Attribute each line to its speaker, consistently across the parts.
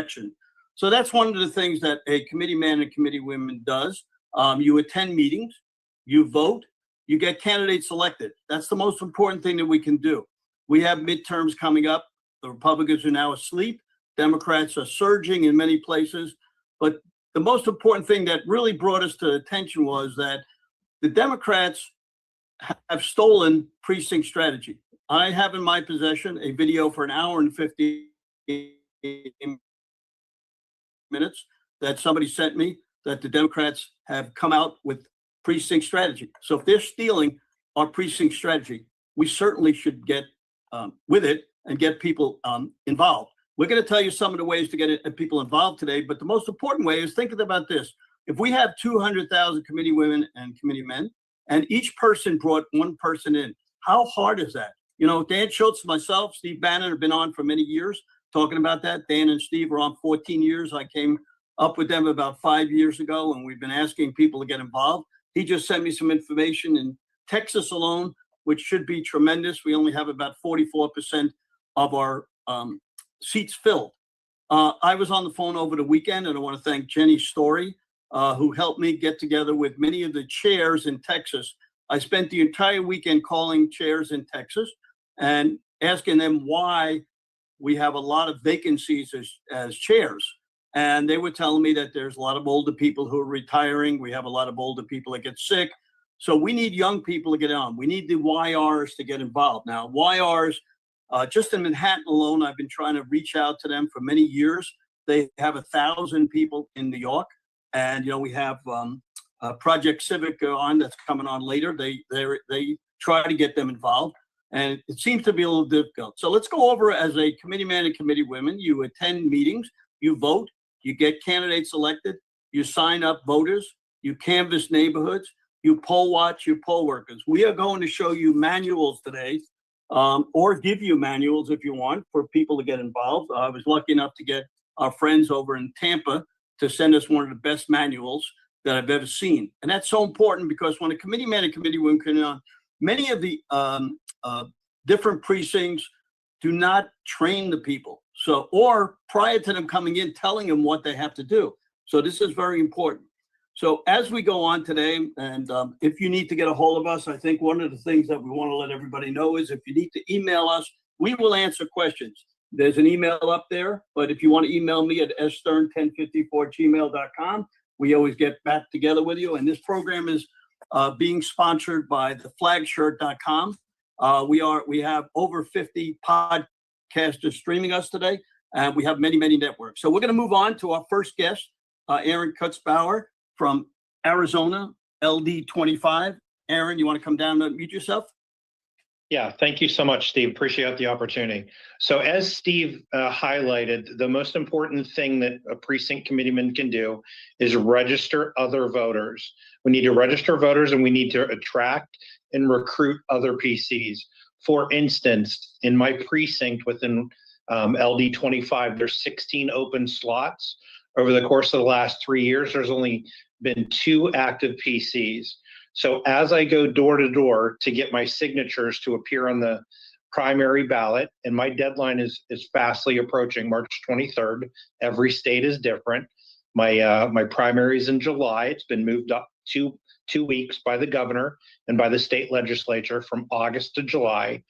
Speaker 1: election. So that's one of the things that a committee man and committee woman does. You attend meetings, you vote, you get candidates elected. That's the most important thing that we can do. We have midterms coming up. The Republicans are now asleep. Democrats are surging in many places. But the most important thing that really brought us to attention was that the Democrats have stolen precinct strategy. I have in my possession a video for an hour and 50 minutes that somebody sent me that the Democrats have come out with precinct strategy. So if they're stealing our precinct strategy, we certainly should get with it and get people involved. We're going to tell you some of the ways to get people involved today, but the most important way is thinking about this. If we have 200,000 committee women and committee men, and each person brought one person in, how hard is that? You know, Dan Schultz, myself, Steve Bannon have been on for many years talking about that. Dan and Steve are on 14 years. I came up with them about 5 years ago, and we've been asking people to get involved. He just sent me some information in Texas alone, which should be tremendous. We only have about 44% of our seats filled. I was on the phone over the weekend, and I want to thank Jenny Story, who helped me get together with many of the chairs in Texas. I spent the entire weekend calling chairs in Texas and asking them why we have a lot of vacancies as chairs. And they were telling me that there's a lot of older people who are retiring. We have a lot of older people that get sick. So we need young people to get on. We need the YRs to get involved. Now, YRs, just in Manhattan alone, I've been trying to reach out to them for many years. They have 1,000 people in New York. And, you know, we have Project Civic on that's coming on later. They try to get them involved. And it seems to be a little difficult. So let's go over as a committee man and committee women. You attend meetings, you vote, you get candidates elected, you sign up voters, you canvass neighborhoods, you poll watch your poll workers. We are going to show you manuals today, or give you manuals if you want for people to get involved. I was lucky enough to get our friends over in Tampa to send us one of the best manuals that I've ever seen. And that's so important because when a committee man and committee woman come on, many of the different precincts do not train the people. So, or prior to them coming in, telling them what they have to do. So this is very important. So as we go on today, and if you need to get a hold of us, I think one of the things that we want to let everybody know is if you need to email us, we will answer questions. There's an email up there, but if you want to email me at stern1054@gmail.com, we always get back together with you. And this program is being sponsored by theflagshirt.com. We have over 50 podcasters streaming us today, and we have many, many networks. So we're going to move on to our first guest, Aaron Kutzbauer from Arizona, LD25. Aaron, you want to come down and mute yourself?
Speaker 2: Yeah, thank you so much, Steve. Appreciate the opportunity. So as Steve highlighted, the most important thing that a precinct committeeman can do is register other voters. We need to register voters, and we need to attract and recruit other PCs. For instance, in my precinct within LD25, there's 16 open slots. Over the course of the last 3 years, there's only been 2 active PCs. So as I go door to door to get my signatures to appear on the primary ballot, and my deadline is fastly approaching, March 23rd. Every state is different. My primary is in July. It's been moved up 2 weeks by the governor and by the state legislature from August to July.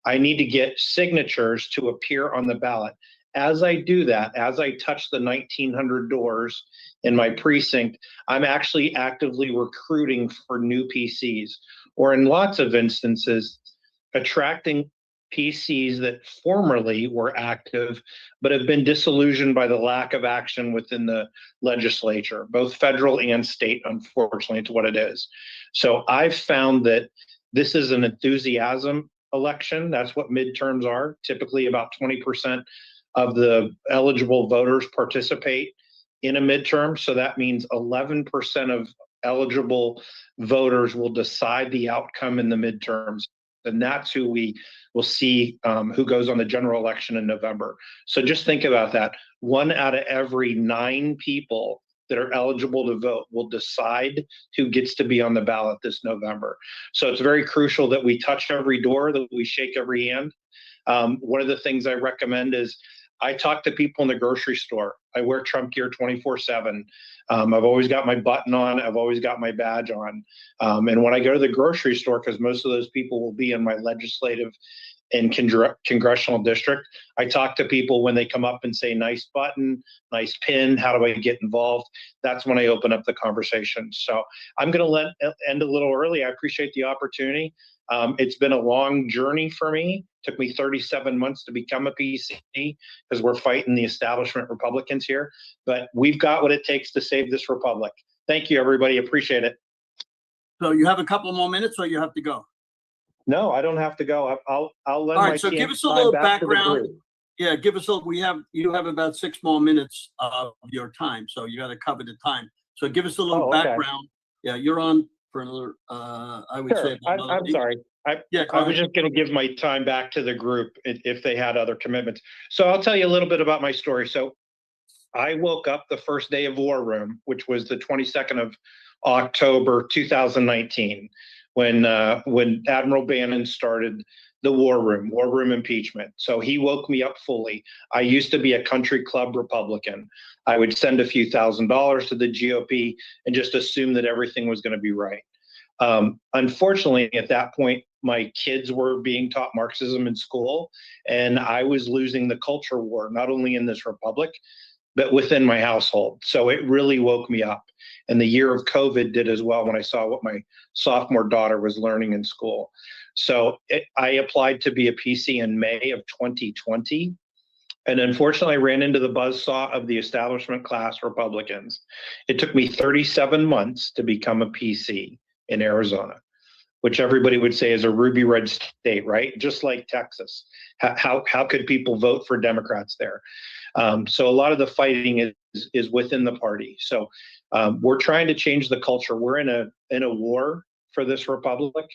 Speaker 2: I need to get signatures to appear on the ballot. As I do that, as I touch the 1,900 doors in my precinct, I'm actually actively recruiting for new PCs, or in lots of instances, attracting PCs that formerly were active, but have been disillusioned by the lack of action within the legislature, both federal and state, unfortunately, it's what it is. So I've found that this is an enthusiasm election. That's what midterms are. Typically about 20% of the eligible voters participate in a midterm. So that means 11% of eligible voters will decide the outcome in the midterms. And that's who we will see who goes on the general election in November. So just think about that. 1 out of every 9 people that are eligible to vote will decide who gets to be on the ballot this November. So it's very crucial that we touch every door, that we shake every hand. One of the things I recommend is I talk to people in the grocery store. I wear Trump gear 24/7. I've always got my button on. I've always got my badge on. And when I go to the grocery store, because most of those people will be in my legislative and congressional district, I talk to people when they come up and say, nice button, nice pin, how do I get involved? That's when I open up the conversation. So I'm going to end a little early. I appreciate the opportunity. It's been a long journey for me. It took me 37 months to become a PC because we're fighting the establishment Republicans here. But we've got what it takes to save this republic. Thank you, everybody. Appreciate it.
Speaker 1: So you have a couple more minutes or you have to go?
Speaker 2: No, I don't have to go. I'll lend
Speaker 1: All
Speaker 2: my
Speaker 1: right, so give us a
Speaker 2: time
Speaker 1: little
Speaker 2: back to the
Speaker 1: background.
Speaker 2: group.
Speaker 1: Yeah, give us a, you have about 6 more minutes of your time, so you got to cover the time. So give us a little
Speaker 2: Oh, okay.
Speaker 1: background. Yeah, you're on for another, I would
Speaker 2: Sure.
Speaker 1: say. about another
Speaker 2: I'm sorry.
Speaker 1: Yeah, go
Speaker 2: I was
Speaker 1: ahead.
Speaker 2: just going to give my time back to the group if they had other commitments. So I'll tell you a little bit about my story. So I woke up the first day of War Room, which was the 22nd of October 2019, when Admiral Bannon started the War Room impeachment. So he woke me up fully. I used to be a country club Republican. I would send a few $1,000s to the GOP and just assume that everything was going to be right. Unfortunately, at that point, my kids were being taught Marxism in school, and I was losing the culture war, not only in this republic, but within my household. So it really woke me up. And the year of COVID did as well when I saw what my sophomore daughter was learning in school. So I applied to be a PC in May of 2020. And unfortunately, I ran into the buzzsaw of the establishment class Republicans. It took me 37 months to become a PC in Arizona, which everybody would say is a ruby red state, right? Just like Texas. How could people vote for Democrats there? So a lot of the fighting is within the party. So we're trying to change the culture. We're in a war for this republic.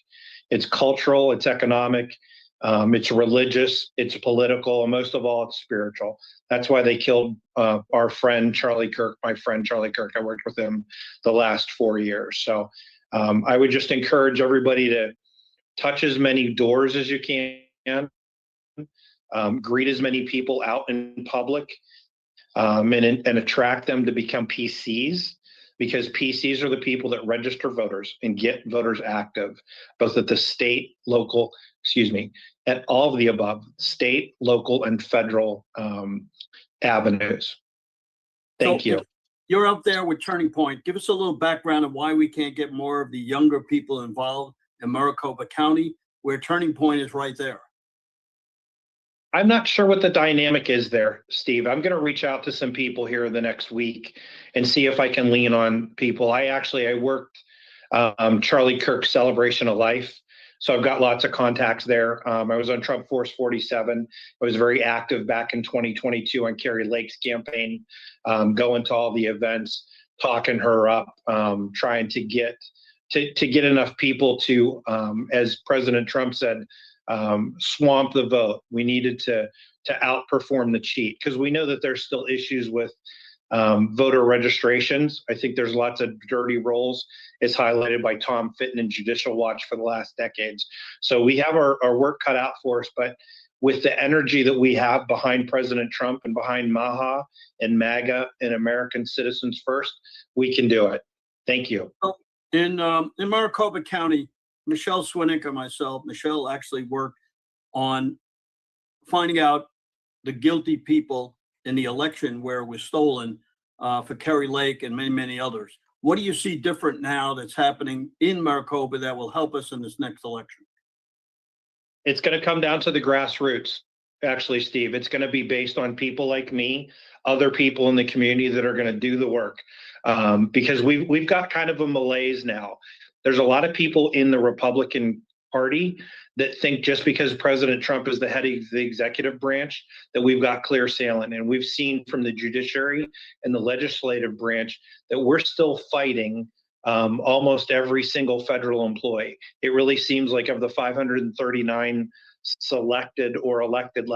Speaker 2: It's cultural, it's economic, it's religious, it's political, and most of all, it's spiritual. That's why they killed our friend Charlie Kirk, my friend Charlie Kirk. I worked with him the last 4 years. So I would just encourage everybody to touch as many doors as you can, greet as many people out in public, and attract them to become PCs, because PCs are the people that register voters and get voters active, both at the state, local, at all of the above, state, local, and federal avenues. Thank you.
Speaker 1: You're up there with Turning Point. Give us a little background of why we can't get more of the younger people involved in Maricopa County, where Turning Point is right there.
Speaker 2: I'm not sure what the dynamic is there, Steve. I'm going to reach out to some people here in the next week and see if I can lean on people. I worked Charlie Kirk's Celebration of Life. So I've got lots of contacts there. I was on Trump Force 47. I was very active back in 2022 on Carrie Lake's campaign, going to all the events, talking her up, trying to get enough people to, as President Trump said, swamp the vote. We needed to outperform the cheat, because we know that there's still issues with voter registrations. I think there's lots of dirty rolls, as highlighted by Tom Fitton and Judicial Watch for the last decades. So we have our work cut out for us, but with the energy that we have behind President Trump and behind MAHA and MAGA and American Citizens First, we can do it. Thank you.
Speaker 1: In Maricopa County, Michelle Swinick and myself, Michelle actually worked on finding out the guilty people in the election where it was stolen for Kerry Lake and many, many others. What do you see different now that's happening in Maricopa that will help us in this next election?
Speaker 2: It's going to come down to the grassroots, actually, Steve. It's going to be based on people like me, other people in the community that are going to do the work, because we've got kind of a malaise now. There's a lot of people in the Republican Party that think just because President Trump is the head of the executive branch that we've got clear sailing. And we've seen from the judiciary and the legislative branch that we're still fighting almost every single federal employee. It really seems like of the 539 selected or elected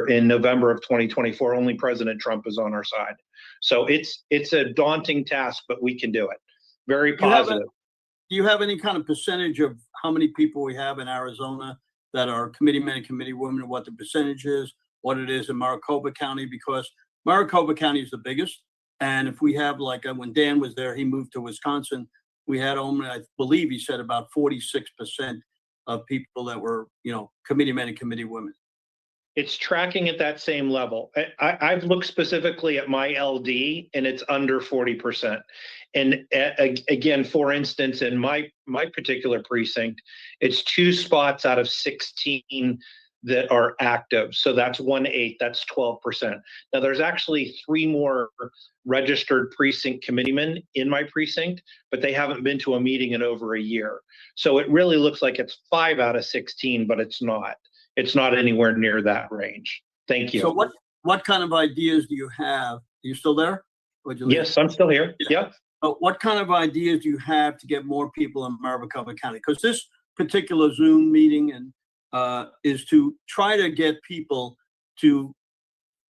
Speaker 2: in November of 2024, only President Trump is on our side. So it's a daunting task, but we can do it. Very positive.
Speaker 1: Do you have any kind of percentage of how many people we have in Arizona that are committeemen and committeewomen, what the percentage is, what it is in Maricopa County, because Maricopa County is the biggest. And if we have, like, when Dan was there, he moved to Wisconsin, we had only, I believe he said, about 46% of people that were, committee men and committee women.
Speaker 2: It's tracking at that same level. I've looked specifically at my LD, and it's under 40%. And again, for instance, in my particular precinct, it's 2 spots out of 16 that are active. So that's 1/8, that's 12%. Now there's actually 3 more registered precinct committeemen in my precinct, but they haven't been to a meeting in over a year. So it really looks like it's 5 out of 16, but it's not. It's not anywhere near that range. Thank you.
Speaker 1: So what kind of ideas do you have? Are you still there?
Speaker 2: Yes, I'm still here. Yeah.
Speaker 1: What kind of ideas do you have to get more people in Maricopa County? Because this particular Zoom meeting is to try to get people to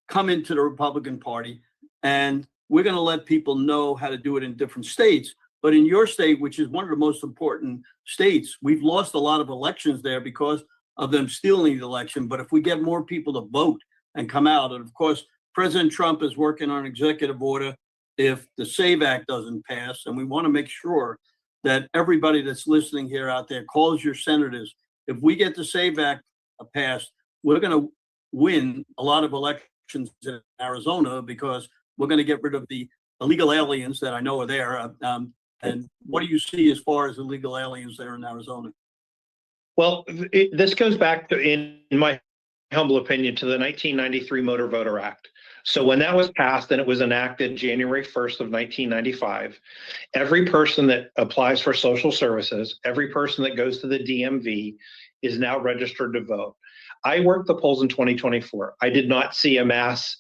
Speaker 1: come into the Republican Party, and we're going to let people know how to do it in different states. But in your state, which is one of the most important states, we've lost a lot of elections there because of them stealing the election. But if we get more people to vote and come out, and of course, President Trump is working on an executive order if the SAVE Act doesn't pass, and we want to make sure that everybody that's listening here out there calls your senators. If we get the SAVE Act passed, we're going to win a lot of elections in Arizona, because we're going to get rid of the illegal aliens that I know are there. And what do you see as far as illegal aliens there in Arizona?
Speaker 2: Well, this goes back to, in my humble opinion, to the 1993 Motor Voter Act. So when that was passed and it was enacted January 1st of 1995, every person that applies for social services, every person that goes to the DMV is now registered to vote. I worked the polls in 2024. I did not see a mass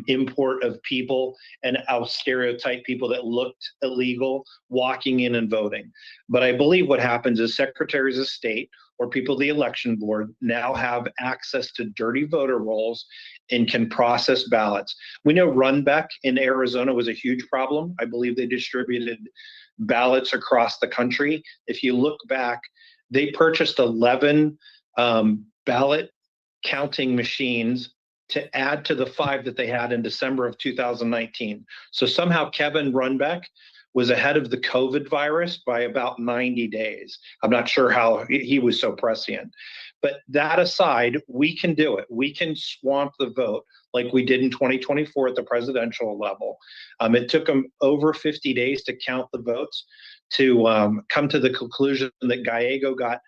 Speaker 2: import of people, and I'll stereotype people that looked illegal walking in and voting. But I believe what happens is secretaries of state or people, the election board, now have access to dirty voter rolls and can process ballots. We know Runbeck in Arizona was a huge problem. I believe they distributed ballots across the country. If you look back, they purchased 11 ballot counting machines to add to the 5 that they had in December of 2019. So somehow Kevin Runbeck was ahead of the COVID virus by about 90 days. I'm not sure how he was so prescient. But that aside, we can do it. We can swamp the vote like we did in 2024 at the presidential level. It took them over 50 days to count the votes to come to the conclusion that Gallego got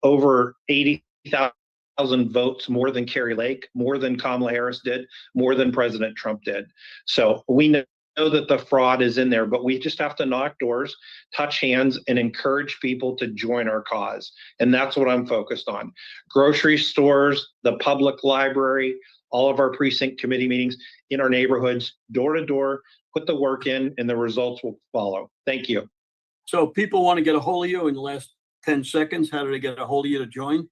Speaker 2: over 80,000 votes more than Kerry Lake, more than Kamala Harris did, more than President Trump did. So we know that the fraud is in there, but we just have to knock doors, touch hands, and encourage people to join our cause. And that's what I'm focused on. Grocery stores, the public library, all of our precinct committee meetings in our neighborhoods, door to door, put the work in, and the results will follow. Thank you.
Speaker 1: So people want to get a hold of you in the last 10 seconds. How do they get a hold of you to join?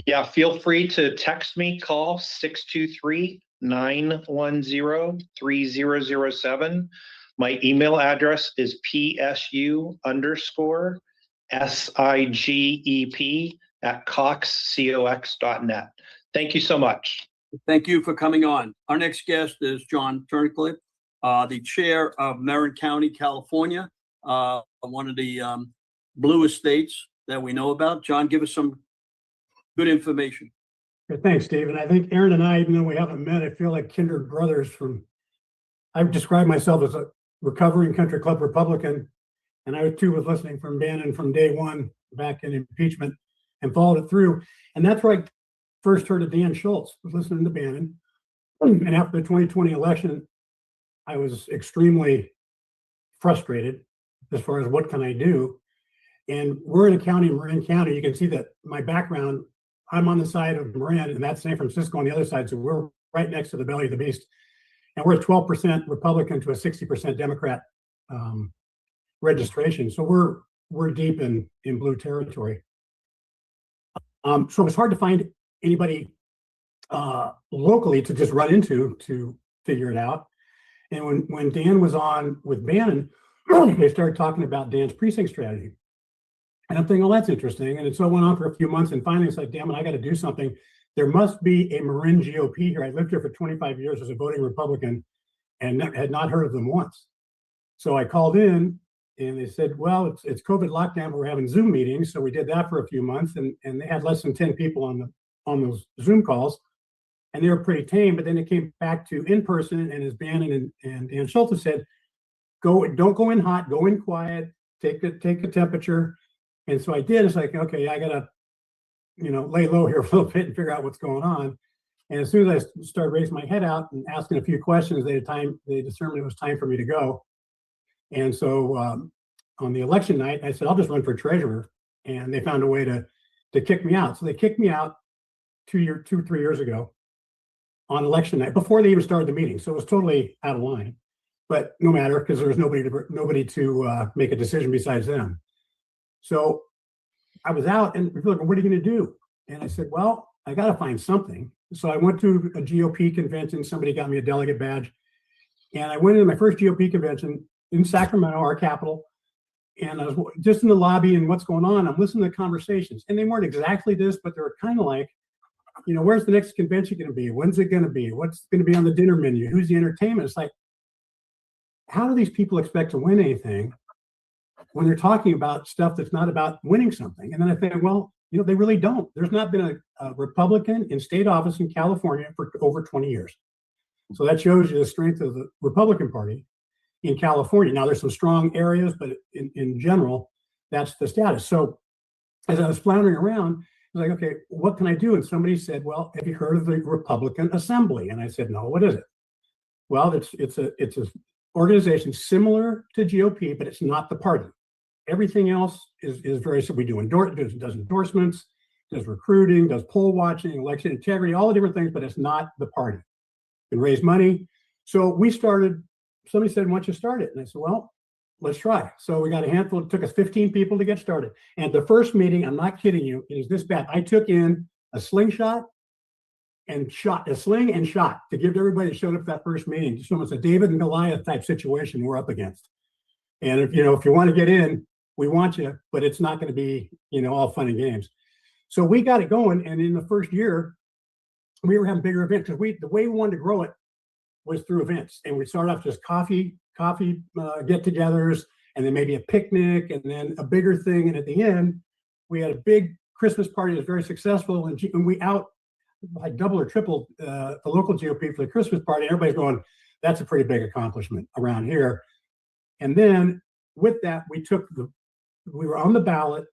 Speaker 2: Yeah, feel free to text me, call 623-910-3007. My email address is psu_sigep@cox.net. Thank you so much.
Speaker 1: Thank you for coming on. Our next guest is John Turncliffe, the chair of Marin County, California, one of the bluest states that we know about. John, give us some good information.
Speaker 3: Thanks, Steve. And I think Aaron and I, even though we haven't met, I feel like kindred brothers I've described myself as a recovering country club Republican. And I too was listening from Bannon from day one back in impeachment and followed it through. And that's where I first heard of Dan Schultz, was listening to Bannon. And after the 2020 election, I was extremely frustrated as far as what can I do. And we're in a county, Marin County. You can see that my background, I'm on the side of Marin, and that's San Francisco on the other side. So we're right next to the belly of the beast. And we're 12% Republican to a 60% Democrat registration. So we're deep in blue territory. So it's hard to find anybody locally to just run into to figure it out. And when Dan was on with Bannon, they started talking about Dan's precinct strategy. And I'm thinking, oh, that's interesting. And so it went on for a few months. And finally, it's like, damn it, I got to do something. there must be a Marin GOP here. I lived here for 25 years as a voting Republican and had not heard of them once. So I called in and they said, well, it's COVID lockdown, but we're having Zoom meetings. So we did that for a few months, and they had less than 10 people on those Zoom calls, and they were pretty tame. But then it came back to in person, and as Bannon and Dan Schultz said, don't go in hot, go in quiet, take a temperature. And so I did. It's like, okay, I gotta, lay low here for a little bit and figure out what's going on. And as soon as I started raising my head out and asking a few questions, they determined it was time for me to go. And so on the election night, I said, I'll just run for treasurer. And they found a way to kick me out. So they kicked me out 3 years ago on election night before they even started the meeting. So it was totally out of line. But no matter, because there was nobody to make a decision besides them. So I was out, and people were like, what are you going to do? And I said, well, I got to find something. So I went to a GOP convention. Somebody got me a delegate badge. And I went into my first GOP convention in Sacramento, our capital. And I was just in the lobby and what's going on. I'm listening to conversations. And they weren't exactly this, but they were kind of like, where's the next convention going to be? When's it going to be? What's going to be on the dinner menu? Who's the entertainment? It's like, how do these people expect to win anything when they're talking about stuff that's not about winning something? And then I think, well, they really don't. There's not been a Republican in state office in California for over 20 years. So that shows you the strength of the Republican Party in California. Now, there's some strong areas, but in general, that's the status. So as I was floundering around, I was like, okay, what can I do? And somebody said, well, have you heard of the Republican Assembly? And I said, no, what is it? Well, it's a organization similar to GOP, but it's not the party. Everything else is very, so we does endorsements, does recruiting, does poll watching, election integrity, all the different things, but it's not the party. You can raise money. So somebody said, why don't you start it? And I said, well, let's try. So we got a handful. It took us 15 people to get started. And the first meeting, I'm not kidding you, it is this bad. I took in a slingshot and shot, a sling and shot to give to everybody that showed up at that first meeting. So it's a David and Goliath type situation we're up against. And if you want to get in, we want you, but it's not going to be, all fun and games. So we got it going. And in the first year, we were having bigger events because the way we wanted to grow it was through events. And we started off just coffee get-togethers, and then maybe a picnic, and then a bigger thing. And at the end, we had a big Christmas party that was very successful. And we like double or triple the local GOP for the Christmas party. Everybody's going, that's a pretty big accomplishment around here. And then with that, we were on the ballot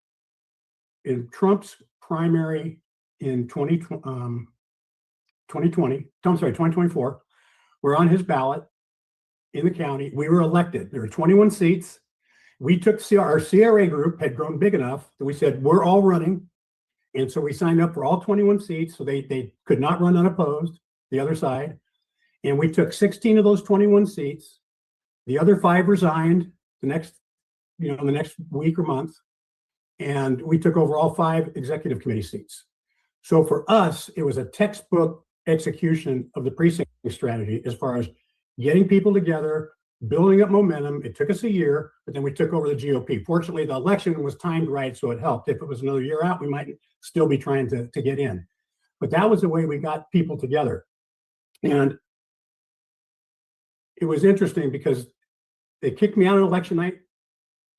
Speaker 3: in Trump's primary in 2024. We're on his ballot in the county. We were elected. There were 21 seats. We took our CRA group had grown big enough that we said, we're all running. And so we signed up for all 21 seats. So they could not run unopposed, the other side. And we took 16 of those 21 seats. The other 5 resigned the next week or month. And we took over all 5 executive committee seats. So for us, it was a textbook execution of the precinct strategy as far as getting people together, building up momentum. It took us a year, but then we took over the GOP. Fortunately, the election was timed right, so it helped. If it was another year out, we might still be trying to get in. But that was the way we got people together. And it was interesting because they kicked me out on election night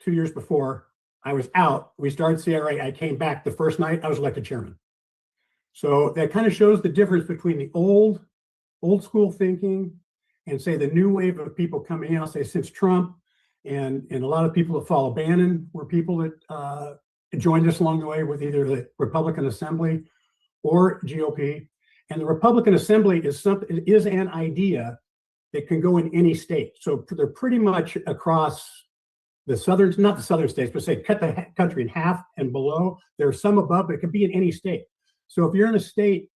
Speaker 3: 2 years before. I was out. We started CRA. I came back the first night. I was elected chairman. So that kind of shows the difference between the old school thinking and say the new wave of people coming in. I'll say since Trump and a lot of people that follow Bannon were people that joined us along the way with either the Republican Assembly or GOP. And the Republican Assembly is an idea that can go in any state. So they're pretty much across not the southern states, but say cut the country in half and below. There are some above, but it can be in any state. So if you're in a state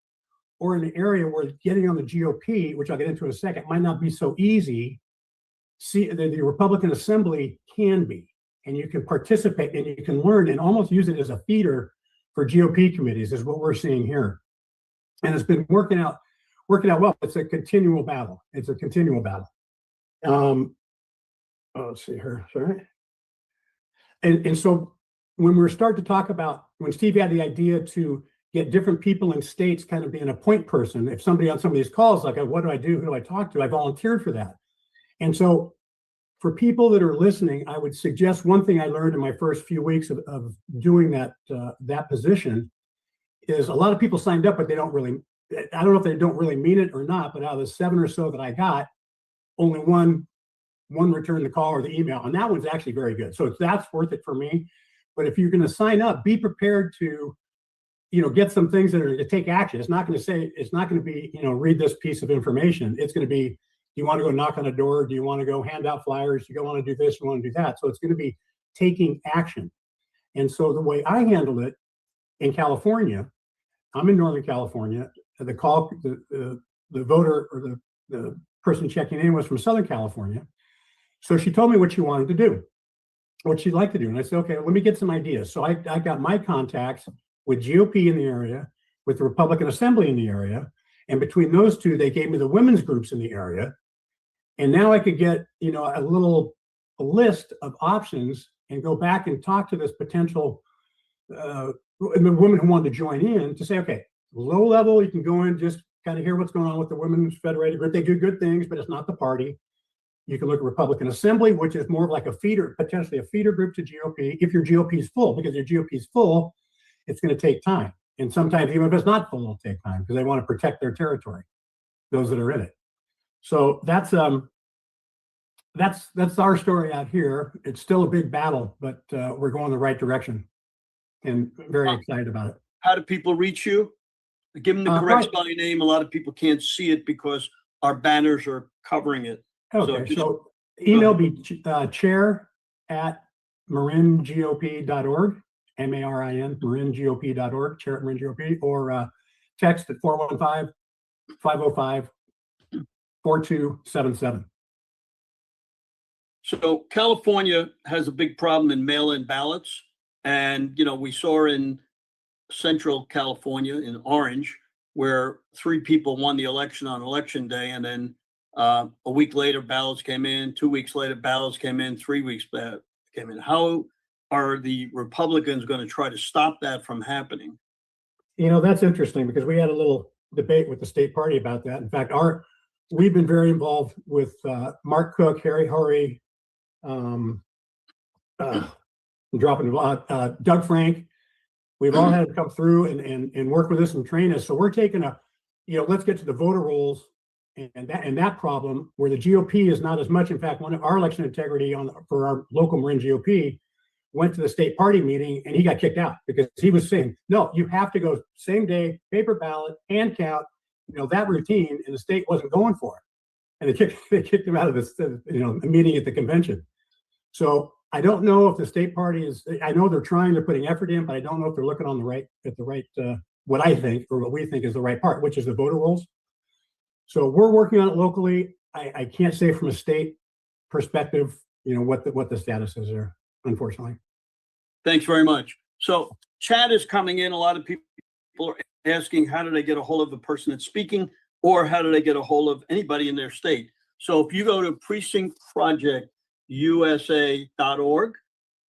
Speaker 3: or in an area where getting on the GOP, which I'll get into in a second, might not be so easy, the Republican Assembly can be, and you can participate and you can learn and almost use it as a feeder for GOP committees is what we're seeing here. And it's been working out well. It's a continual battle. Let's see here, sorry. And so when we start to talk about, when Steve had the idea to get different people in states kind of being a point person. If somebody on some of these calls, like, what do I do? Who do I talk to? I volunteered for that. And so for people that are listening, I would suggest one thing I learned in my first few weeks of doing that position is a lot of people signed up, but they don't really, I don't know if they don't really mean it or not, but out of the 7 or so that I got, only one returned the call or the email. And that one's actually very good. So that's worth it for me. But if you're going to sign up, be prepared to, get some things that are to take action. It's not going to be, read this piece of information. It's going to be, do you want to go knock on a door? Do you want to go hand out flyers? Do you want to do this? You want to do that? So it's going to be taking action. And so the way I handle it in California, I'm in Northern California. The call, the voter or the person checking in was from Southern California. So she told me what she wanted to do, what she'd like to do. And I said, okay, let me get some ideas. So I got my contacts with GOP in the area, with the Republican Assembly in the area. And between those two, they gave me the women's groups in the area. And now I could get, a list of options and go back and talk to this potential women who wanted to join in to say, okay, low level, you can go in, just kind of hear what's going on with the Women's Federated Group. They do good things, but it's not the party. You can look at Republican Assembly, which is more of like a feeder, potentially a feeder group to GOP, if your GOP is full, because your GOP is full, it's going to take time. And sometimes even if it's not full, it'll take time because they want to protect their territory, those that are in it. So that's our story out here. It's still a big battle, but we're going the right direction and very excited about it.
Speaker 1: How do people reach you? Give them the correct spelling name. A lot of people can't see it because our banners are covering it.
Speaker 3: Okay, so email me chair@maringop.org, MARIN, maringop.org, chair@maringop, or text at 415-505-4277.
Speaker 1: So California has a big problem in mail-in ballots. And, we saw in Central California in Orange, where 3 people won the election on election day. And then a week later, ballots came in. 2 weeks later, ballots came in. 3 weeks came in. How are the Republicans going to try to stop that from happening?
Speaker 3: That's interesting because we had a little debate with the state party about that. In fact, we've been very involved with Mark Cook, Harry Hurry, Doug Frank. We've all had to come through and work with us and train us. So we're taking let's get to the voter rolls and that problem where the GOP is not as much. In fact, one of our election integrity for our local Marin GOP went to the state party meeting and he got kicked out because he was saying, no, you have to go same day, paper ballot, hand count, that routine, and the state wasn't going for it. And they kicked him out of this, meeting at the convention. So I don't know if the state party I know they're putting effort in, but I don't know if they're looking what I think, or what we think is the right part, which is the voter rolls. So we're working on it locally. I can't say from a state perspective, what the status is there, unfortunately.
Speaker 1: Thanks very much. So chat is coming in. A lot of people are asking, how do they get a hold of the person that's speaking, or how do they get a hold of anybody in their state? So if you go to precinctprojectusa.org,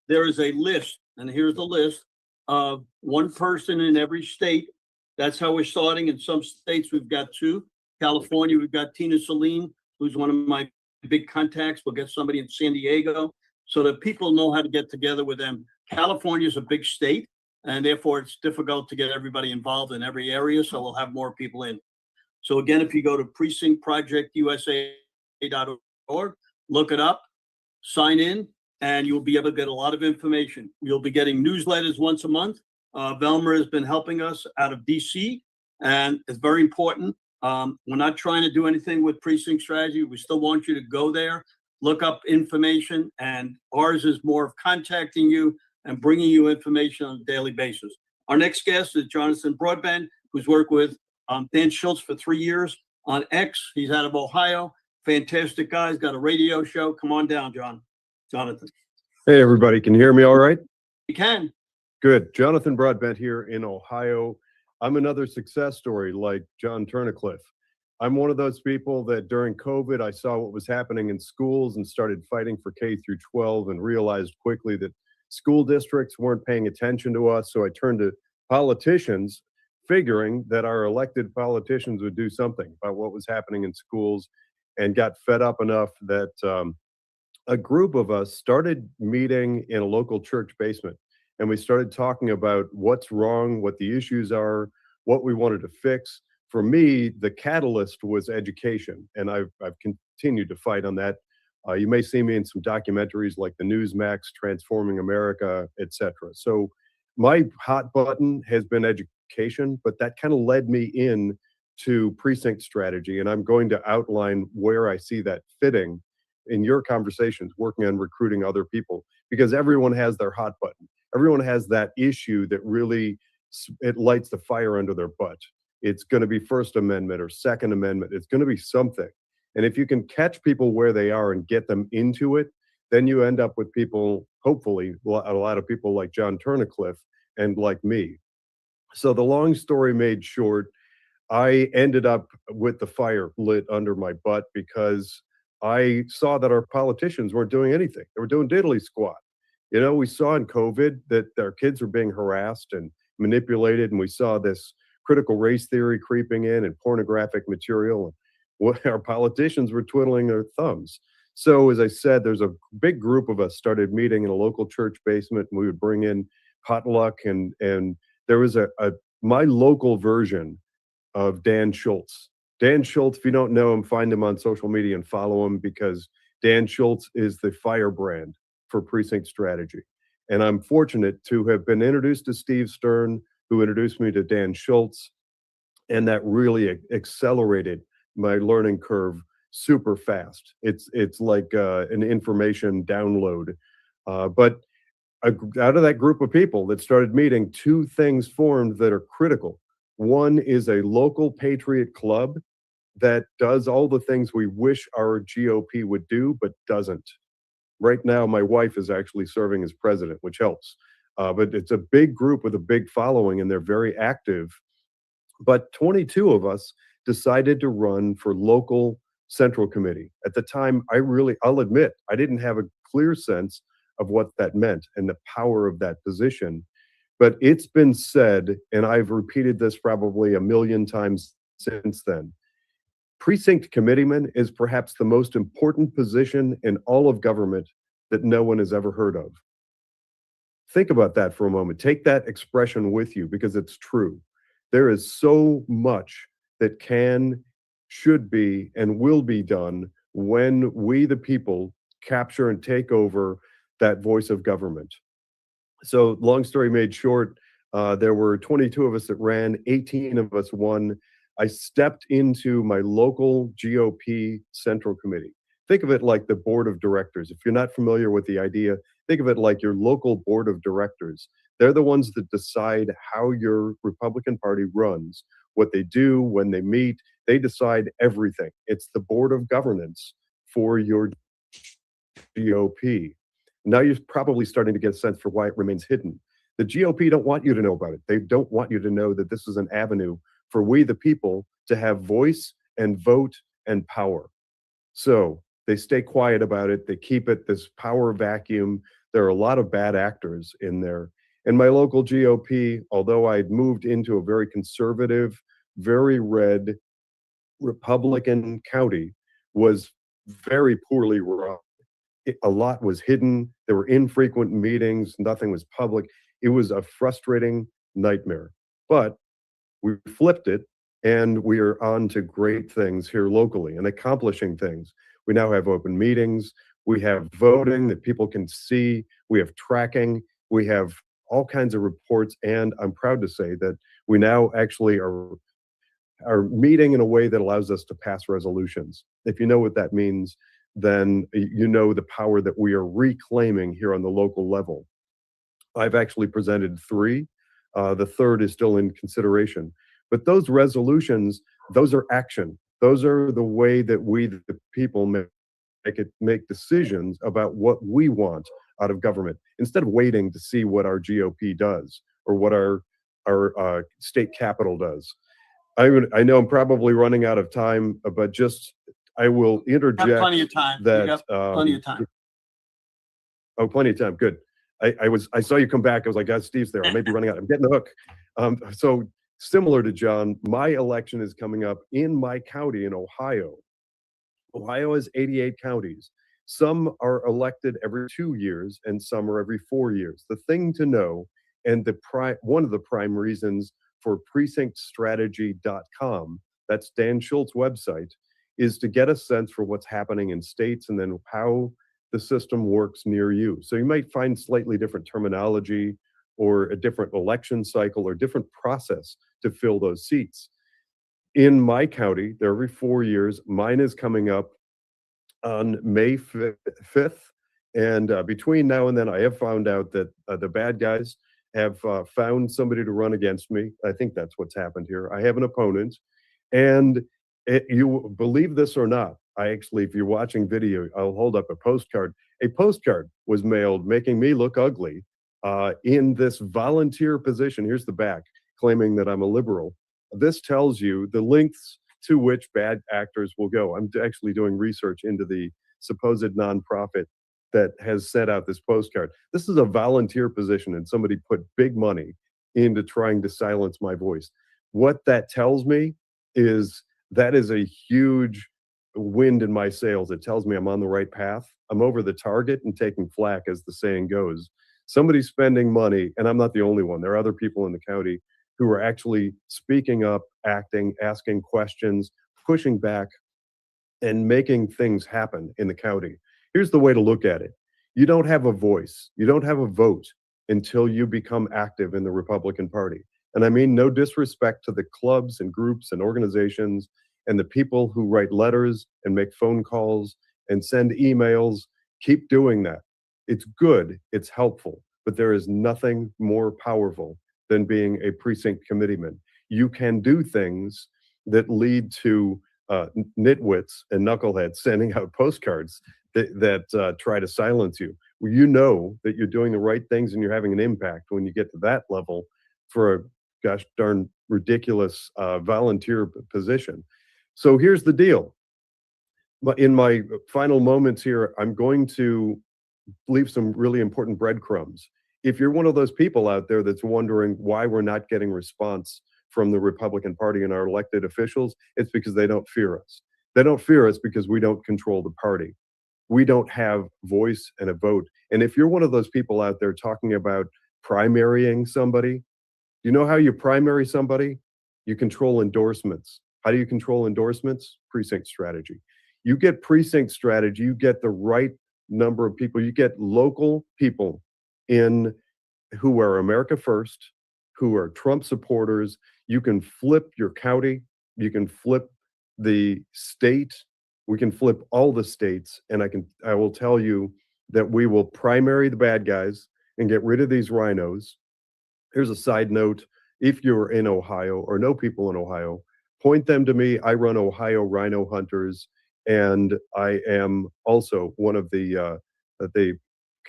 Speaker 1: there is a list, and here's the list of one person in every state. That's how we're starting. In some states, we've got 2. California, we've got Tina Celine, who's one of my big contacts. We'll get somebody in San Diego so that people know how to get together with them. California is a big state, and therefore it's difficult to get everybody involved in every area. So we'll have more people in. So again, if you go to precinctprojectusa.org, look it up, sign in, and you'll be able to get a lot of information. You'll be getting newsletters once a month. Velmer has been helping us out of DC, and it's very important. We're not trying to do anything with precinct strategy. We still want you to go there, look up information, and ours is more of contacting you and bringing you information on a daily basis. Our next guest is Jonathan Broadbent, who's worked with Dan Schultz for 3 years on X. He's out of Ohio. Fantastic guy. He's got a radio show. Come on down, Jonathan.
Speaker 4: Hey, everybody. Can you hear me all right?
Speaker 1: You can.
Speaker 4: Good. Jonathan Broadbent here in Ohio. I'm another success story like John Turnicliffe. I'm one of those people that during COVID, I saw what was happening in schools and started fighting for K through 12 and realized quickly that school districts weren't paying attention to us. So I turned to politicians figuring that our elected politicians would do something about what was happening in schools, and got fed up enough that a group of us started meeting in a local church basement. And we started talking about what's wrong, what the issues are, what we wanted to fix. For me, the catalyst was education, and I've continued to fight on that. You may see me in some documentaries like the Newsmax, Transforming America, etc. So my hot button has been education, but that kind of led me in to precinct strategy, and I'm going to outline where I see that fitting in your conversations, working on recruiting other people, because everyone has their hot button. Everyone has that issue that really it lights the fire under their butt. It's going to be First Amendment or Second Amendment. It's going to be something. And if you can catch people where they are and get them into it, then you end up with people, hopefully, a lot of people like John Turnicliffe and like me. So the long story made short, I ended up with the fire lit under my butt because I saw that our politicians weren't doing anything. They were doing diddly squat. You know, we saw in COVID that our kids were being harassed and manipulated, and we saw this critical race theory creeping in and pornographic material. And what our politicians were twiddling their thumbs. So, as I said, there's a big group of us started meeting in a local church basement, and we would bring in potluck, and there was my local version of Dan Schultz. Dan Schultz, if you don't know him, find him on social media and follow him, because Dan Schultz is the firebrand for precinct strategy. And I'm fortunate to have been introduced to Steve Stern, who introduced me to Dan Schultz, and that really accelerated my learning curve super fast. It's like an information download. But out of that group of people that started meeting, two things formed that are critical. One is a local patriot club that does all the things we wish our GOP would do, but doesn't. Right now, my wife is actually serving as president, which helps. But it's a big group with a big following, and they're very active. But 22 of us decided to run for local central committee. At the time, I'll admit, I didn't have a clear sense of what that meant and the power of that position. But it's been said, and I've repeated this probably a million times since then, precinct committeeman is perhaps the most important position in all of government that no one has ever heard of. Think about that for a moment. Take that expression with you, because it's true. There is so much that can, should be, and will be done when we, the people, capture and take over that voice of government. So, long story made short, there were 22 of us that ran, 18 of us won. I stepped into my local GOP Central Committee. Think of it like the board of directors. If you're not familiar with the idea, think of it like your local board of directors. They're the ones that decide how your Republican Party runs, what they do, when they meet. They decide everything. It's the board of governance for your GOP. Now you're probably starting to get a sense for why it remains hidden. The GOP don't want you to know about it. They don't want you to know that this is an avenue for we, the people, to have voice and vote and power. So they stay quiet about it. They keep it this power vacuum. There are a lot of bad actors in there. And my local GOP, although I'd moved into a very conservative, very red Republican county, was very poorly run. A lot was hidden. There were infrequent meetings. Nothing was public. It was a frustrating nightmare. But we flipped it, and we are on to great things here locally and accomplishing things. We now have open meetings. We have voting that people can see. We have tracking. We have all kinds of reports. And I'm proud to say that we now actually are meeting in a way that allows us to pass resolutions. If you know what that means, then you know the power that we are reclaiming here on the local level. I've actually presented 3. The third is still in consideration. But those resolutions, those are action. Those are the way that we, the people, make decisions about what we want out of government, instead of waiting to see what our GOP does or what our state capital does. I know I'm probably running out of time, but just I will interject.
Speaker 1: Got plenty of time.
Speaker 4: That,
Speaker 1: you got plenty of time.
Speaker 4: Oh, plenty of time. Good. I saw you come back. I was like, God, Steve's there. I may be running out. I'm getting the hook. So similar to John, my election is coming up in my county in Ohio. Ohio has 88 counties. Some are elected every 2 years and some are every 4 years. The thing to know, and one of the prime reasons for precinctstrategy.com, that's Dan Schultz's website, is to get a sense for what's happening in states and then how the system works near you. So you might find slightly different terminology or a different election cycle or different process to fill those seats. In my county, they're every 4 years. Mine is coming up on May 5th. And between now and then, I have found out that the bad guys have found somebody to run against me. I think that's what's happened here. I have an opponent. And you believe this or not, I actually, if you're watching video, I'll hold up a postcard. A postcard was mailed making me look ugly in this volunteer position. Here's the back, claiming that I'm a liberal. This tells you the lengths to which bad actors will go. I'm actually doing research into the supposed nonprofit that has set out this postcard. This is a volunteer position, and somebody put big money into trying to silence my voice. What that tells me is that is a huge wind in my sails. It tells me I'm on the right path. I'm over the target and taking flack, as the saying goes. Somebody's spending money, and I'm not the only one. There are other people in the county who are actually speaking up, acting, asking questions, pushing back, and making things happen in the county. Here's the way to look at it. You don't have a voice. You don't have a vote until you become active in the Republican Party. And I mean no disrespect to the clubs and groups and organizations and the people who write letters and make phone calls and send emails. Keep doing that. It's good. It's helpful. But there is nothing more powerful than being a precinct committeeman. You can do things that lead to nitwits and knuckleheads sending out postcards that try to silence you. Well, you know that you're doing the right things and you're having an impact when you get to that level for a gosh darn ridiculous volunteer position. So here's the deal. In my final moments here, I'm going to leave some really important breadcrumbs. If you're one of those people out there that's wondering why we're not getting response from the Republican Party and our elected officials, it's because they don't fear us. They don't fear us because we don't control the party. We don't have voice and a vote. And if you're one of those people out there talking about primarying somebody, you know how you primary somebody? You control endorsements. How do you control endorsements? Precinct strategy. You get precinct strategy, you get the right number of people, you get local people in who are America First, who are Trump supporters. You can flip your county, you can flip the state, we can flip all the states, and I will tell you that we will primary the bad guys and get rid of these rhinos. Here's a side note. If you're in Ohio or know people in Ohio, point them to me. I run Ohio Rhino Hunters, and I am also one of the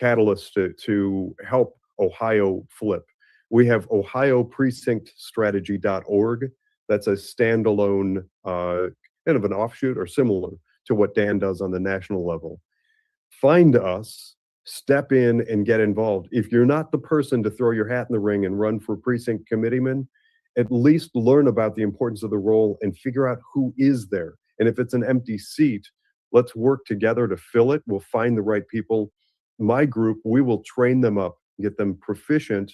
Speaker 4: catalysts to help Ohio flip. We have ohioprecinctstrategy.org. That's a standalone kind of an offshoot or similar to what Dan does on the national level. Find us, step in and get involved. If you're not the person to throw your hat in the ring and run for precinct committeeman, at least learn about the importance of the role and figure out who is there. And if it's an empty seat, let's work together to fill it. We'll find the right people. My group, we will train them up, get them proficient,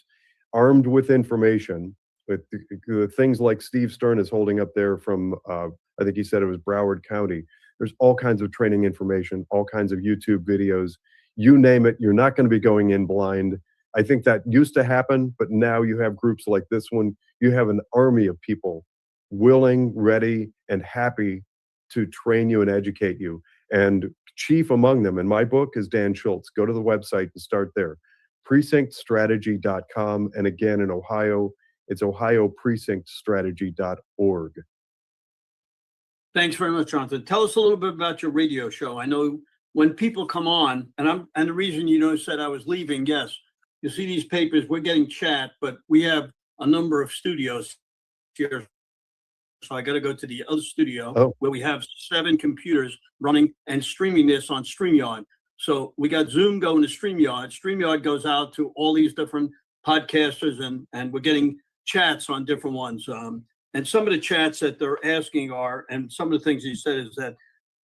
Speaker 4: armed with information, with the things like Steve Stern is holding up there from, I think he said it was Broward County. There's all kinds of training information, all kinds of YouTube videos. You name it, you're not going to be going in blind. I think that used to happen, but now you have groups like this one. You have an army of people willing, ready, and happy to train you and educate you. And chief among them in my book is Dan Schultz. Go to the website and start there. Precinctstrategy.com. And again, in Ohio, it's ohioprecinctstrategy.org.
Speaker 1: Thanks very much, Jonathan. Tell us a little bit about your radio show. I know when people come on, and the reason said I was leaving, yes, you see these papers, we're getting chat, but we have a number of studios here. So I got to go to the other studio where we have 7 computers running and streaming this on StreamYard. So we got Zoom going to StreamYard. StreamYard goes out to all these different podcasters, and we're getting chats on different ones. And some of the chats that they're asking are, and some of the things he said is that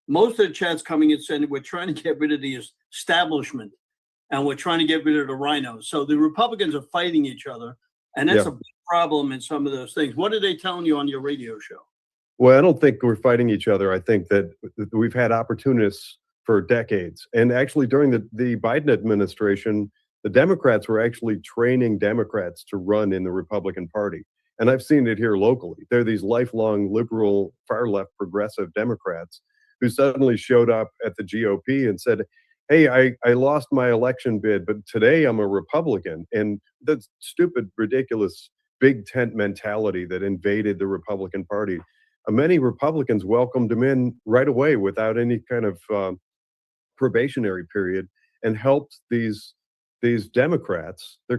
Speaker 1: most of the chats coming in saying we're trying to get rid of the establishment and we're trying to get rid of the rhinos. So the Republicans are fighting each other. And that's a big problem in some of those things. What are they telling you on your radio show?
Speaker 4: Well, I don't think we're fighting each other. I think that we've had opportunists for decades. And actually, during the Biden administration, the Democrats were actually training Democrats to run in the Republican Party. And I've seen it here locally. They're these lifelong liberal, far left progressive Democrats who suddenly showed up at the GOP and said, hey, I lost my election bid, but today I'm a Republican. And that stupid, ridiculous, big tent mentality that invaded the Republican Party. Many Republicans welcomed him in right away without any kind of probationary period and helped these Democrats. They're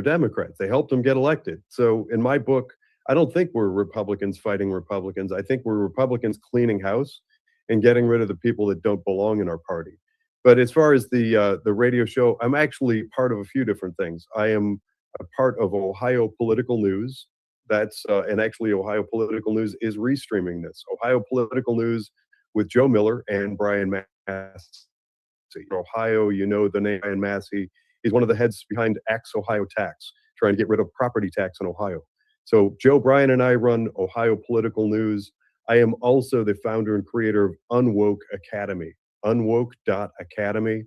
Speaker 4: Democrats. They helped them get elected. So in my book, I don't think we're Republicans fighting Republicans. I think we're Republicans cleaning house and getting rid of the people that don't belong in our party. But as far as the radio show, I'm actually part of a few different things. I am a part of Ohio Political News. And actually Ohio Political News is restreaming this. Ohio Political News with Joe Miller and Brian Massey. Ohio, you know the name Brian Massey. He's one of the heads behind Axe Ohio Tax, trying to get rid of property tax in Ohio. So Joe, Brian, and I run Ohio Political News. I am also the founder and creator of Unwoke Academy, unwoke.academy.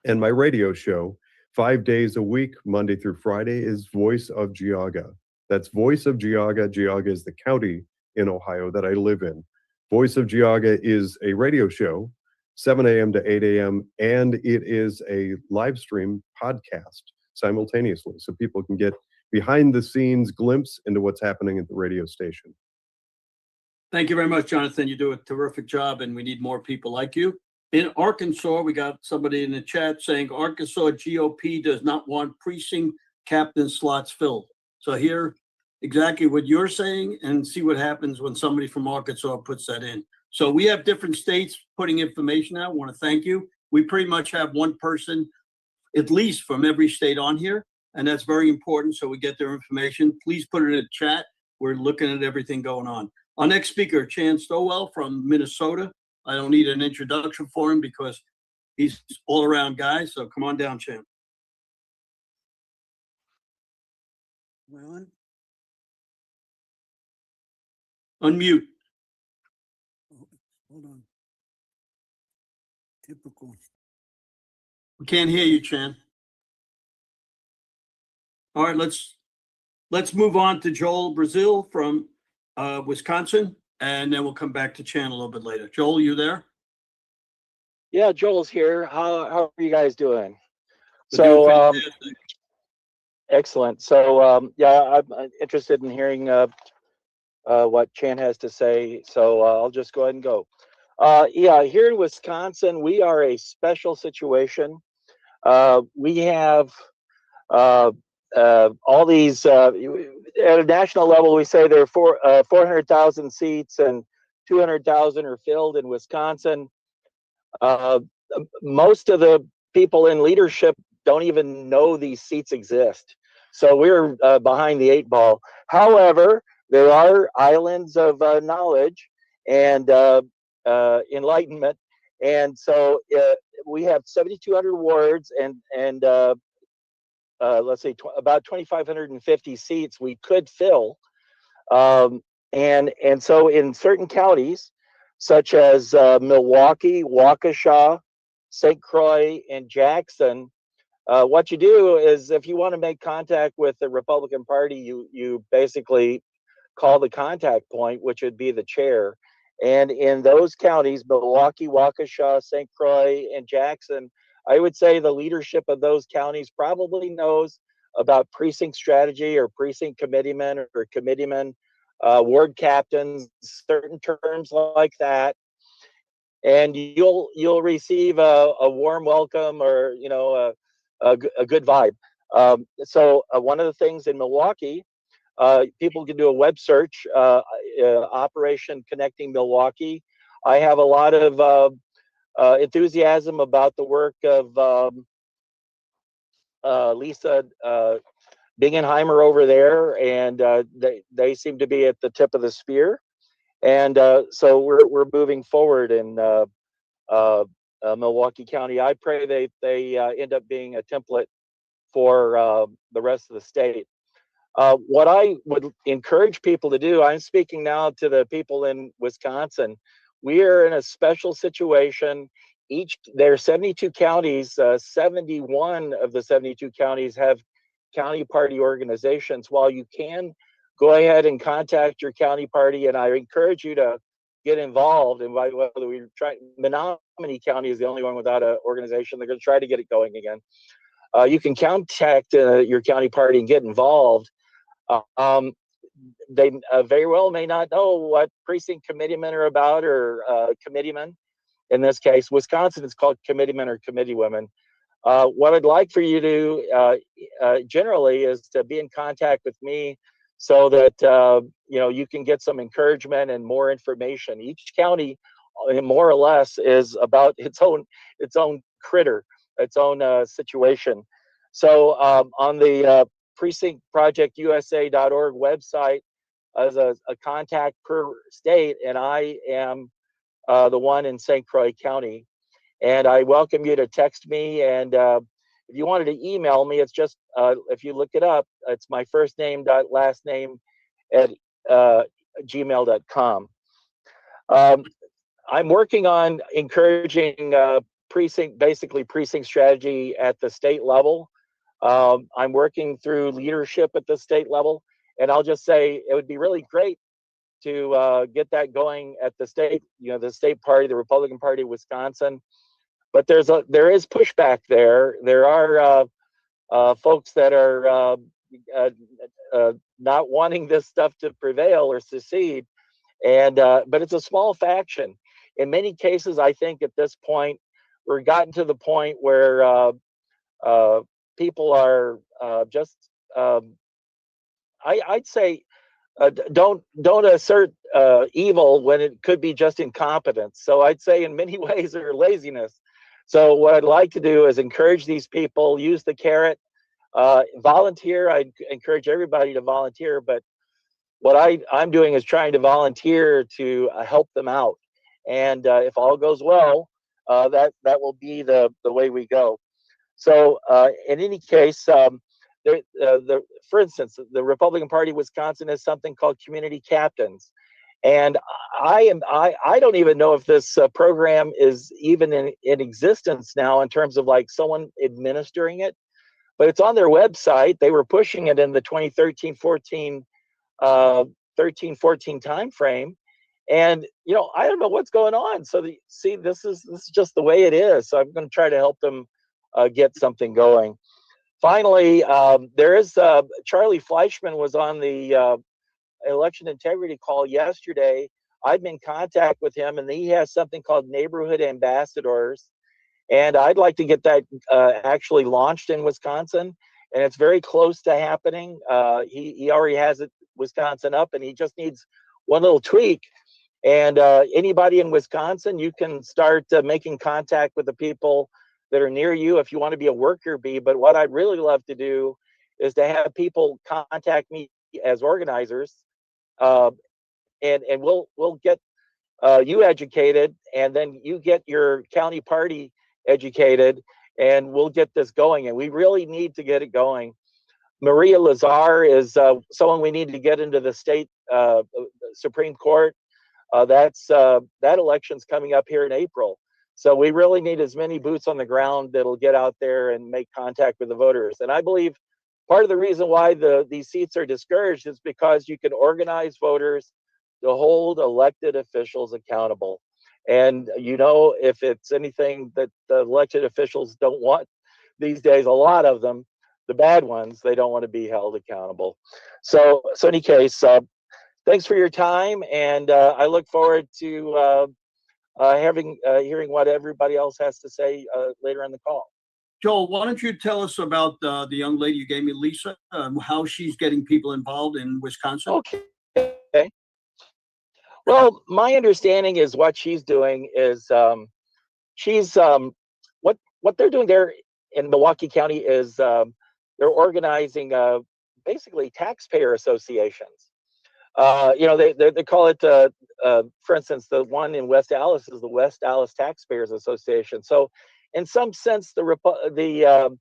Speaker 4: And my radio show, 5 days a week, Monday through Friday, is Voice of Geauga. That's Voice of Geauga. Geauga is the county in Ohio that I live in. Voice of Geauga is a radio show, 7 a.m. to 8 a.m., and it is a live stream podcast simultaneously, so people can get behind the scenes glimpse into what's happening at the radio station.
Speaker 1: Thank you very much, Jonathan. You do a terrific job, and we need more people like you. In Arkansas, we got somebody in the chat saying Arkansas GOP does not want precinct captain slots filled. So hear exactly what you're saying and see what happens when somebody from Arkansas puts that in. So we have different states putting information out. I want to thank you. We pretty much have one person, at least from every state on here, and that's very important so we get their information. Please put it in the chat. We're looking at everything going on. Our next speaker, Chan Stowell from Minnesota. I don't need an introduction for him because he's all around guy. So come on down, Chan. Am I on? Unmute. Oh, hold on. Typical. We can't hear you, Chan. All right, let's move on to Joel Brazil from Wisconsin, and then we'll come back to Chan a little bit later. Joel, you there?
Speaker 5: Yeah, Joel's here. How are you guys doing?
Speaker 1: We're doing fantastic.
Speaker 5: Excellent. So yeah, I'm interested in hearing what Chan has to say. So I'll just go ahead and go. Yeah, here in Wisconsin, we are a special situation. We have all these at a national level. We say there are 400,000 seats, and 200,000 are filled in Wisconsin. Most of the people in leadership don't even know these seats exist. So we're behind the 8 ball. However, there are islands of knowledge and enlightenment. And so we have 7,200 wards and let's say about 2,550 seats we could fill. And so in certain counties, such as Milwaukee, Waukesha, St. Croix, and Jackson, what you do is if you want to make contact with the Republican Party, you basically call the contact point, which would be the chair. And in those counties, Milwaukee, Waukesha, St. Croix, and Jackson, I would say the leadership of those counties probably knows about precinct strategy or precinct committeemen or committeemen, ward captains, certain terms like that. And you'll receive a warm welcome or a good vibe. So one of the things in Milwaukee, people can do a web search, Operation Connecting Milwaukee. I have a lot of enthusiasm about the work of Lisa Bingenheimer over there, and they seem to be at the tip of the spear. And so we're moving forward in Milwaukee County. I pray they end up being a template for the rest of the state. What I would encourage people to do, I'm speaking now to the people in Wisconsin. We are in a special situation. There are 72 counties. 71 of the 72 counties have county party organizations. While you can go ahead and contact your county party, and I encourage you to get involved. And by whether we try, Menominee County is the only one without an organization. They're going to try to get it going again. You can contact your county party and get involved. They very well may not know what precinct committeemen are about, or committeemen. In this case, Wisconsin is called committeemen or committeewomen. What I'd like for you to generally is to be in contact with me, so that you can get some encouragement and more information. Each county, more or less, is about its own critter, its own situation. So on the precinctprojectusa.org website, as a contact per state, and I am the one in St. Croix County. And I welcome you to text me, and if you wanted to email me, it's just, if you look it up, it's my first name dot last name at gmail.com. I'm working on encouraging precinct strategy at the state level. I'm working through leadership at the state level, and I'll just say it would be really great to get that going at the state, the state party, the Republican Party of Wisconsin. But there is pushback there. There are folks that are not wanting this stuff to prevail or succeed, and but it's a small faction. In many cases, I think at this point we're gotten to the point where people are just I'd say don't assert evil when it could be just incompetence. So I'd say in many ways or laziness. So what I'd like to do is encourage these people, use the carrot, volunteer. I encourage everybody to volunteer, but what I'm doing is trying to volunteer to help them out. And if all goes well, that will be the way we go. So in any case, for instance, the Republican Party of Wisconsin has something called community captains. And I don't even know if this program is even in existence now in terms of like someone administering it, but it's on their website. They were pushing it in the 2013-14 timeframe. And I don't know what's going on. So this is just the way it is. So I'm going to try to help them get something going. Finally, there is Charlie Fleischman was on the election integrity call yesterday. I've been in contact with him, and he has something called neighborhood ambassadors, and I'd like to get that actually launched in Wisconsin, and it's very close to happening. He already has it Wisconsin up, and he just needs one little tweak. And anybody in Wisconsin, you can start making contact with the people that are near you if you want to be a worker bee. But what I'd really love to do is to have people contact me as organizers, and we'll get you educated, and then you get your county party educated, and we'll get this going. And we really need to get it going. Maria Lazar is someone we need to get into the state Supreme Court. That election's coming up here in April. So we really need as many boots on the ground that'll get out there and make contact with the voters. And I believe part of the reason why these seats are discouraged is because you can organize voters to hold elected officials accountable. And if it's anything that the elected officials don't want these days, a lot of them, the bad ones, they don't want to be held accountable. So in any case, thanks for your time, and I look forward to hearing what everybody else has to say later in the call.
Speaker 1: Joel, why don't you tell us about the young lady you gave me, Lisa, how she's getting people involved in Wisconsin?
Speaker 5: Okay. Well, my understanding is what she's doing is she's what they're doing there in Milwaukee County is they're organizing basically taxpayer associations. They call it, for instance, the one in West Dallas is the West Dallas Taxpayers Association. So, in some sense, and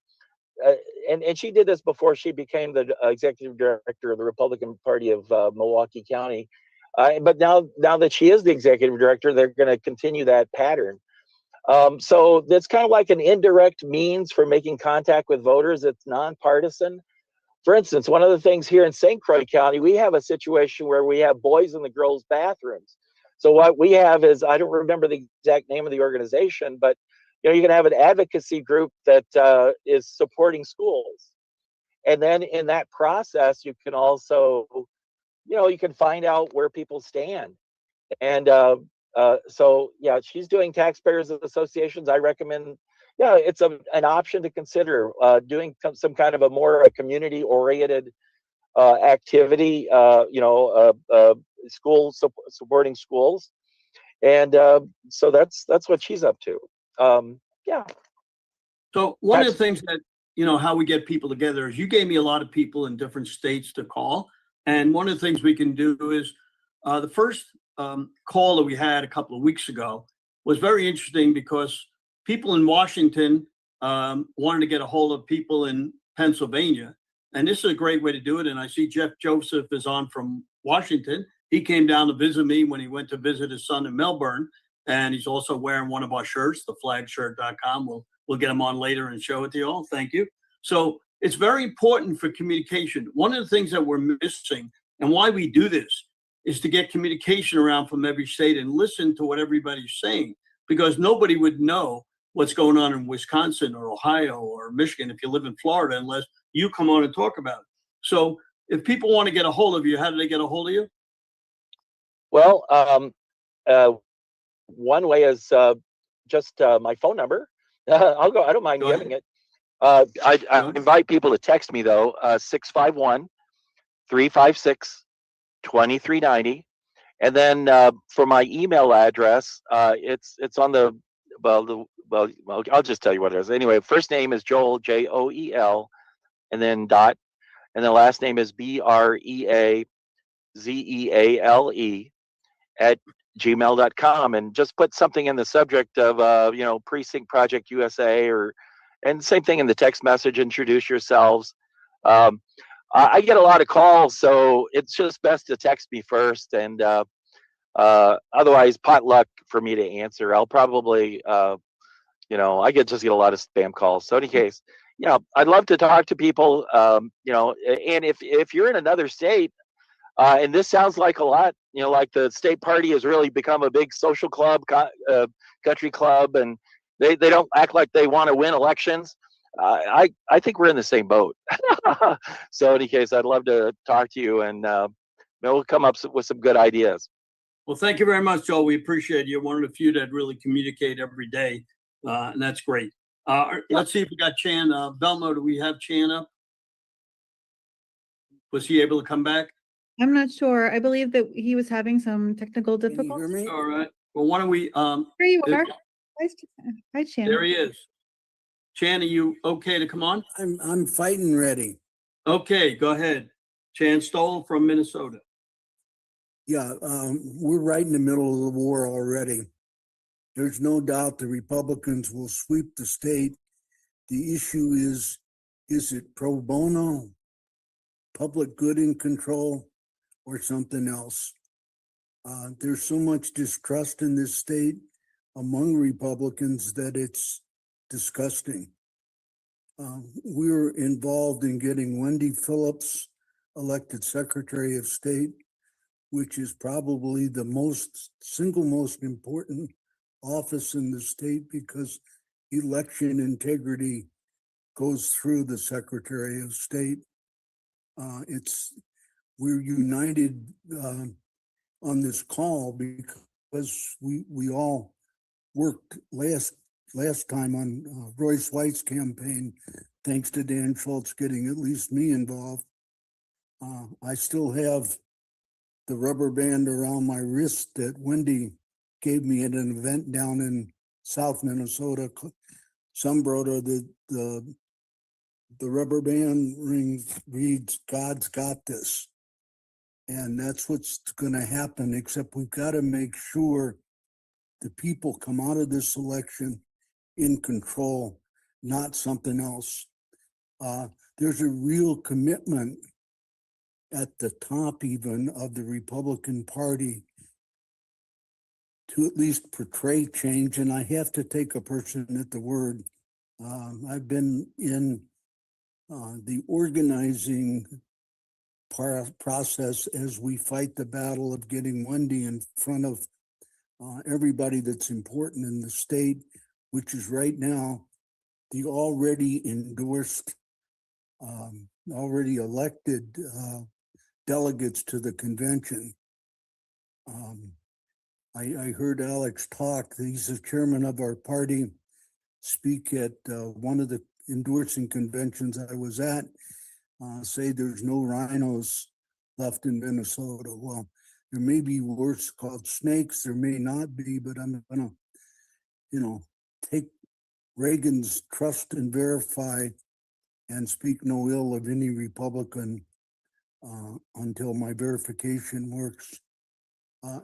Speaker 5: she did this before she became the executive director of the Republican Party of Milwaukee County. But now that she is the executive director, they're going to continue that pattern. So that's kind of like an indirect means for making contact with voters. It's nonpartisan. For instance, one of the things here in St. Croix County, we have a situation where we have boys in the girls' bathrooms. So what we have is, I don't remember the exact name of the organization, but you can have an advocacy group that is supporting schools. And then in that process, you can also, you can find out where people stand. And so, yeah, she's doing taxpayers associations. I recommend, it's an option to consider doing some kind of a more community-oriented activity, school supporting schools. And so that's what she's up to. Yeah.
Speaker 1: So one of the things that, how we get people together is you gave me a lot of people in different states to call. And one of the things we can do is the first call that we had a couple of weeks ago was very interesting because people in Washington wanted to get a hold of people in Pennsylvania. And this is a great way to do it. And I see Jeff Joseph is on from Washington. He came down to visit me when he went to visit his son in Melbourne. And he's also wearing one of our shirts, theflagshirt.com. We'll get him on later and show it to you all. Thank you. So it's very important for communication. One of the things that we're missing and why we do this is to get communication around from every state and listen to what everybody's saying, because nobody would know what's going on in Wisconsin or Ohio or Michigan if you live in Florida unless you come on and talk about it. So if people want to get a hold of you, how do they get a hold of you?
Speaker 5: Well, one way is just my phone number. I'll go. I don't mind giving it. I invite people to text me though, 651-356-2390. And then for my email address, it's on the, well, I'll just tell you what it is. Anyway, first name is Joel, Joel, and then dot, and then last name is BREAZEALE at gmail.com, and just put something in the subject of Precinct Project USA, and same thing in the text message, introduce yourselves. I get a lot of calls, so it's just best to text me first, and otherwise potluck for me to answer. I'll probably I just get a lot of spam calls. So in any case, I'd love to talk to people, and if you're in another state, and this sounds like a lot, like the state party has really become a big social club, country club, and they don't act like they want to win elections. I think we're in the same boat. So in any case, I'd love to talk to you, and we'll come up with some good ideas.
Speaker 1: Well, thank you very much, Joel. We appreciate you. One of the few that really communicate every day, and that's great. Let's see if we got Chan. Belmo, do we have Chan up? Was he able to come back?
Speaker 6: I'm not sure. I believe that he was having some technical difficulties.
Speaker 1: All right. Well, why don't we?
Speaker 6: Here you are. Hi, Chan.
Speaker 1: There he is. Chan, are you okay to come on?
Speaker 7: I'm fighting ready.
Speaker 1: Okay, go ahead. Chan Stoll from Minnesota.
Speaker 7: Yeah, we're right in the middle of the war already. There's no doubt the Republicans will sweep the state. The issue is it pro bono, public good in control, or something else? There's so much distrust in this state among Republicans that it's disgusting. We're involved in getting Wendy Phillips elected Secretary of State, which is probably the single most important office in the state because election integrity goes through the Secretary of State. We're united on this call because we all worked last time on Royce White's campaign, thanks to Dan Schultz getting at least me involved. I still have the rubber band around my wrist that Wendy gave me at an event down in South Minnesota, Sunbrota, the the rubber band reads, God's got this. And that's what's going to happen, except we've got to make sure the people come out of this election in control, not something else. There's a real commitment at the top even of the Republican Party to at least portray change. And I have to take a person at the word. I've been in the organizing process as we fight the battle of getting Wendy in front of everybody that's important in the state, which is right now the already endorsed, already elected delegates to the convention. I heard Alex talk. He's the chairman of our party, speak at one of the endorsing conventions I was at, say there's no rhinos left in Minnesota. Well, there may be worse called snakes, there may not be, but I'm gonna, take Reagan's trust and verify and speak no ill of any Republican until my verification works.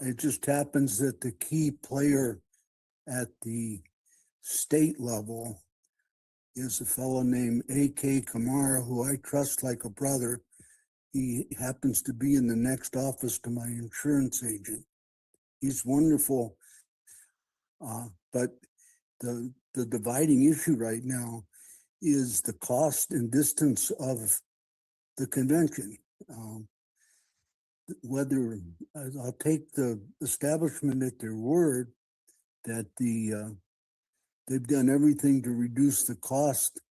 Speaker 7: It just happens that the key player at the state level is a fellow named A.K. Kamara, who I trust like a brother. He happens to be in the next office to my insurance agent. He's wonderful. But the dividing issue right now is the cost and distance of the convention. Whether I'll take the establishment at their word that they've done everything to reduce the cost,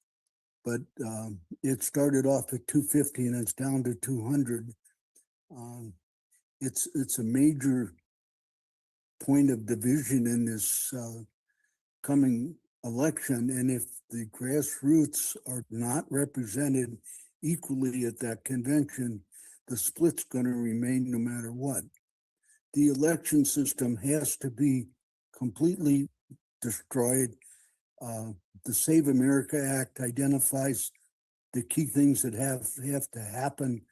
Speaker 7: but it started off at $250 and it's down to $200. It's a major point of division in this coming election, and if the grassroots are not represented equally at that convention, the split's going to remain no matter what. The election system has to be completely destroyed. The Save America Act identifies the key things that have to happen.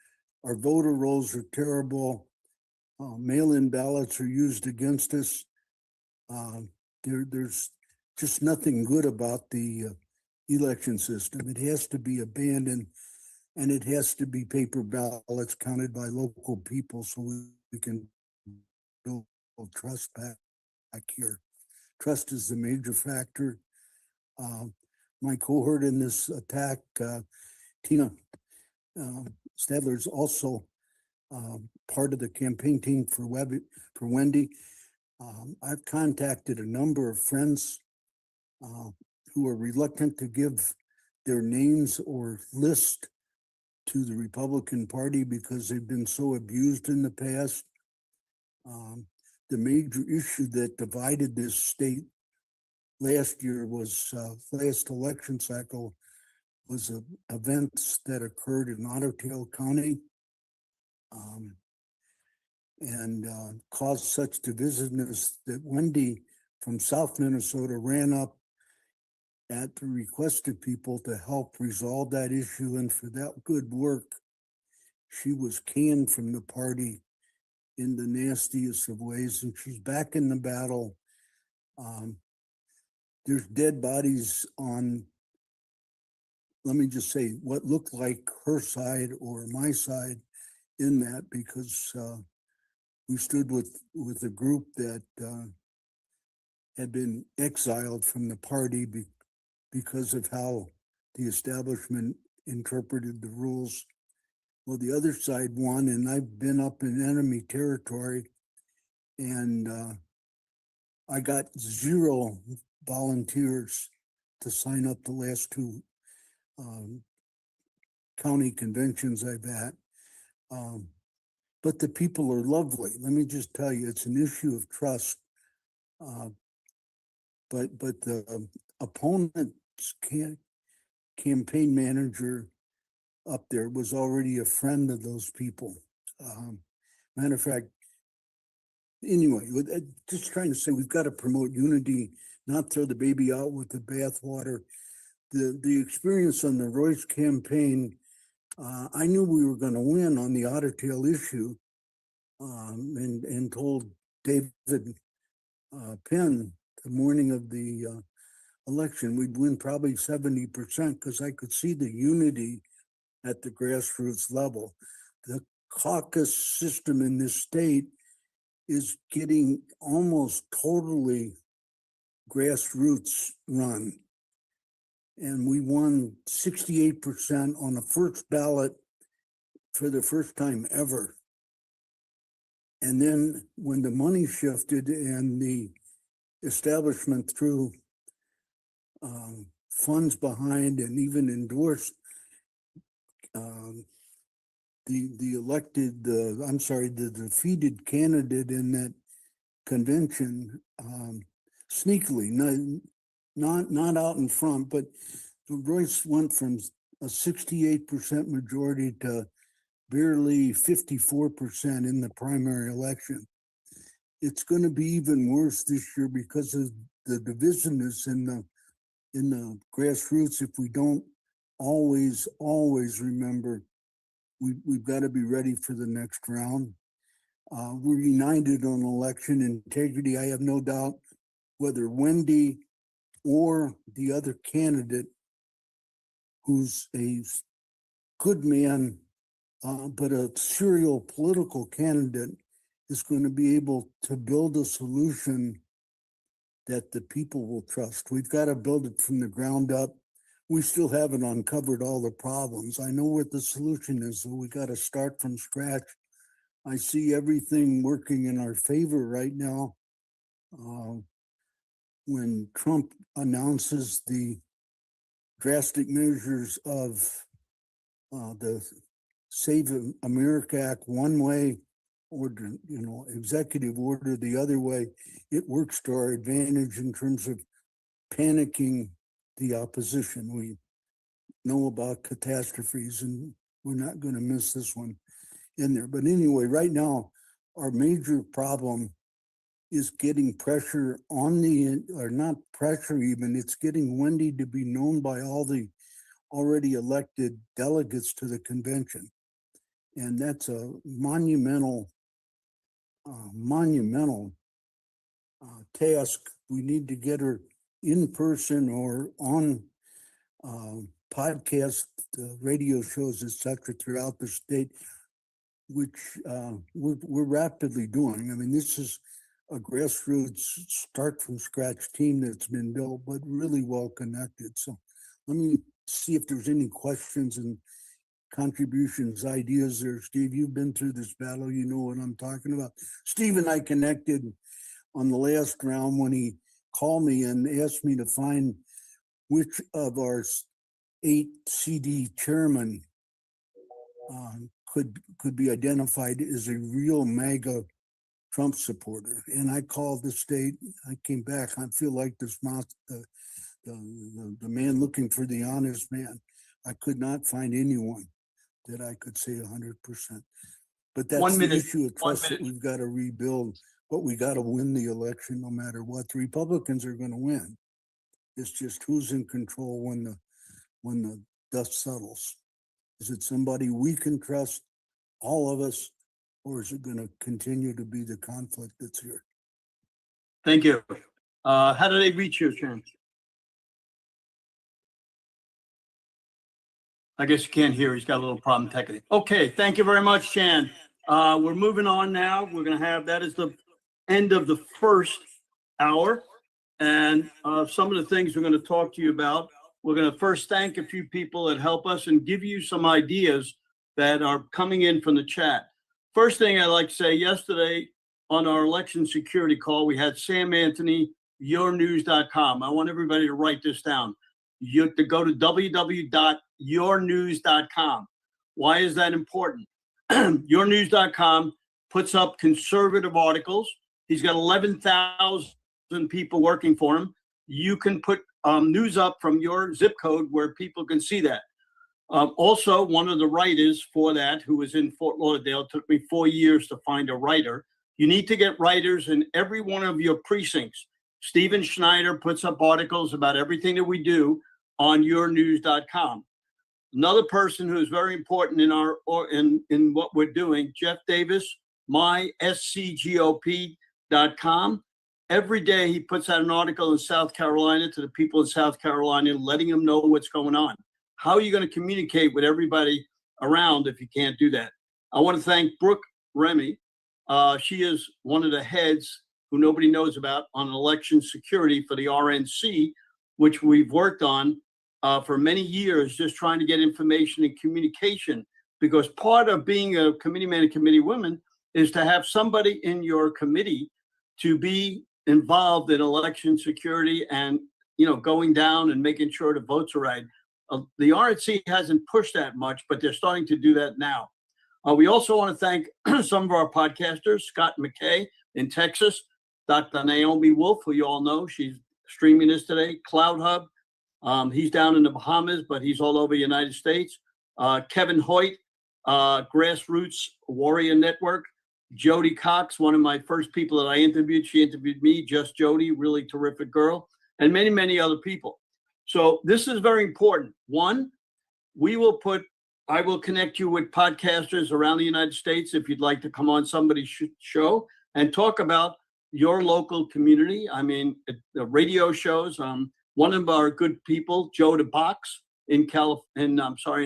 Speaker 7: Our voter rolls are terrible. Mail-in ballots are used against us. There's just nothing good about the election system. It has to be abandoned, and it has to be paper ballots counted by local people so we can build trust back here. Trust is the major factor. My cohort in this attack, Tina Stadler, is also part of the campaign team for Wendy. I've contacted a number of friends who are reluctant to give their names or list to the Republican Party because they've been so abused in the past. The major issue that divided this state last year was last election cycle was events that occurred in Otter Tail County and caused such divisiveness that Wendy from South Minnesota ran up at the request of people to help resolve that issue. And for that good work, she was canned from the party in the nastiest of ways, and she's back in the battle. There's dead bodies on, let me just say, what looked like her side or my side in that, because we stood with a group that had been exiled from the party because of how the establishment interpreted the rules. Well, the other side won, and I've been up in enemy territory, and I got 0 volunteers to sign up the last 2 county conventions I've at. But the people are lovely. Let me just tell you, it's an issue of trust. But the opponent's campaign manager up there was already a friend of those people. Matter of fact, anyway, just trying to say we've got to promote unity, not throw the baby out with the bathwater. the experience on the Royce campaign, I knew we were going to win on the Otter Tail issue, and told David Penn the morning of the election we'd win probably 70% because I could see the unity at the grassroots level. The caucus system in this state is getting almost totally grassroots run. And we won 68% on the first ballot for the first time ever. And then when the money shifted and the establishment threw funds behind and even endorsed the defeated candidate in that convention, sneakily, not out in front, but Royce went from a 68% majority to barely 54% in the primary election. It's going to be even worse this year because of the divisiveness in the grassroots. If we don't always remember, we've got to be ready for the next round. We're united on election integrity. I have no doubt whether Wendy or the other candidate, who's a good man, but a serial political candidate, is going to be able to build a solution that the people will trust. We've got to build it from the ground up. We still haven't uncovered all the problems. I know what the solution is, so we got to start from scratch. I see everything working in our favor right now. When Trump announces the drastic measures of the Save America Act one way, or executive order the other way, it works to our advantage in terms of panicking the opposition. We know about catastrophes, and we're not going to miss this one in there. But anyway, right now, our major problem is getting pressure on or not pressure even, it's getting Wendy to be known by all the already elected delegates to the convention. And that's a monumental task. We need to get her in person or on podcast, radio shows, etc., throughout the state, which we're rapidly doing. I mean, this is a grassroots, start from scratch team that's been built, but really well connected. So let me see if there's any questions and contributions, ideas there. Steve, you've been through this battle, you know what I'm talking about. Steve and I connected on the last round when he called me and asked me to find which of our 8 CD chairmen could be identified as a real MAGA Trump supporter. And I called the state. I came back. I feel like this the man looking for the honest man. I could not find anyone that I could say 100%. But that's
Speaker 1: 1 minute.
Speaker 7: The issue of trust that we've got to rebuild. But we got to win the election no matter what. The Republicans are going to win. It's just who's in control when the dust settles. Is it somebody we can trust, all of us, or is it going to continue to be the conflict that's here?
Speaker 1: Thank you. How do they reach you, Chan? I guess you can't hear. He's got a little problem technically. Okay, thank you very much, Chan. We're moving on now. We're going to have, that is the end of the first hour. And some of the things we're going to talk to you about. We're going to first thank a few people that help us and give you some ideas that are coming in from the chat. First thing I'd like to say, yesterday on our election security call, we had Sam Anthony, yournews.com. I want everybody to write this down. You have to go to www.yournews.com. Why is that important? Yournews.com puts up conservative articles. He's got 11,000 people working for him. You can put news up from your zip code where people can see that. Also, one of the writers for that, who was in Fort Lauderdale, it took me 4 years to find a writer. You need to get writers in every one of your precincts. Stephen Schneider puts up articles about everything that we do. on yournews.com. Another person who is very important in in what we're doing, Jeff Davis, myscgop.com. Every day he puts out an article in South Carolina to the people in South Carolina, letting them know what's going on. How are you going to communicate with everybody around if you can't do that? I want to thank Brooke Remy. She is one of the heads who nobody knows about on election security for the RNC, which we've worked on for many years, just trying to get information and communication, because part of being a committee man and committee woman is to have somebody in your committee to be involved in election security and, you know, going down and making sure the votes are right. The RNC hasn't pushed that much, but they're starting to do that now. We also want to thank some of our podcasters, Scott McKay in Texas, Dr. Naomi Wolf, who you all know, she's streaming this today, Cloud Hub. He's down in the Bahamas, but he's all over the United States. Kevin Hoyt, Grassroots Warrior Network. Jody Cox, one of my first people that I interviewed. She interviewed me, just Jody, really terrific girl, and many, many other people. So this is very important. One, I will connect you with podcasters around the United States if you'd like to come on somebody's show and talk about your local community. I mean, the radio shows. One of our good people, Joe DeBox in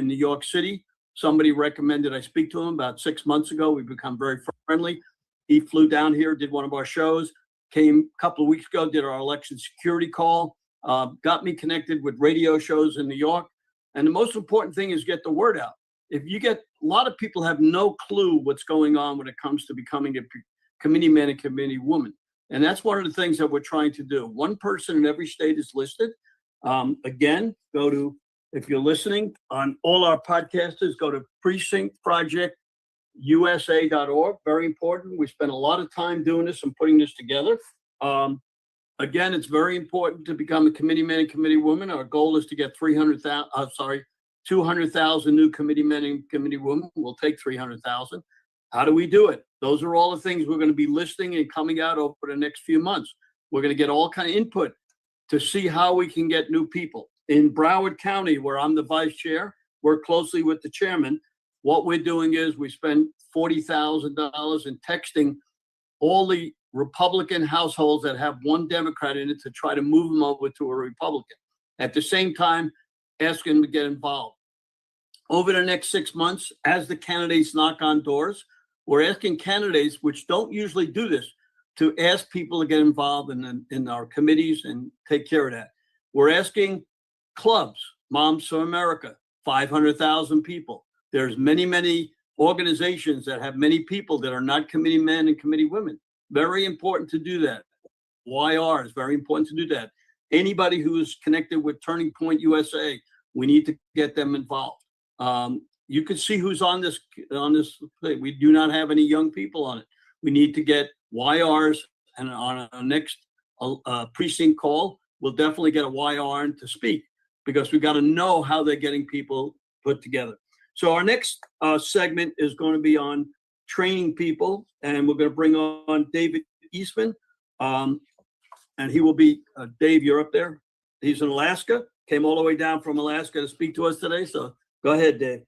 Speaker 1: New York City. Somebody recommended I speak to him about 6 months ago. We've become very friendly. He flew down here, did one of our shows, came a couple of weeks ago, did our election security call, got me connected with radio shows in New York. And the most important thing is get the word out. A lot of people have no clue what's going on when it comes to becoming a committee man and committee woman. And that's one of the things that we're trying to do. One person in every state is listed. Again, if you're listening on all our podcasters, go to precinctprojectusa.org. Very important. We spent a lot of time doing this and putting this together. Again, it's very important to become a committee man and committee woman. Our goal is to get 200,000 new committee men and committee women. We'll take 300,000. How do we do it? Those are all the things we're going to be listing and coming out over the next few months. We're going to get all kind of input to see how we can get new people. In Broward County, where I'm the vice chair, work closely with the chairman. What we're doing is we spend $40,000 in texting all the Republican households that have one Democrat in it to try to move them over to a Republican. At the same time, asking them to get involved. Over the next 6 months, as the candidates knock on doors, we're asking candidates, which don't usually do this, to ask people to get involved in our committees and take care of that. We're asking clubs, Moms for America, 500,000 people. There's many, many organizations that have many people that are not committee men and committee women. Very important to do that. YR is very important to do that. Anybody who is connected with Turning Point USA, we need to get them involved. You can see who's on this thing. We do not have any young people on it. We need to get YRs, and on our next precinct call, we'll definitely get a YR to speak, because we've got to know how they're getting people put together. So our next segment is going to be on training people, and we're going to bring on David Eastman, and he will be, Dave, you're up there. He's in Alaska, came all the way down from Alaska to speak to us today. So go ahead, Dave.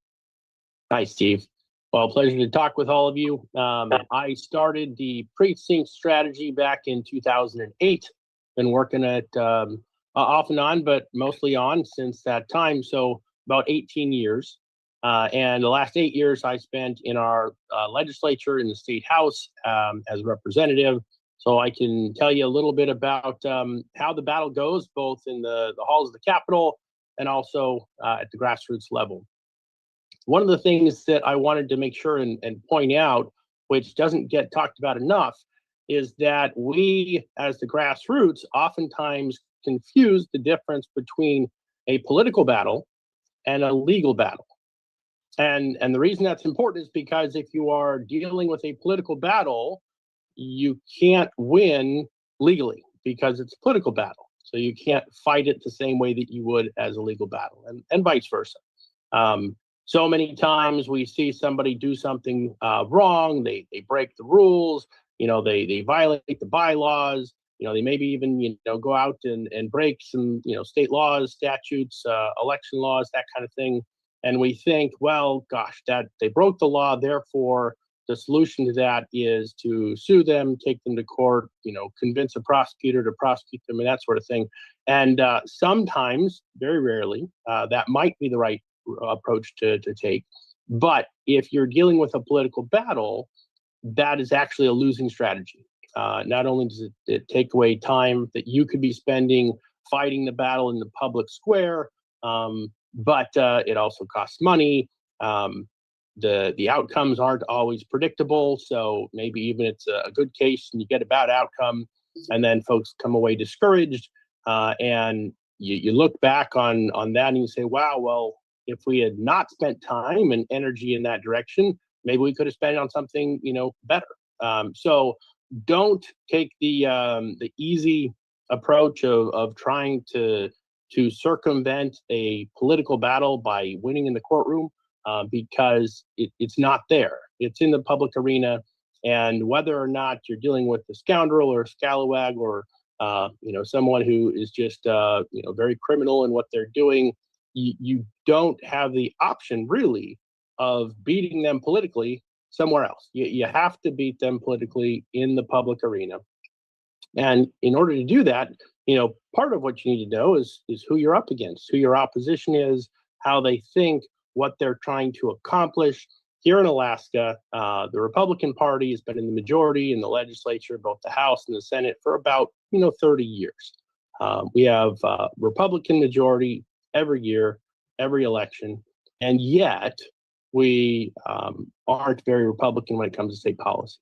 Speaker 8: Hi, Steve. Well, pleasure to talk with all of you. I started the precinct strategy back in 2008. Been working at off and on, but mostly on since that time. So about 18 years. And the last 8 years I spent in our legislature in the state house as a representative. So I can tell you a little bit about how the battle goes, both in the halls of the Capitol and also at the grassroots level. One of the things that I wanted to make sure and point out, which doesn't get talked about enough, is that we, as the grassroots, oftentimes confuse the difference between a political battle and a legal battle. And the reason that's important is because if you are dealing with a political battle, you can't win legally because it's a political battle. So you can't fight it the same way that you would as a legal battle, and vice versa. So many times we see somebody do something wrong, they break the rules, they violate the bylaws, they maybe even, go out and break some, state laws, statutes, election laws, that kind of thing. And we think, well, gosh, that they broke the law, therefore the solution to that is to sue them, take them to court, convince a prosecutor to prosecute them and that sort of thing. And sometimes, very rarely, that might be the right approach to take. But if you're dealing with a political battle, that is actually a losing strategy. Not only does it take away time that you could be spending fighting the battle in the public square, but it also costs money. The outcomes aren't always predictable, so maybe even it's a good case and you get a bad outcome, and then folks come away discouraged, and you look back on that and you say, wow, well, if we had not spent time and energy in that direction, maybe we could have spent it on something better. So don't take the easy approach of trying to circumvent a political battle by winning in the courtroom, because it's not there. It's in the public arena, and whether or not you're dealing with a scoundrel or a scalawag or someone who is just very criminal in what they're doing, you don't have the option really of beating them politically somewhere else. You have to beat them politically in the public arena. And in order to do that, part of what you need to know is who you're up against, who your opposition is, how they think, what they're trying to accomplish. Here in Alaska, the Republican Party has been in the majority in the legislature, both the House and the Senate, for about 30 years. We have Republican majority every year, every election, and yet we aren't very Republican when it comes to state policy.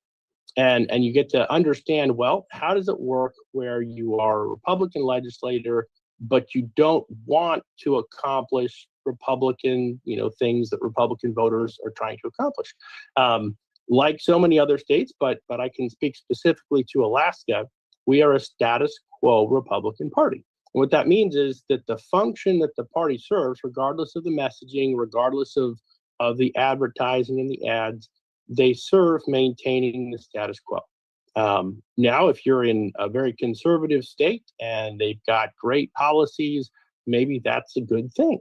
Speaker 8: And you get to understand, well, how does it work where you are a Republican legislator, but you don't want to accomplish Republican, things that Republican voters are trying to accomplish. Like so many other states, but I can speak specifically to Alaska, we are a status quo Republican Party. And what that means is that the function that the party serves, regardless of the messaging, regardless of the advertising and the ads, they serve maintaining the status quo. Now, if you're in a very conservative state and they've got great policies, maybe that's a good thing.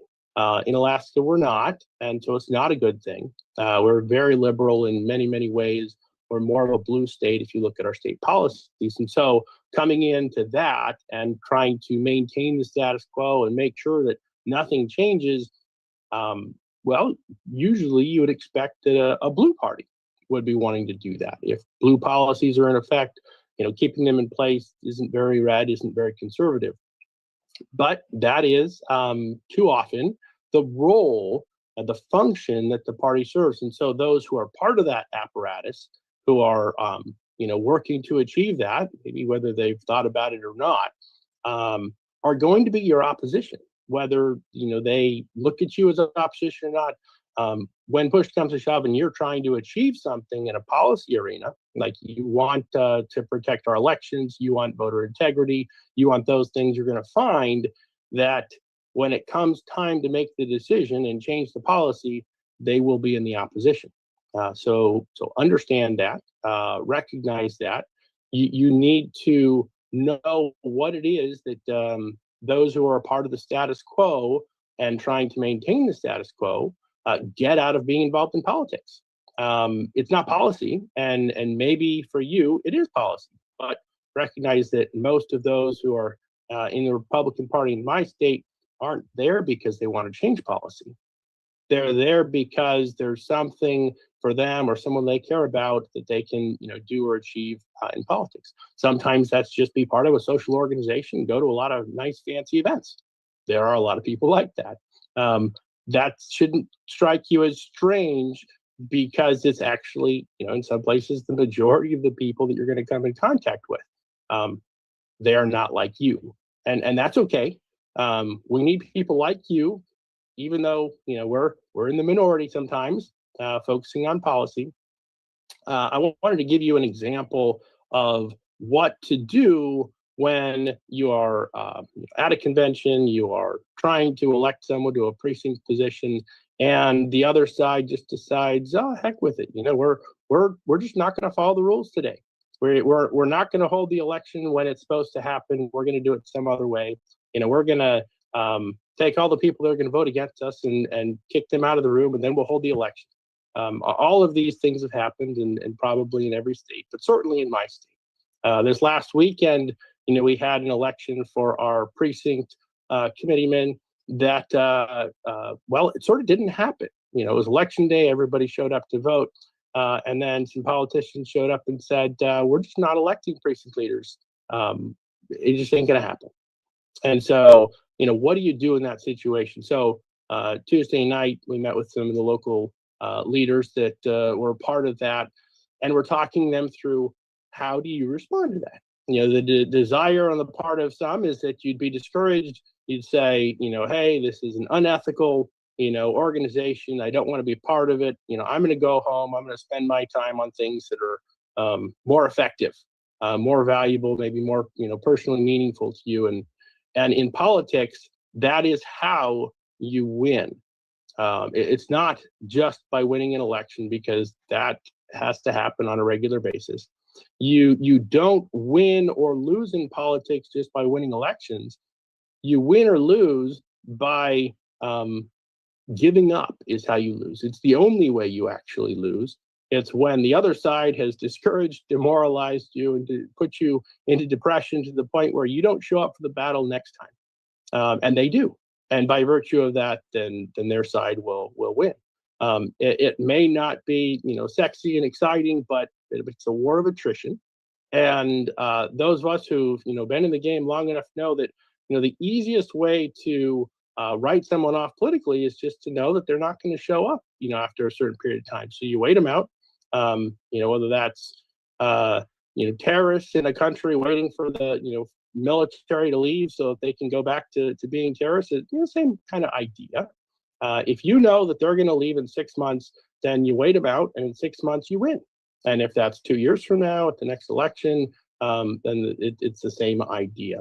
Speaker 8: In Alaska, we're not, and so it's not a good thing. We're very liberal in many, many ways. We're more of a blue state if you look at our state policies. And so coming into that and trying to maintain the status quo and make sure that nothing changes, well, usually you would expect that a blue party would be wanting to do that. If blue policies are in effect, keeping them in place isn't very red, isn't very conservative. But that is too often the role, the function that the party serves. And so those who are part of that apparatus, who are working to achieve that, maybe whether they've thought about it or not, are going to be your opposition, whether they look at you as an opposition or not. When push comes to shove and you're trying to achieve something in a policy arena, like you want to protect our elections, you want voter integrity, you want those things, you're going to find that when it comes time to make the decision and change the policy, they will be in the opposition. So understand that, recognize that. You need to know what it is that those who are a part of the status quo and trying to maintain the status quo get out of being involved in politics. It's not policy, and maybe for you it is policy, but recognize that most of those who are in the Republican Party in my state aren't there because they want to change policy. They're there because there's something for them or someone they care about that they can do or achieve in politics. Sometimes that's just be part of a social organization, go to a lot of nice fancy events. There are a lot of people like that. That shouldn't strike you as strange because it's actually, in some places, the majority of the people that you're going to come in contact with. They are not like you. And that's okay. We need people like you, even though, we're in the minority sometimes, focusing on policy. I wanted to give you an example of what to do when you are at a convention, you are trying to elect someone to a precinct position, and the other side just decides, oh, heck with it. We're just not going to follow the rules today. We're not going to hold the election when it's supposed to happen. We're going to do it some other way. We're going to take all the people that are going to vote against us and kick them out of the room, and then we'll hold the election. All of these things have happened, and probably in every state, but certainly in my state. This last weekend, we had an election for our precinct committeemen that, well, it sort of didn't happen. It was election day. Everybody showed up to vote. And then some politicians showed up and said, we're just not electing precinct leaders. It just ain't going to happen. And so, what do you do in that situation? So Tuesday night, we met with some of the local leaders that were part of that, and we're talking them through how do you respond to that? The desire on the part of some is that you'd be discouraged. You'd say, hey, this is an unethical, organization. I don't want to be part of it. I'm going to go home. I'm going to spend my time on things that are more effective, more valuable, maybe more, personally meaningful to you. And in politics, that is how you win. It's not just by winning an election, because that has to happen on a regular basis. You don't win or lose in politics just by winning elections. You win or lose by giving up is how you lose. It's the only way you actually lose. It's when the other side has discouraged, demoralized you, and put you into depression to the point where you don't show up for the battle next time. And they do. And by virtue of that, then their side will win. It may not be, sexy and exciting, but it's a war of attrition. And those of us who've, been in the game long enough know that, the easiest way to write someone off politically is just to know that they're not going to show up, after a certain period of time. So you wait them out, whether that's, terrorists in a country waiting for the, military to leave so that they can go back to being terrorists. It's the same kind of idea. If you know that they're going to leave in 6 months, then you wait them out, and in 6 months you win. And if that's 2 years from now at the next election, then it's the same idea.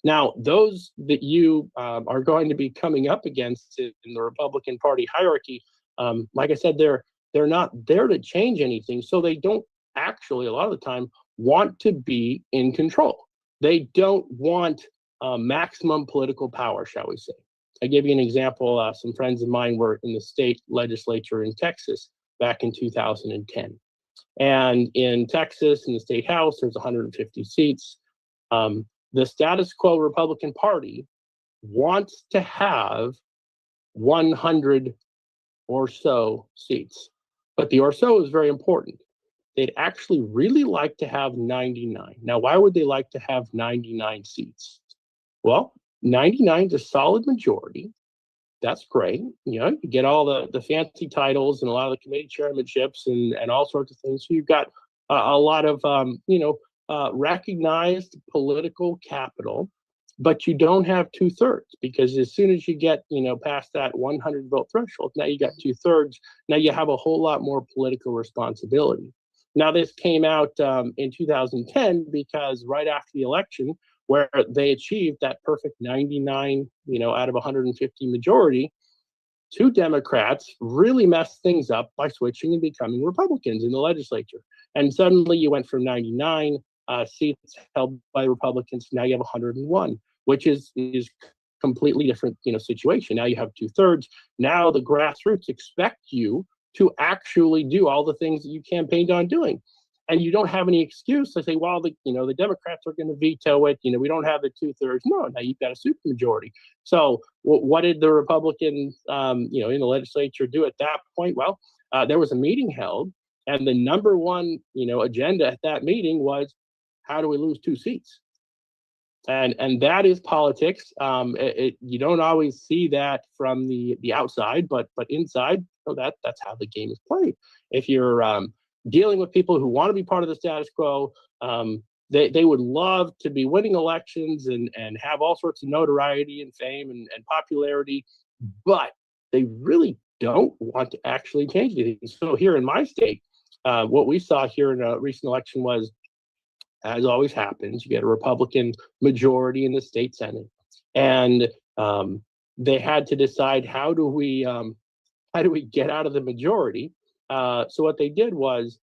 Speaker 8: Now, those that you are going to be coming up against in the Republican Party hierarchy, like I said, they're not there to change anything. So they don't actually, a lot of the time, want to be in control. They don't want maximum political power, shall we say. I give you an example. Some friends of mine were in the state legislature in Texas back in 2010. And in Texas, in the state house, there's 150 seats. The status quo Republican Party wants to have 100 or so seats. But the or so is very important. They'd actually really like to have 99. Now, why would they like to have 99 seats? Well, 99 is a solid majority. That's great. You get all the fancy titles and a lot of the committee chairmanships and all sorts of things. So you've got a lot of, recognized political capital, but you don't have 2/3, because as soon as you get, past that 100 vote threshold, now you got 2/3. Now you have a whole lot more political responsibility. Now, this came out in 2010 because right after the election, where they achieved that perfect 99, out of 150 majority, 2 Democrats really messed things up by switching and becoming Republicans in the legislature. And suddenly you went from 99 seats held by Republicans to now you have 101, which is completely different, situation. Now you have 2/3. Now the grassroots expect you to actually do all the things that you campaigned on doing. And you don't have any excuse to say, well, the Democrats are going to veto it. We don't have the 2/3. No, now you've got a supermajority. So what did the Republicans, in the legislature do at that point? Well, there was a meeting held, and the number one, agenda at that meeting was, how do we lose 2 seats? And that is politics. You don't always see that from the outside, but inside, that's how the game is played. If you're dealing with people who want to be part of the status quo, they would love to be winning elections and have all sorts of notoriety and fame and popularity, but they really don't want to actually change anything. So here in my state, what we saw here in a recent election was, as always happens, you get a Republican majority in the state Senate, and they had to decide how do we get out of the majority. So what they did was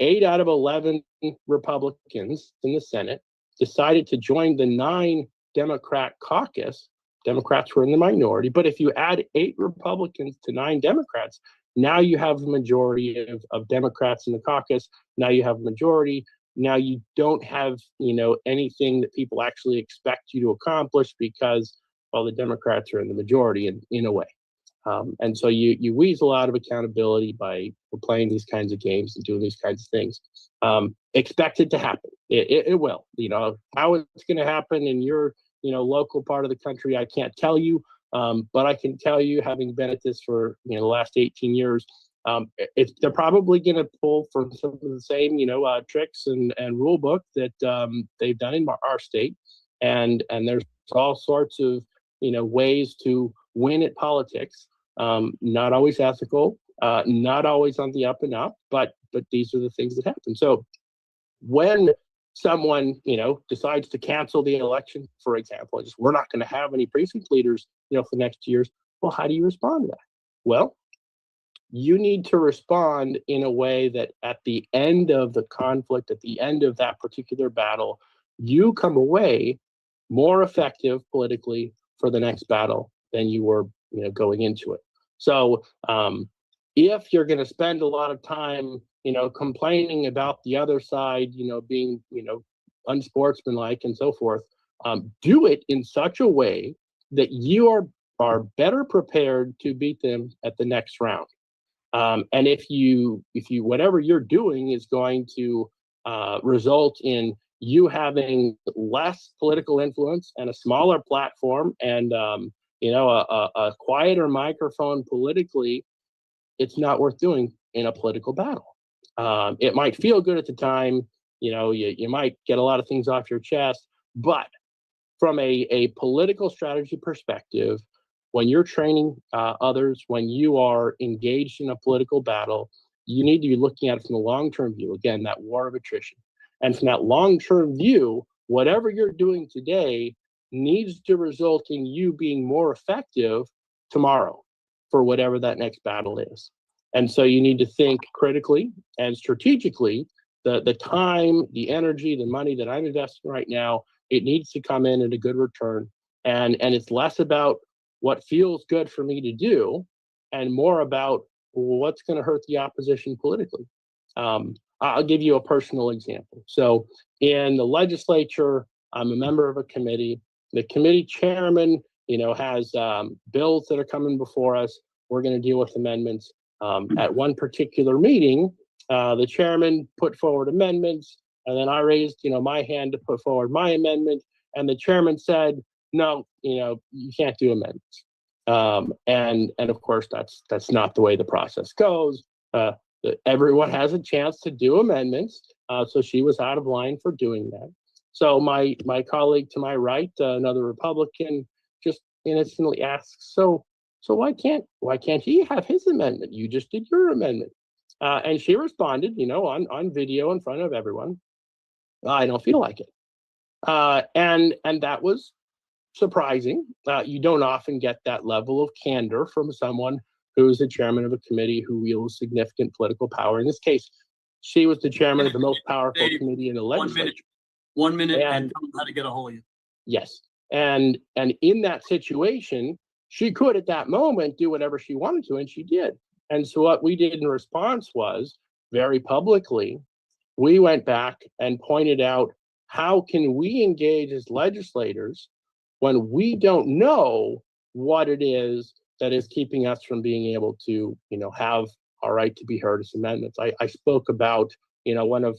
Speaker 8: 8 out of 11 Republicans in the Senate decided to join the 9 Democrat caucus. Democrats were in the minority, but if you add 8 Republicans to 9 Democrats, now you have a majority of Democrats in the caucus. Now you have a majority. Now you don't have, anything that people actually expect you to accomplish because, well, the Democrats are in the majority in a way. And so you weasel out of accountability by playing these kinds of games and doing these kinds of things. Expect it to happen. It will. How it's going to happen in your local part of the country, I can't tell you. But I can tell you, having been at this for the last 18 years, they're probably going to pull from some of the same tricks and rule book that they've done in our state, and there's all sorts of ways to win at politics. Not always ethical, not always on the up and up, but these are the things that happen. So when someone decides to cancel the election, for example, just we're not going to have any precinct leaders for the next 2 years, well, how do you respond to that? Well, you need to respond in a way that at the end of the conflict, at the end of that particular battle, you come away more effective politically for the next battle than you were going into it. So if you're going to spend a lot of time complaining about the other side being unsportsmanlike and so forth, do it in such a way that you are better prepared to beat them at the next round. And if you whatever you're doing is going to result in you having less political influence and a smaller platform and a quieter microphone politically, it's not worth doing in a political battle. It might feel good at the time, you might get a lot of things off your chest, but from a political strategy perspective, when you're training others, when you are engaged in a political battle, you need to be looking at it from the long-term view. Again, that war of attrition. And from that long-term view, whatever you're doing today needs to result in you being more effective tomorrow for whatever that next battle is. And so you need to think critically and strategically. The time, the energy, the money that I'm investing right now, it needs to come in at a good return. And it's less about what feels good for me to do and more about what's going to hurt the opposition politically. I'll give you a personal example. So in the legislature, I'm a member of a committee. The committee chairman, has bills that are coming before us. We're going to deal with amendments. At one particular meeting, the chairman put forward amendments, and then I raised, my hand to put forward my amendment, and the chairman said, no, you can't do amendments. And of course, that's not the way the process goes. Everyone has a chance to do amendments, so she was out of line for doing that. So my colleague to my right, another Republican, just innocently asks, so why can't he have his amendment? You just did your amendment. And she responded, on video in front of everyone, I don't feel like it. And that was surprising. You don't often get that level of candor from someone who's the chairman of a committee who wields significant political power. In this case, she was the chairman of the most powerful committee in the legislature.
Speaker 1: 1 minute and tell them how to get a hold of you.
Speaker 8: Yes. And in that situation, she could at that moment do whatever she wanted to, and she did. And so what we did in response was, very publicly, we went back and pointed out, how can we engage as legislators when we don't know what it is that is keeping us from being able to, have our right to be heard as amendments. I spoke about, one of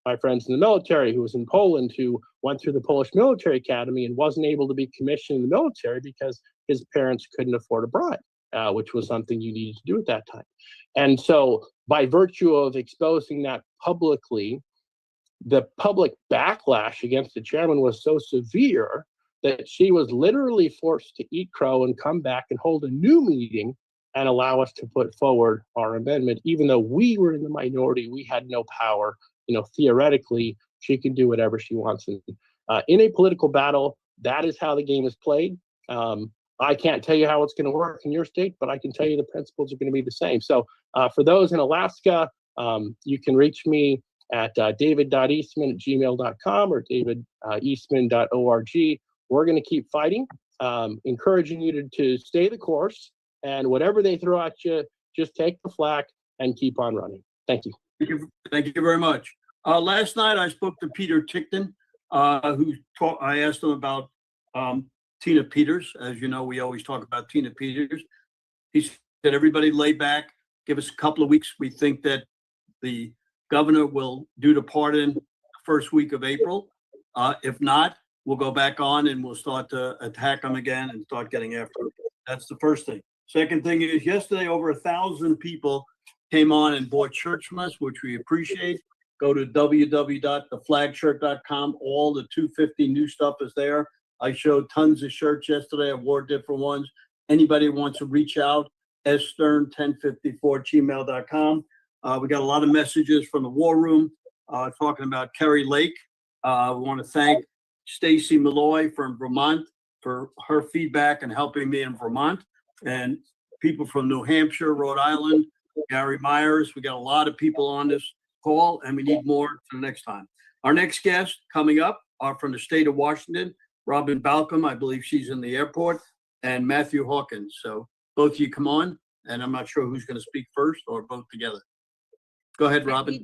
Speaker 8: my friends in the military who was in Poland, who went through the Polish military academy and wasn't able to be commissioned in the military because his parents couldn't afford a bride, which was something you needed to do at that time. And so by virtue of exposing that publicly, the public backlash against the chairman was so severe that she was literally forced to eat crow and come back and hold a new meeting and allow us to put forward our amendment. Even though we were in the minority, we had no power. Theoretically, she can do whatever she wants. And in a political battle, that is how the game is played. I can't tell you how it's going to work in your state, but I can tell you the principles are going to be the same. So for those in Alaska, You can reach me at david.eastman@gmail.com or david.eastman.org. We're going to keep fighting, encouraging you to stay the course, and whatever they throw at you, just take the flak and keep on running. Thank you.
Speaker 1: Thank you very much. Last night I spoke to Peter Tickton, I asked him about Tina Peters. As you know, we always talk about Tina Peters. He said, everybody lay back, give us a couple of weeks. We think that the governor will do the pardon the first week of April. If not, we'll go back on and we'll start to attack them again and start getting after them. That's the first thing. Second thing is, yesterday over 1,000 people came on and bought shirts from us, which we appreciate. Go to www.theflagshirt.com. All the 250 new stuff is there. I showed tons of shirts yesterday. I wore different ones. Anybody wants to reach out, sstern1054@gmail.com. We got a lot of messages from the war room talking about Kerry Lake. We want to thank Stacy Malloy from Vermont for her feedback and helping me in Vermont, and people from New Hampshire, Rhode Island, Gary Myers. We got a lot of people on this call, and we need more for the next time. Our next guests coming up are from the state of Washington, Robin Balcom, I believe she's in the airport, and Matthew Hawkins. So both of you come on, and I'm not sure who's going to speak first or both together. Go ahead, Robin.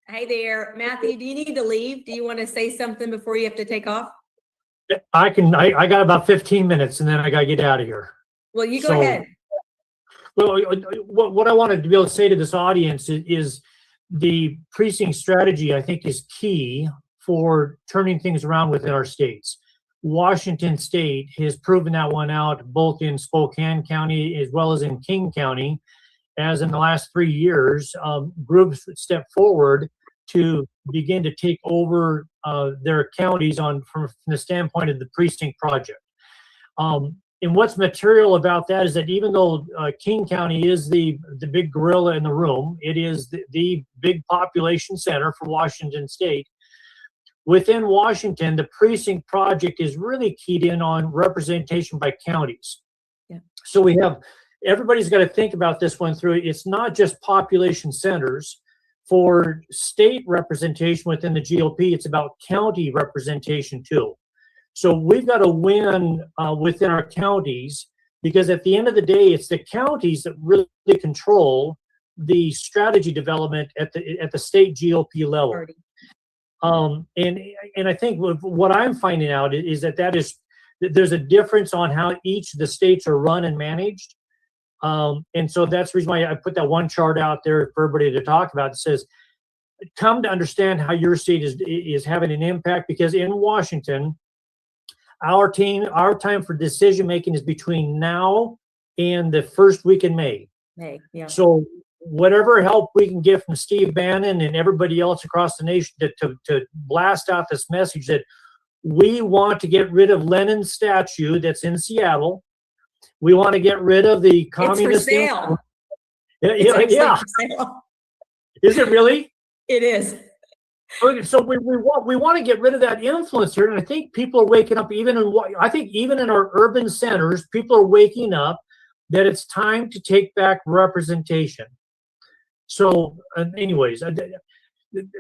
Speaker 9: Hey there, Matthew, do you need to leave? Do you want to say something before you have to take off?
Speaker 10: I got about 15 minutes and then I got to get out of here.
Speaker 9: Well, you go ahead.
Speaker 10: Well, what I wanted to be able to say to this audience is the precinct strategy, I think, is key for turning things around within our states. Washington State has proven that one out both in Spokane County as well as in King County, as in the last 3 years, groups stepped forward to begin to take over their counties from the standpoint of the precinct project. And what's material about that is that even though King County is the big gorilla in the room, it is the big population center for Washington State. Within Washington, the precinct project is really keyed in on representation by counties.
Speaker 9: Yeah.
Speaker 10: So we have, everybody's got to think about this one through. It's not just population centers. For state representation within the GOP, it's about county representation too. So we've got to win within our counties, because at the end of the day, it's the counties that really control the strategy development at the state GOP level. And I think what I'm finding out is that there's a difference on how each of the states are run and managed. And so that's the reason why I put that one chart out there for everybody to talk about. It says, come to understand how your state is having an impact, because in Washington, our time for decision making is between now and the first week in May.
Speaker 9: Yeah.
Speaker 10: So whatever help we can get from Steve Bannon and everybody else across the nation to blast out this message that we want to get rid of Lenin's statue that's in Seattle. We want to get rid of the communist.
Speaker 9: It's for sale.
Speaker 10: Yeah.
Speaker 9: For sale.
Speaker 10: Is it really?
Speaker 9: It is.
Speaker 10: So we want to get rid of that influence here, and I think people are waking up. Even in our urban centers, people are waking up that it's time to take back representation. So, anyways,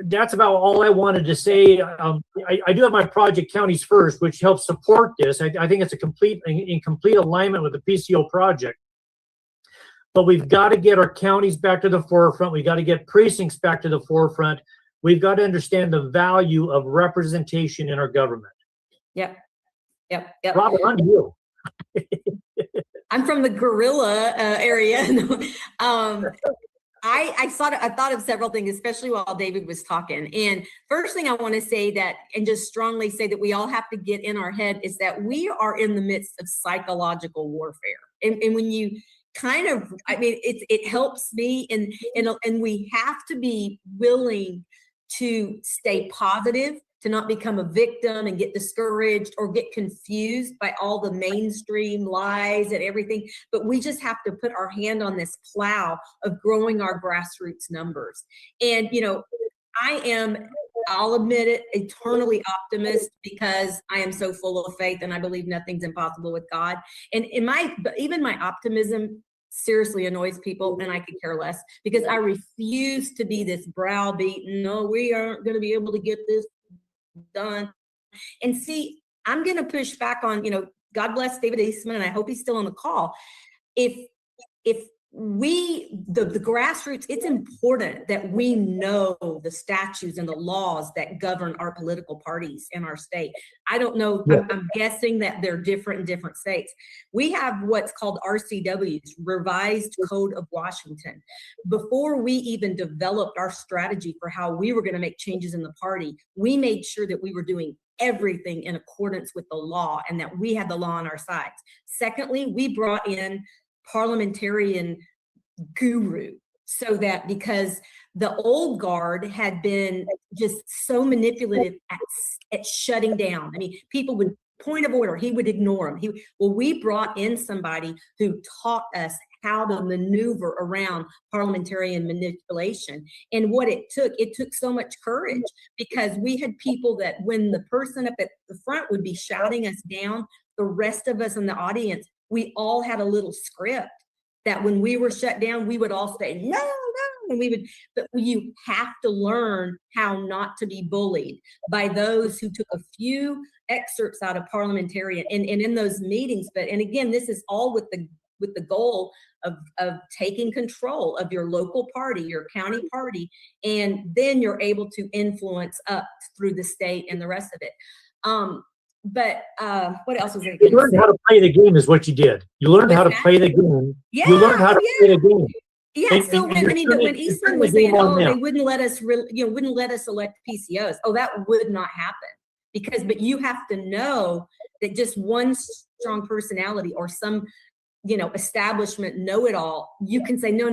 Speaker 10: that's about all I wanted to say. I do have my project Counties First, which helps support this. I think it's in complete alignment with the PCO project. But we've got to get our counties back to the forefront. We've got to get precincts back to the forefront. We've got to understand the value of representation in our government.
Speaker 9: Yep.
Speaker 10: Robert, on to you.
Speaker 9: I'm from the guerrilla area. I thought of several things, especially while David was talking. And first thing I want to say that, and just strongly say that we all have to get in our head, is that we are in the midst of psychological warfare. And when you kind of, it helps me, and we have to be willing to stay positive, to not become a victim and get discouraged or get confused by all the mainstream lies and everything. But we just have to put our hand on this plow of growing our grassroots numbers. And, I'll admit it, eternally optimist, because I am so full of faith and I believe nothing's impossible with God. And even my optimism seriously annoys people, and I could care less, because I refuse to be this browbeaten, no, we aren't going to be able to get this done. And see, I'm going to push back on, God bless David Eastman, and I hope he's still on the call. If the grassroots, it's important that we know the statutes and the laws that govern our political parties in our state. I don't know, I'm guessing that they're different in different states. We have what's called RCWs, Revised Code of Washington. Before we even developed our strategy for how we were going to make changes in the party, we made sure that we were doing everything in accordance with the law and that we had the law on our sides. Secondly, we brought in parliamentarian guru, so that, because the old guard had been just so manipulative at shutting down. I mean, people would point of order, he would ignore them. We brought in somebody who taught us how to maneuver around parliamentarian manipulation. And what it took so much courage, because we had people that when the person up at the front would be shouting us down, the rest of us in the audience, we all had a little script that when we were shut down, we would all say, no, no. And but you have to learn how not to be bullied by those who took a few excerpts out of parliamentarian and in those meetings. And again, this is all with the goal of taking control of your local party, your county party, and then you're able to influence up through the state and the rest of it. But what else was it?
Speaker 10: You learned how to play the game is what you did. You learned how to play the game.
Speaker 9: Yeah,
Speaker 10: you learned how to play the game.
Speaker 9: Yeah. So when Eastman was saying, "Oh, they wouldn't let us, wouldn't let us elect PCOs," oh, that would not happen, but you have to know that just one strong personality or some establishment know-it-all, you can say, no,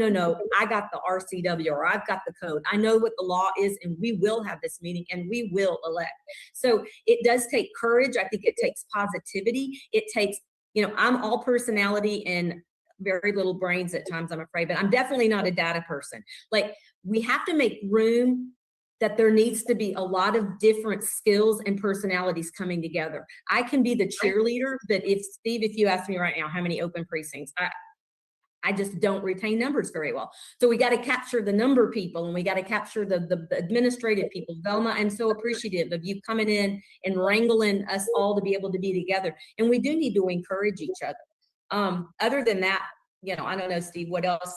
Speaker 9: I got the RCW or I've got the code. I know what the law is, and we will have this meeting and we will elect. So it does take courage. I think it takes positivity. It takes, I'm all personality and very little brains at times, I'm afraid, but I'm definitely not a data person. Like, we have to make room that there needs to be a lot of different skills and personalities coming together. I can be the cheerleader, but if you ask me right now, how many open precincts, I just don't retain numbers very well. So we got to capture the number of people, and we got to capture the administrative people. Velma, I'm so appreciative of you coming in and wrangling us all to be able to be together. And we do need to encourage each other. Other than that, I don't know, Steve, what else?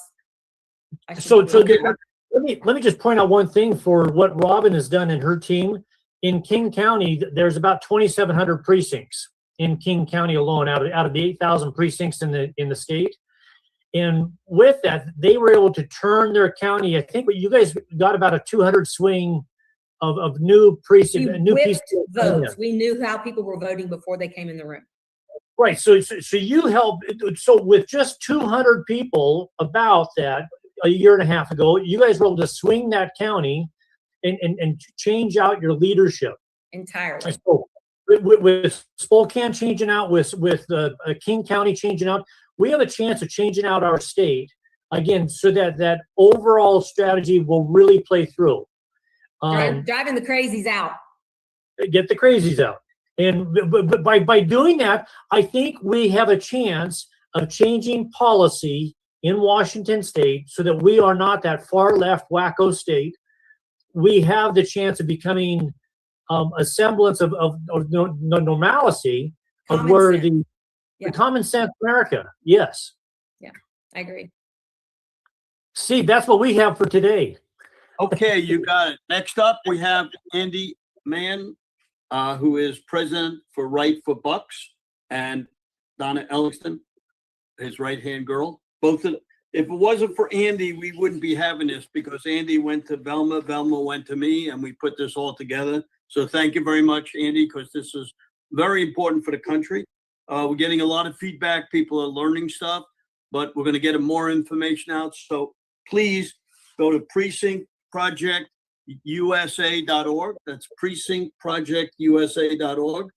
Speaker 10: Let me just point out one thing for what Robin has done in her team. In King County, there's about 2,700 precincts in King County alone, out of the 8,000 precincts in the state. And with that, they were able to turn their county. I think you guys got about a 200 swing of new precincts.
Speaker 9: Votes. We knew how people were voting before they came in the room.
Speaker 10: Right. So you helped. So with just 200 people about that, a year and a half ago, you guys were able to swing that county and change out your leadership
Speaker 9: entirely.
Speaker 10: So with Spokane changing out, with King County changing out, we have a chance of changing out our state again, so that overall strategy will really play through.
Speaker 9: Driving the crazies out.
Speaker 10: Get the crazies out, and by doing that, I think we have a chance of changing policy in Washington state so that we are not that far left wacko state. We have the chance of becoming a semblance of normalcy of where the common sense America. Yes.
Speaker 9: Yeah, I agree.
Speaker 10: Steve, that's what we have for today.
Speaker 1: Okay, you got it. Next up, we have Andy Mann, who is president for Right for Bucks, and Donna Elliston, his right-hand girl. Both of, if it wasn't for Andy, we wouldn't be having this, because Andy went to Velma, Velma went to me, and we put this all together. So thank you very much, Andy, because this is very important for the country. We're getting a lot of feedback. People are learning stuff, but we're going to get more information out. So please go to precinctprojectusa.org. That's precinctprojectusa.org.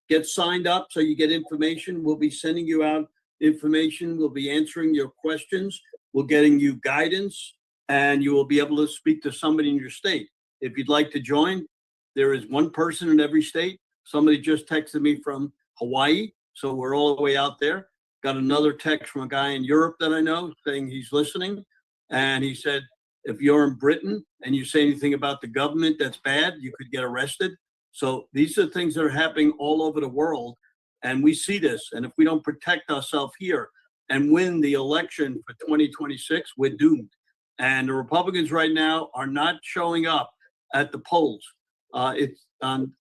Speaker 1: Get signed up so you get information. We'll be sending you out information. We'll be answering your questions. We're getting you guidance, and you will be able to speak to somebody in your state. If you'd like to join, there is one person in every state. Somebody just texted me from Hawaii, so we're all the way out there. got another text from a guy in Europe that I know saying he's listening. And he said, if you're in Britain and you say anything about the government that's bad, you could get arrested. So these are things that are happening all over the world. And we see this. And if we don't protect ourselves here and win the election for 2026, we're doomed. And the Republicans right now are not showing up at the polls. It's on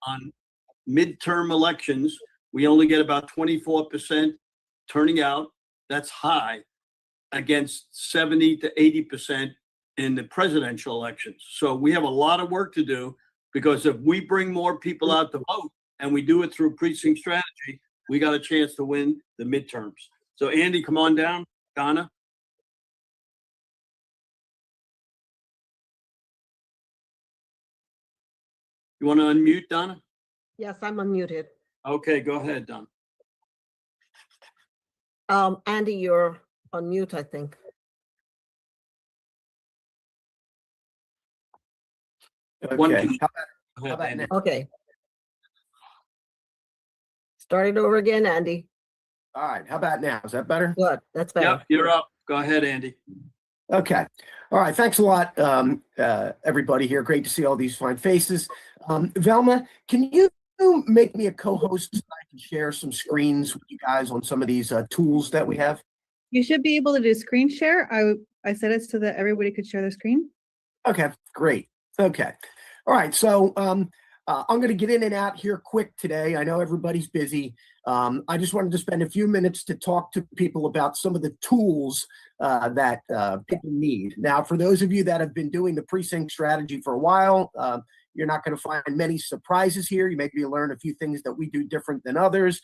Speaker 1: midterm elections. We only get about 24% turning out. That's high against 70 to 80% in the presidential elections. So we have a lot of work to do, because if we bring more people out to vote and we do it through precinct strategy, we got a chance to win the midterms. So Andy, come on down. Donna. You want to unmute, Donna?
Speaker 11: Yes, I'm unmuted.
Speaker 1: Okay, go ahead, Donna.
Speaker 11: Andy, you're on mute, I think.
Speaker 1: Okay.
Speaker 11: How about now? Okay. Start it over again, Andy.
Speaker 12: All right, how about now? Is that better?
Speaker 11: Good, that's better.
Speaker 1: Yep, you're up. Go ahead, Andy.
Speaker 12: Okay. All right, thanks a lot, everybody here. Great to see all these fine faces. Velma, can you make me a co-host so I can share some screens with you guys on some of these tools that we have?
Speaker 6: You should be able to do screen share. I set it so that everybody could share their screen.
Speaker 12: Okay, great. Okay. All right, so I'm going to get in and out here quick today. I know everybody's busy. I just wanted to spend a few minutes to talk to people about some of the tools that people need. Now, for those of you that have been doing the precinct strategy for a while, you're not going to find many surprises here. You maybe learn a few things that we do different than others.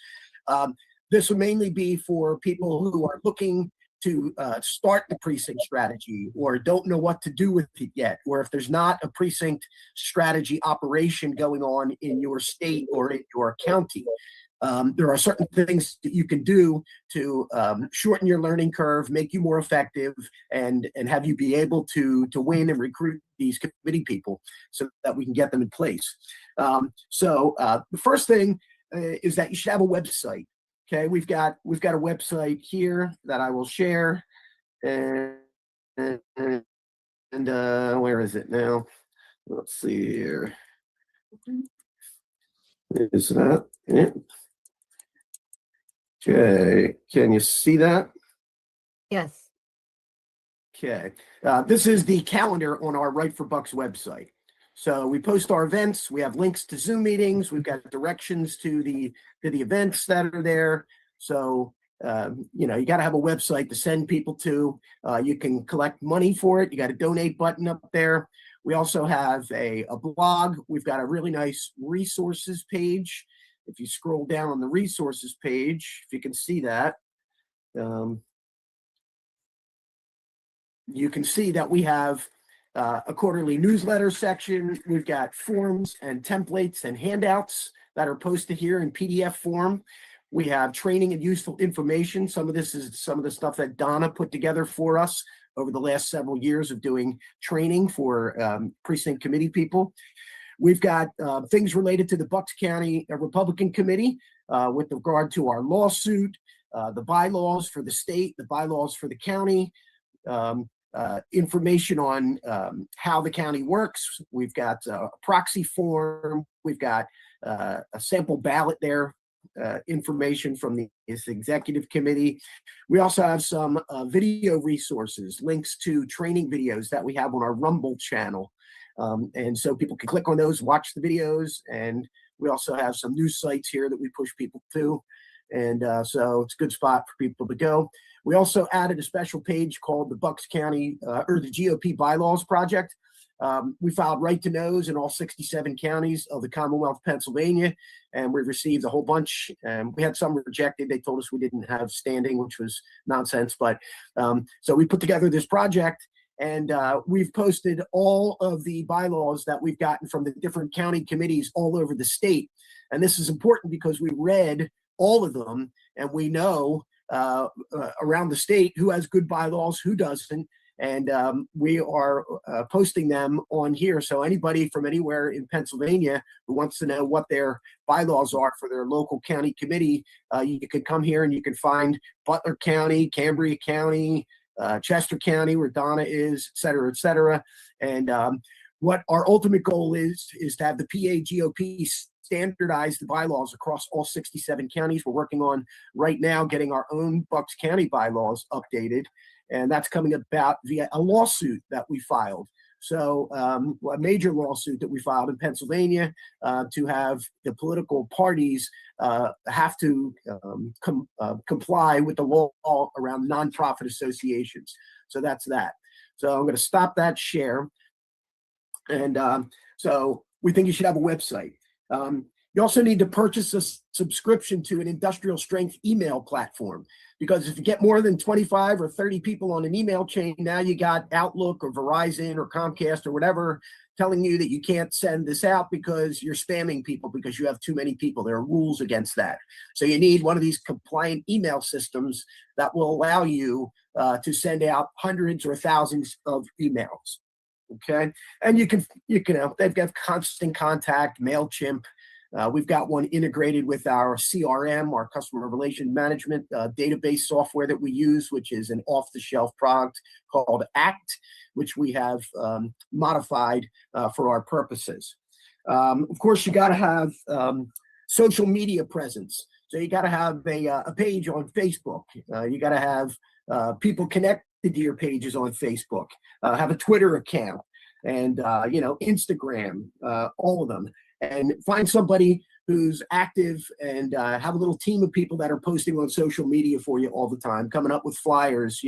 Speaker 12: This will mainly be for people who are looking to start the precinct strategy or don't know what to do with it yet, or if there's not a precinct strategy operation going on in your state or in your county. There are certain things that you can do to shorten your learning curve, make you more effective, and have you be able to win and recruit these committee people so that we can get them in place. So the first thing is that you should have a website. Okay, we've got a website here that I will share, and where is it now? Let's see here. Is that it? Okay, can you see that?
Speaker 11: Yes.
Speaker 12: Okay, this is the calendar on our Right for Bucks website. So we post our events. We have links to Zoom meetings. We've got directions to the events that are there. So you know, you got to have a website to send people to. You can collect money for it. You got a donate button up there. We also have a blog. We've got a really nice resources page. If you scroll down on the resources page, if you can see that, you can see that we have a quarterly newsletter section. We've got forms and templates and handouts that are posted here in PDF form. We have training and useful information. Some of this is some of the stuff that Donna put together for us over the last several years of doing training for precinct committee people. We've got things related to the Bucks County Republican Committee with regard to our lawsuit, the bylaws for the state, the bylaws for the county, information on how the county works. We've got a proxy form. We've got a sample ballot there, information from this executive committee. We also have some video resources, links to training videos that we have on our Rumble channel. And so people can click on those, watch the videos. And we also have some news sites here that we push people to. And so it's a good spot for people to go. We also added a special page called the Bucks County or the GOP Bylaws Project. We filed right to knows in all 67 counties of the Commonwealth of Pennsylvania, and we received a whole bunch. We had some rejected. They told us we didn't have standing, which was nonsense. But so we put together this project, and we've posted all of the bylaws that we've gotten from the different county committees all over the state. And this is important because we read all of them, and we know around the state who has good bylaws, who doesn't. And we are posting them on here. So anybody from anywhere in Pennsylvania who wants to know what their bylaws are for their local county committee, you can come here and you can find Butler County, Cambria County, Chester County, where Donna is, et cetera, et cetera. And what our ultimate goal is to have the PA GOP standardize the bylaws across all 67 counties. We're working on right now getting our own Bucks County bylaws updated, and that's coming about via a lawsuit that we filed. So a major lawsuit that we filed in Pennsylvania to have the political parties have to comply with the law around nonprofit associations. So that's that. So I'm going to stop that share. And so we think you should have a website. You also need to purchase a subscription to an industrial strength email platform, because if you get more than 25 or 30 people on an email chain, now you got Outlook or Verizon or Comcast or whatever telling you that you can't send this out because you're spamming people because you have too many people. There are rules against that. So you need one of these compliant email systems that will allow you to send out hundreds or thousands of emails. Okay. And you can they've got Constant Contact, MailChimp. We've got one integrated with our CRM, our customer relation management database software that we use, which is an off-the-shelf product called ACT, which we have modified for our purposes. Of course, you got to have social media presence. So you got to have a page on Facebook. You got to have people connected to your pages on Facebook. Have a Twitter account, and Instagram, all of them. And find somebody who's active and have a little team of people that are posting on social media for you all the time, coming up with flyers,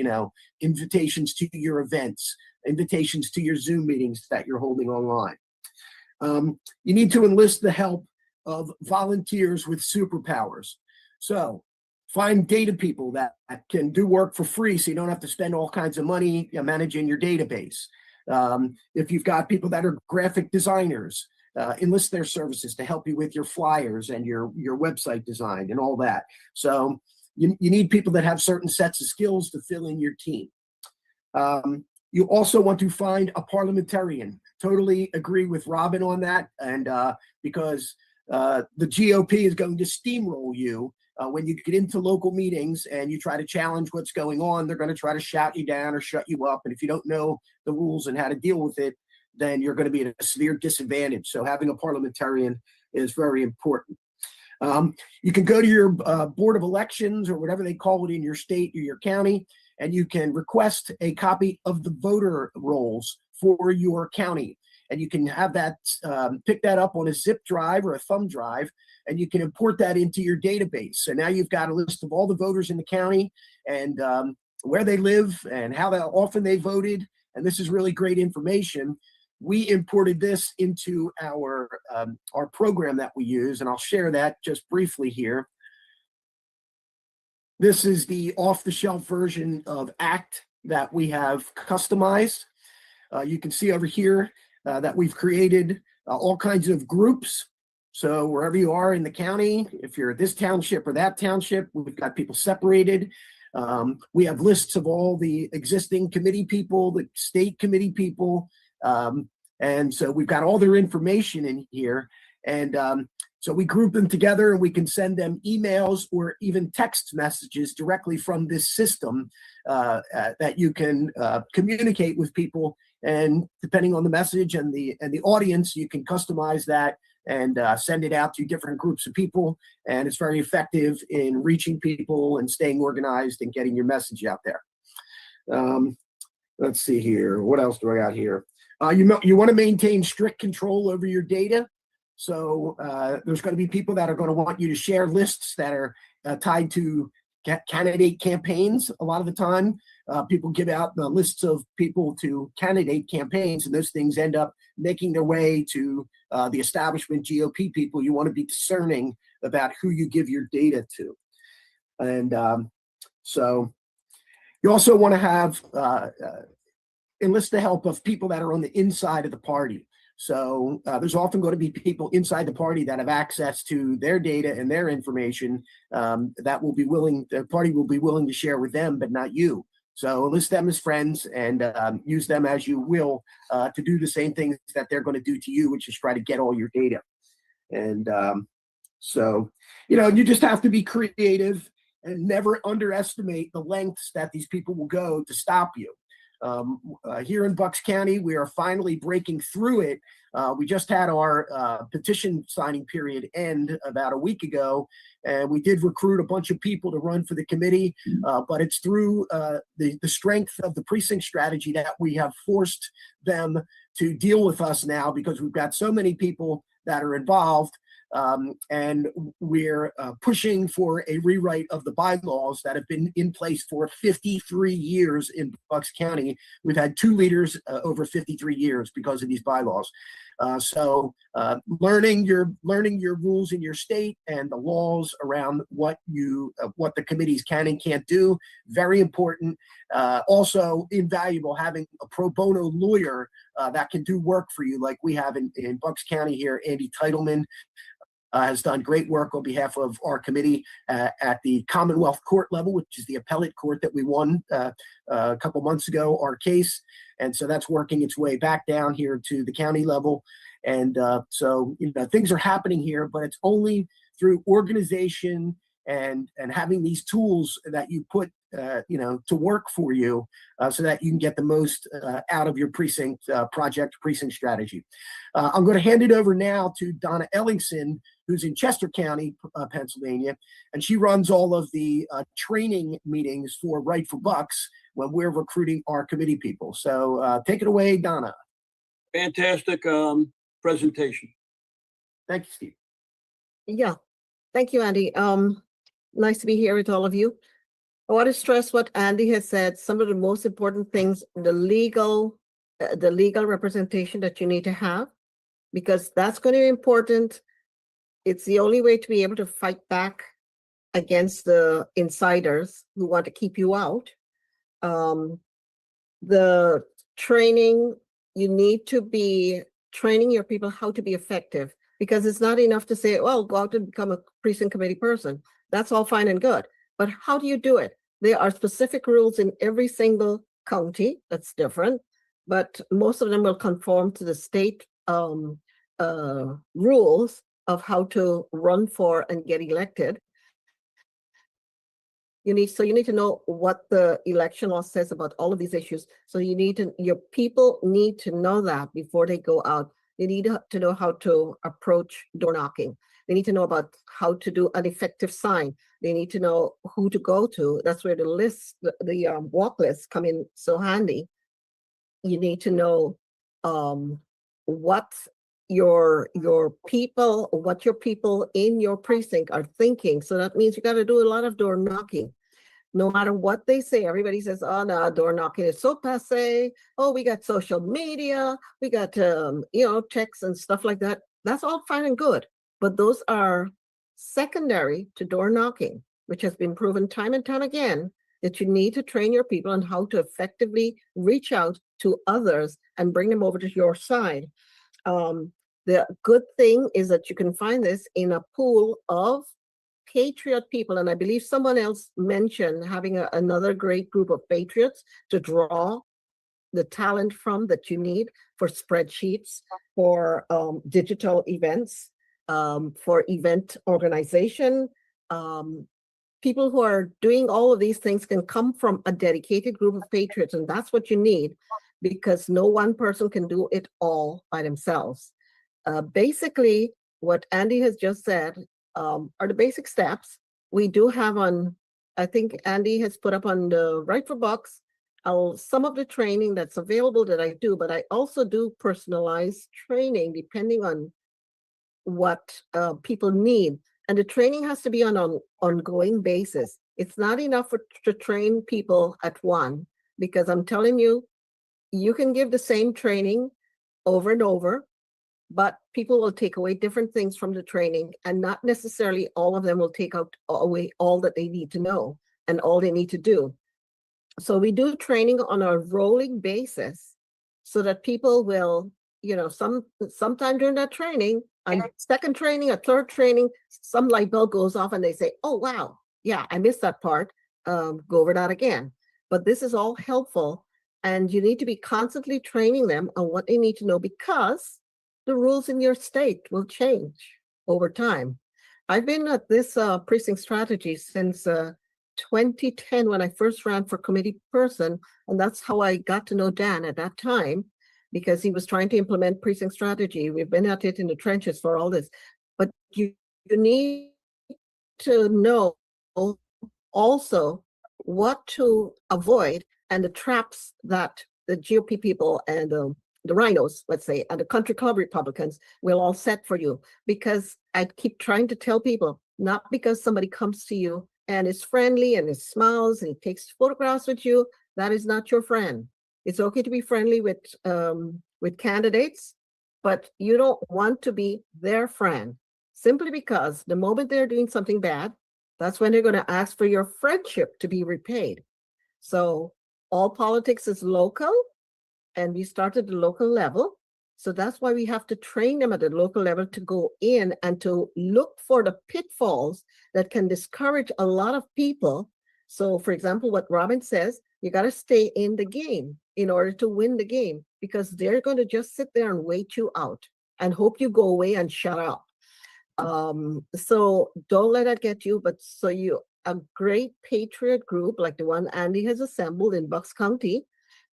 Speaker 12: invitations to your events, invitations to your Zoom meetings that you're holding online. You need to enlist the help of volunteers with superpowers. So find data people that can do work for free so you don't have to spend all kinds of money managing your database. If you've got people that are graphic designers, enlist their services to help you with your flyers and your website design and all that. So you need people that have certain sets of skills to fill in your team. You also want to find a parliamentarian. Totally agree with Robin on that. And because the GOP is going to steamroll you when you get into local meetings and you try to challenge what's going on. They're going to try to shout you down or shut you up. And if you don't know the rules and how to deal with it, then you're going to be at a severe disadvantage. So having a parliamentarian is very important. You can go to your Board of Elections or whatever they call it in your state or your county, and you can request a copy of the voter rolls for your county. And you can have that, pick that up on a zip drive or a thumb drive, and you can import that into your database. So now you've got a list of all the voters in the county and where they live and how often they voted. And this is really great information. We imported this into our program that we use, and I'll share that just briefly here. This is the off-the-shelf version of ACT that we have customized. You can see over here that we've created all kinds of groups. So wherever you are in the county, if you're this township or that township, we've got people separated. We have lists of all the existing committee people, the state committee people. And so we've got all their information in here. And so we group them together and we can send them emails or even text messages directly from this system that you can communicate with people. And depending on the message and the audience, you can customize that and send it out to different groups of people. And it's very effective in reaching people and staying organized and getting your message out there. Let's see here. What else do I got here? You want to maintain strict control over your data. So there's going to be people that are going to want you to share lists that are tied to candidate campaigns. A lot of the time, people give out the lists of people to candidate campaigns, and those things end up making their way to the establishment GOP people. You want to be discerning about who you give your data to. And so you also want to have enlist the help of people that are on the inside of the party. So there's often going to be people inside the party that have access to their data and their information that will be willing, the party will be willing to share with them, but not you. So list them as friends and use them as you will to do the same things that they're going to do to you, which is try to get all your data. And so, you just have to be creative and never underestimate the lengths that these people will go to stop you. Here in Bucks County, we are finally breaking through it. We just had our petition signing period end about a week ago, and we did recruit a bunch of people to run for the committee, but it's through the strength of the precinct strategy that we have forced them to deal with us now, because we've got so many people that are involved. And we're pushing for a rewrite of the bylaws that have been in place for 53 years in Bucks County. We've had 2 leaders over 53 years because of these bylaws. So learning your rules in your state and the laws around what the committees can and can't do, very important. Also invaluable having a pro bono lawyer that can do work for you, like we have in Bucks County here. Andy Titleman has done great work on behalf of our committee at the Commonwealth Court level, which is the appellate court that we won a couple months ago, our case. And so that's working its way back down here to the county level. And so things are happening here, but it's only through organization and having these tools that you put to work for you so that you can get the most out of your precinct precinct strategy. I'm going to hand it over now to Donna Ellingson, who's in Chester County, Pennsylvania, and she runs all of the training meetings for Right for Bucks when we're recruiting our committee people. So take it away, Donna.
Speaker 1: Fantastic presentation.
Speaker 12: Thank you, Steve.
Speaker 11: Yeah, thank you, Andy. Nice to be here with all of you. I want to stress what Andy has said. Some of the most important things, the legal representation that you need to have, because that's going to be important. It's the only way to be able to fight back against the insiders who want to keep you out. The training, you need to be training your people how to be effective, because it's not enough to say, well, go out and become a precinct committee person. That's all fine and good. But how do you do it? There are specific rules in every single county that's different, but most of them will conform to the state rules of how to run for and get elected. You need to know what the election law says about all of these issues. So your people need to know that before they go out. They need to know how to approach door knocking. They need to know about how to do an effective sign. They need to know who to go to. That's where the lists, the walk lists come in so handy. You need to know what your people in your precinct are thinking. So that means you got to do a lot of door knocking. No matter what they say, everybody says, oh no, door knocking is so passe. Oh, we got social media, we got texts and stuff like that. That's all fine and good, but those are secondary to door knocking, which has been proven time and time again that you need to train your people on how to effectively reach out to others and bring them over to your side. The good thing is that you can find this in a pool of patriot people. And I believe someone else mentioned having another great group of patriots to draw the talent from that you need for spreadsheets, for digital events, for event organization. People who are doing all of these things can come from a dedicated group of patriots, and that's what you need, because no one person can do it all by themselves. Basically, what Andy has just said are the basic steps. We do have I think Andy has put up on the Right for Bucks, some of the training that's available that I do, but I also do personalized training depending on what people need. And the training has to be on an ongoing basis. It's not enough to train people at one, because I'm telling you, you can give the same training over and over, but people will take away different things from the training, and not necessarily all of them will take away all that they need to know and all they need to do. So we do training on a rolling basis so that people will, sometime during that training, a second training, a third training, some light bulb goes off and they say, oh, wow, yeah, I missed that part. Go over that again. but this is all helpful. And you need to be constantly training them on what they need to know, because the rules in your state will change over time. I've been at this precinct strategy since 2010 when I first ran for committee person. And that's how I got to know Dan at that time, because he was trying to implement precinct strategy. We've been at it in the trenches for all this. But you need to know also what to avoid and the traps that the GOP people and the rhinos, let's say, and the country club Republicans will all set for you. Because I keep trying to tell people, not because somebody comes to you and is friendly and is smiles and he takes photographs with you, that is not your friend. It's okay to be friendly with candidates, but you don't want to be their friend, simply because the moment they're doing something bad, that's when they're going to ask for your friendship to be repaid. So all politics is local, and we start at the local level. So that's why we have to train them at the local level to go in and to look for the pitfalls that can discourage a lot of people. So for example, what Robin says, you got to stay in the game in order to win the game, because they're going to just sit there and wait you out and hope you go away and shut up. So don't let that get you, but so a great patriot group like the one Andy has assembled in Bucks County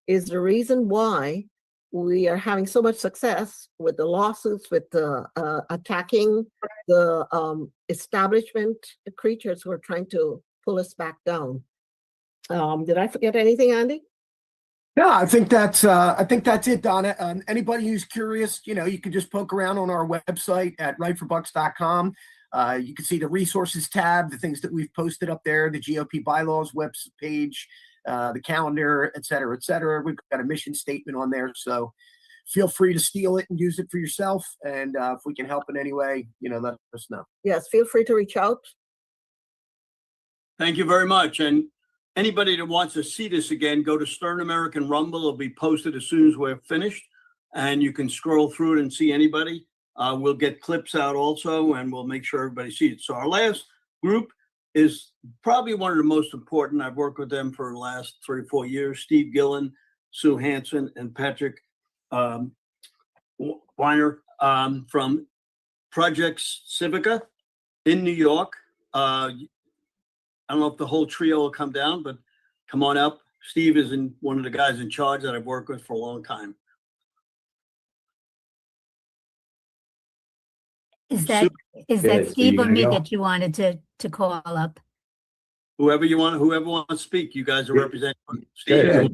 Speaker 11: is the reason why we are having so much success with the lawsuits, with the attacking the establishment creatures who are trying to pull us back down. Did I forget anything, Andy?
Speaker 12: No, I think that's it, Donna. Anybody who's curious, you can just poke around on our website at rightforbucks.com. You can see the resources tab, the things that we've posted up there, the GOP bylaws web page, the calendar, et cetera, et cetera. We've got a mission statement on there, so feel free to steal it and use it for yourself. And if we can help in any way, let us know.
Speaker 11: Yes, feel free to reach out.
Speaker 1: Thank you very much. And anybody that wants to see this again, go to Stern American Rumble. It'll be posted as soon as we're finished, and you can scroll through it and see anybody. We'll get clips out also, and we'll make sure everybody sees it. So our last group is probably one of the most important. I've worked with them for the last 3 or 4 years. Steve Gillen, Sue Hansen, and Patrick Weiner from Projects Civica in New York. I don't know if the whole trio will come down, but come on up. Steve is one of the guys in charge that I've worked with for a long time.
Speaker 13: Is that Steve or me that you wanted to call up?
Speaker 1: Whoever wants to speak, you guys are representing. Steve.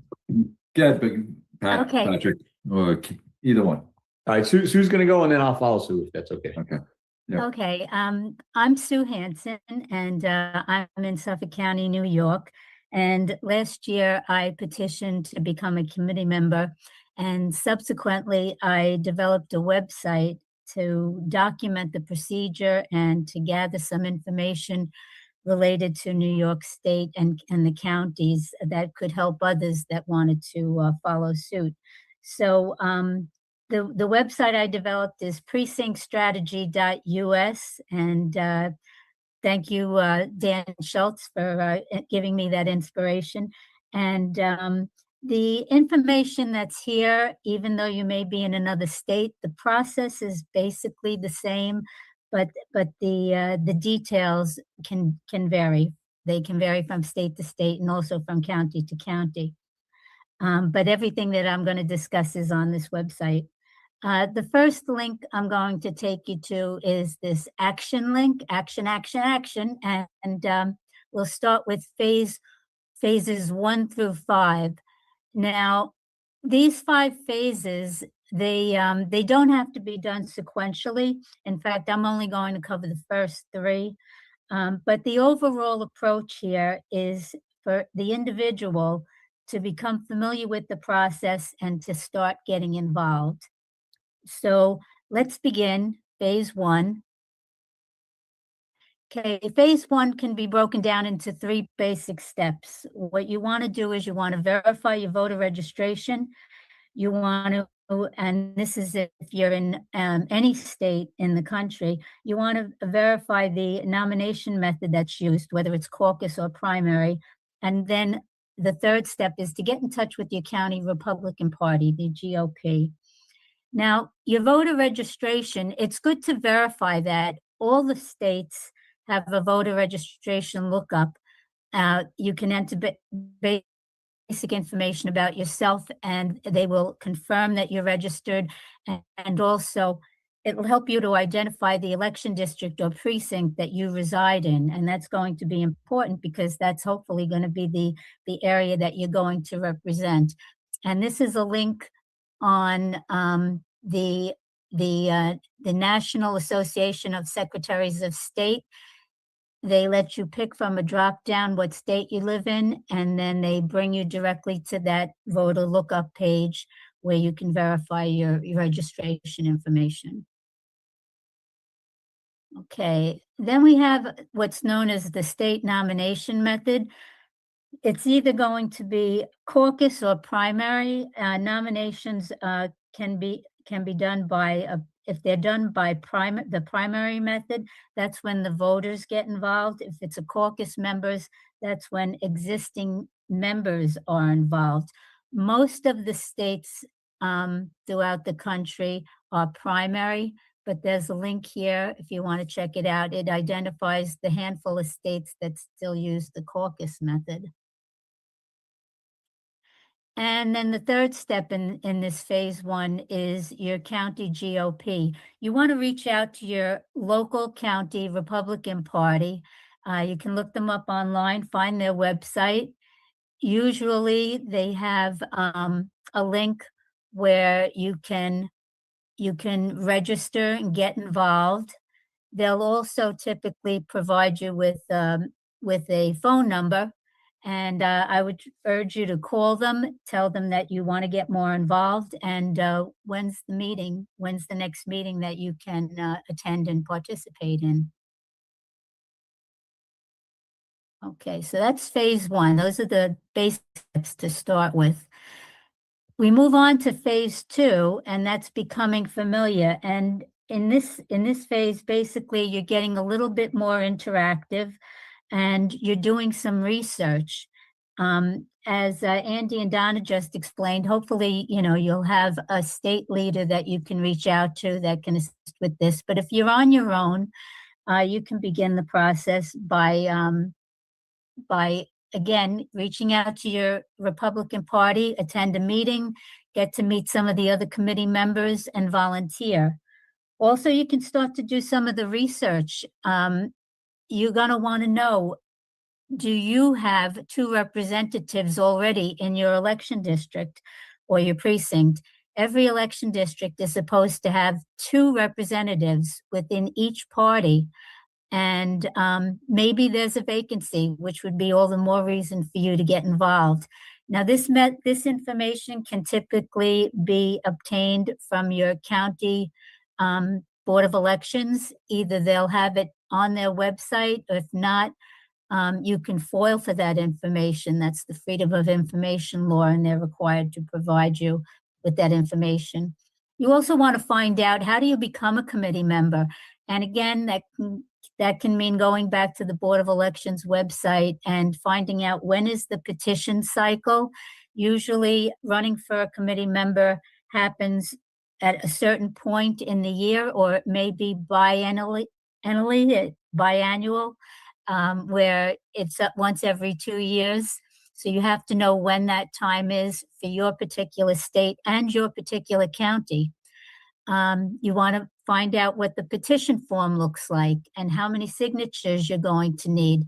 Speaker 13: Okay.
Speaker 14: Patrick, or either one. All right, Sue's going to go, and then I'll follow Sue if that's okay. Okay. Yeah.
Speaker 13: Okay. I'm Sue Hansen, and I'm in Suffolk County, New York. And last year, I petitioned to become a committee member, and subsequently, I developed a website to document the procedure and to gather some information related to New York State and the counties that could help others that wanted to follow suit. So the website I developed is precinctstrategy.us, and thank you, Dan Schultz, for giving me that inspiration. And the information that's here, even though you may be in another state, the process is basically the same, but the details can vary. They can vary from state to state and also from county to county. But everything that I'm going to discuss is on this website. The first link I'm going to take you to is this action link, action. And we'll start with phases 1 through 5. Now, these 5 phases, they don't have to be done sequentially. In fact, I'm only going to cover the first 3. But the overall approach here is for the individual to become familiar with the process and to start getting involved. So let's begin phase 1. Okay, phase 1 can be broken down into 3 basic steps. What you want to do is you want to verify your voter registration. You want to, and this is if you're in any state in the country, you want to verify the nomination method that's used, whether it's caucus or primary, and then the third step is to get in touch with your county Republican Party, the GOP. Now, your voter registration, it's good to verify that all the states have a voter registration lookup. You can enter basic information about yourself, and they will confirm that you're registered. And also, it will help you to identify the election district or precinct that you reside in. And that's going to be important because that's hopefully going to be the area that you're going to represent. And this is a link on the National Association of Secretaries of State. They let you pick from a drop down what state you live in, and then they bring you directly to that voter lookup page where you can verify your registration information. Okay, then we have what's known as the state nomination method. It's either going to be caucus or primary. Nominations can be done by if they're done by the primary method, that's when the voters get involved. If it's a caucus members, that's when existing members are involved. Most of the states throughout the country are primary, but there's a link here if you want to check it out. It identifies the handful of states that still use the caucus method. And then the third step in this phase one is your county GOP. You want to reach out to your local county Republican Party. You can look them up online, find their website. Usually they have a link where you can register and get involved. They'll also typically provide you with a phone number. And I would urge you to call them, tell them that you want to get more involved, and when's the next meeting that you can attend and participate in. Okay, so that's phase one. Those are the basic steps to start with. We move on to phase two, and that's becoming familiar. And in this phase, basically, you're getting a little bit more interactive, and you're doing some research. As Andy and Donna just explained, hopefully, you'll have a state leader that you can reach out to that can assist with this. But if you're on your own, you can begin the process by again, reaching out to your Republican Party, attend a meeting, get to meet some of the other committee members, and volunteer. Also, you can start to do some of the research. You're going to want to know, do you have 2 representatives already in your election district or your precinct? Every election district is supposed to have 2 representatives within each party. And maybe there's a vacancy, which would be all the more reason for you to get involved. Now, this information can typically be obtained from your county Board of Elections. Either they'll have it on their website, or if not, you can FOIL for that information. That's the Freedom of Information law, and they're required to provide you with that information. You also want to find out, how do you become a committee member? And again, that can mean going back to the Board of Elections website and finding out when is the petition cycle. Usually running for a committee member happens at a certain point in the year, or it may be biannual, where it's once every 2 years. So you have to know when that time is for your particular state and your particular county. You want to find out what the petition form looks like and how many signatures you're going to need.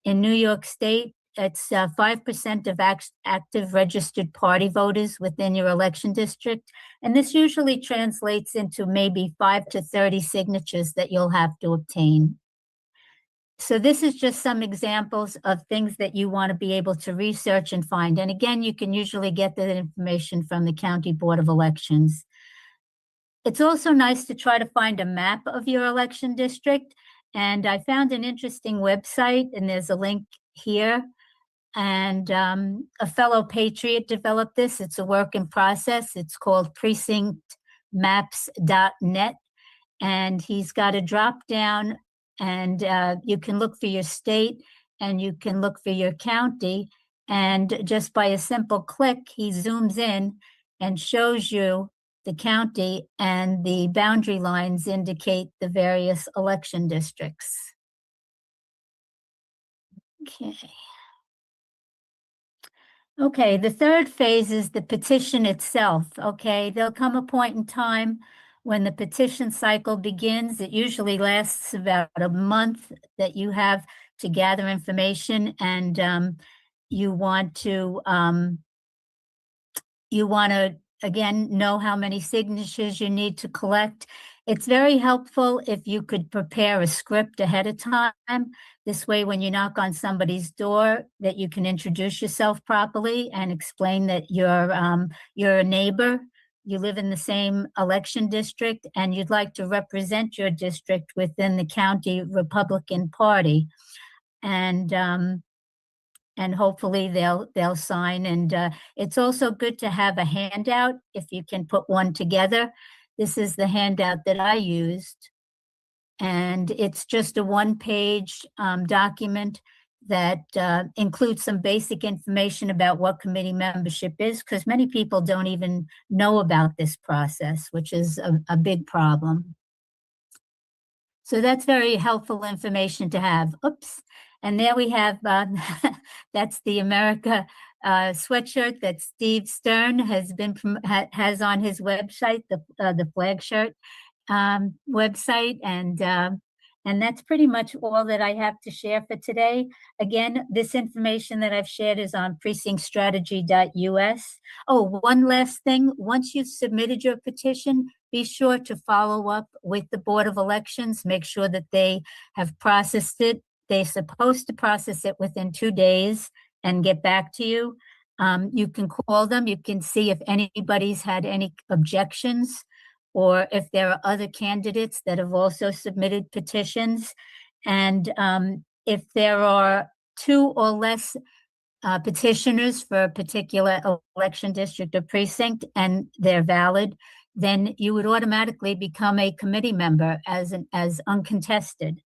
Speaker 13: In New York State, it's 5% of active registered party voters within your election district. And this usually translates into maybe 5 to 30 signatures that you'll have to obtain. So this is just some examples of things that you want to be able to research and find. And again, you can usually get that information from the County Board of Elections. It's also nice to try to find a map of your election district. And I found an interesting website, and there's a link here. And a fellow patriot developed this. It's a work in process. It's called precinctmaps.net. And he's got a drop down, and you can look for your state and you can look for your county. And just by a simple click, he zooms in and shows you the county, and the boundary lines indicate the various election districts. Okay. Okay, the third phase is the petition itself. Okay, there'll come a point in time when the petition cycle begins. It usually lasts about a month that you have to gather information, and you want to again know how many signatures you need to collect. It's very helpful if you could prepare a script ahead of time. This way, when you knock on somebody's door, that you can introduce yourself properly and explain that you're a neighbor, you live in the same election district, and you'd like to represent your district within the county Republican Party. And hopefully they'll sign. And it's also good to have a handout if you can put one together. This is the handout that I used. And it's just a one-page document that includes some basic information about what committee membership is, because many people don't even know about this process, which is a big problem. So that's very helpful information to have. Oops. And there we have, that's the America sweatshirt that Steve Stern has on his website, the flag shirt website. And that's pretty much all that I have to share for today. Again, this information that I've shared is on precinctstrategy.us. Oh, one last thing. Once you've submitted your petition, be sure to follow up with the Board of Elections. Make sure that they have processed it. They're supposed to process it within 2 days and get back to you. You can call them. You can see if anybody's had any objections, or if there are other candidates that have also submitted petitions. And if there are 2 or less petitioners for a particular election district or precinct and they're valid, then you would automatically become a committee member as uncontested.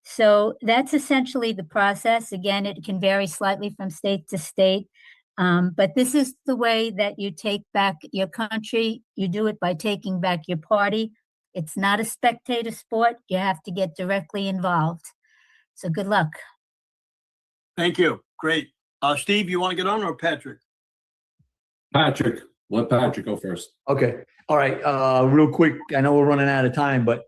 Speaker 13: So that's essentially the process. Again, it can vary slightly from state to state. But this is the way that you take back your country. You do it by taking back your party. It's not a spectator sport. You have to get directly involved. So good luck.
Speaker 1: Thank you. Great. Steve, you want to get on, or Patrick?
Speaker 14: Patrick, let Patrick go first.
Speaker 15: Okay. All right. Real quick, I know we're running out of time, but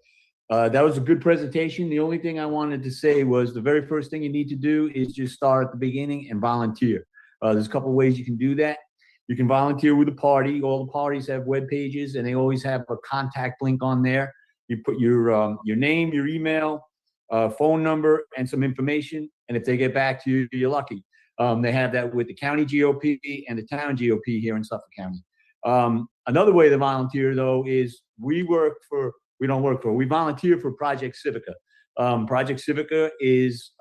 Speaker 15: that was a good presentation. The only thing I wanted to say was the very first thing you need to do is just start at the beginning and volunteer. There's a couple ways you can do that. You can volunteer with the party. All the parties have web pages, and they always have a contact link on there. You put your name, your email, phone number, and some information. And if they get back to you, you're lucky. They have that with the county GOP and the town GOP here in Suffolk County. Another way to volunteer, though, is we volunteer for Project Civica. Project Civica is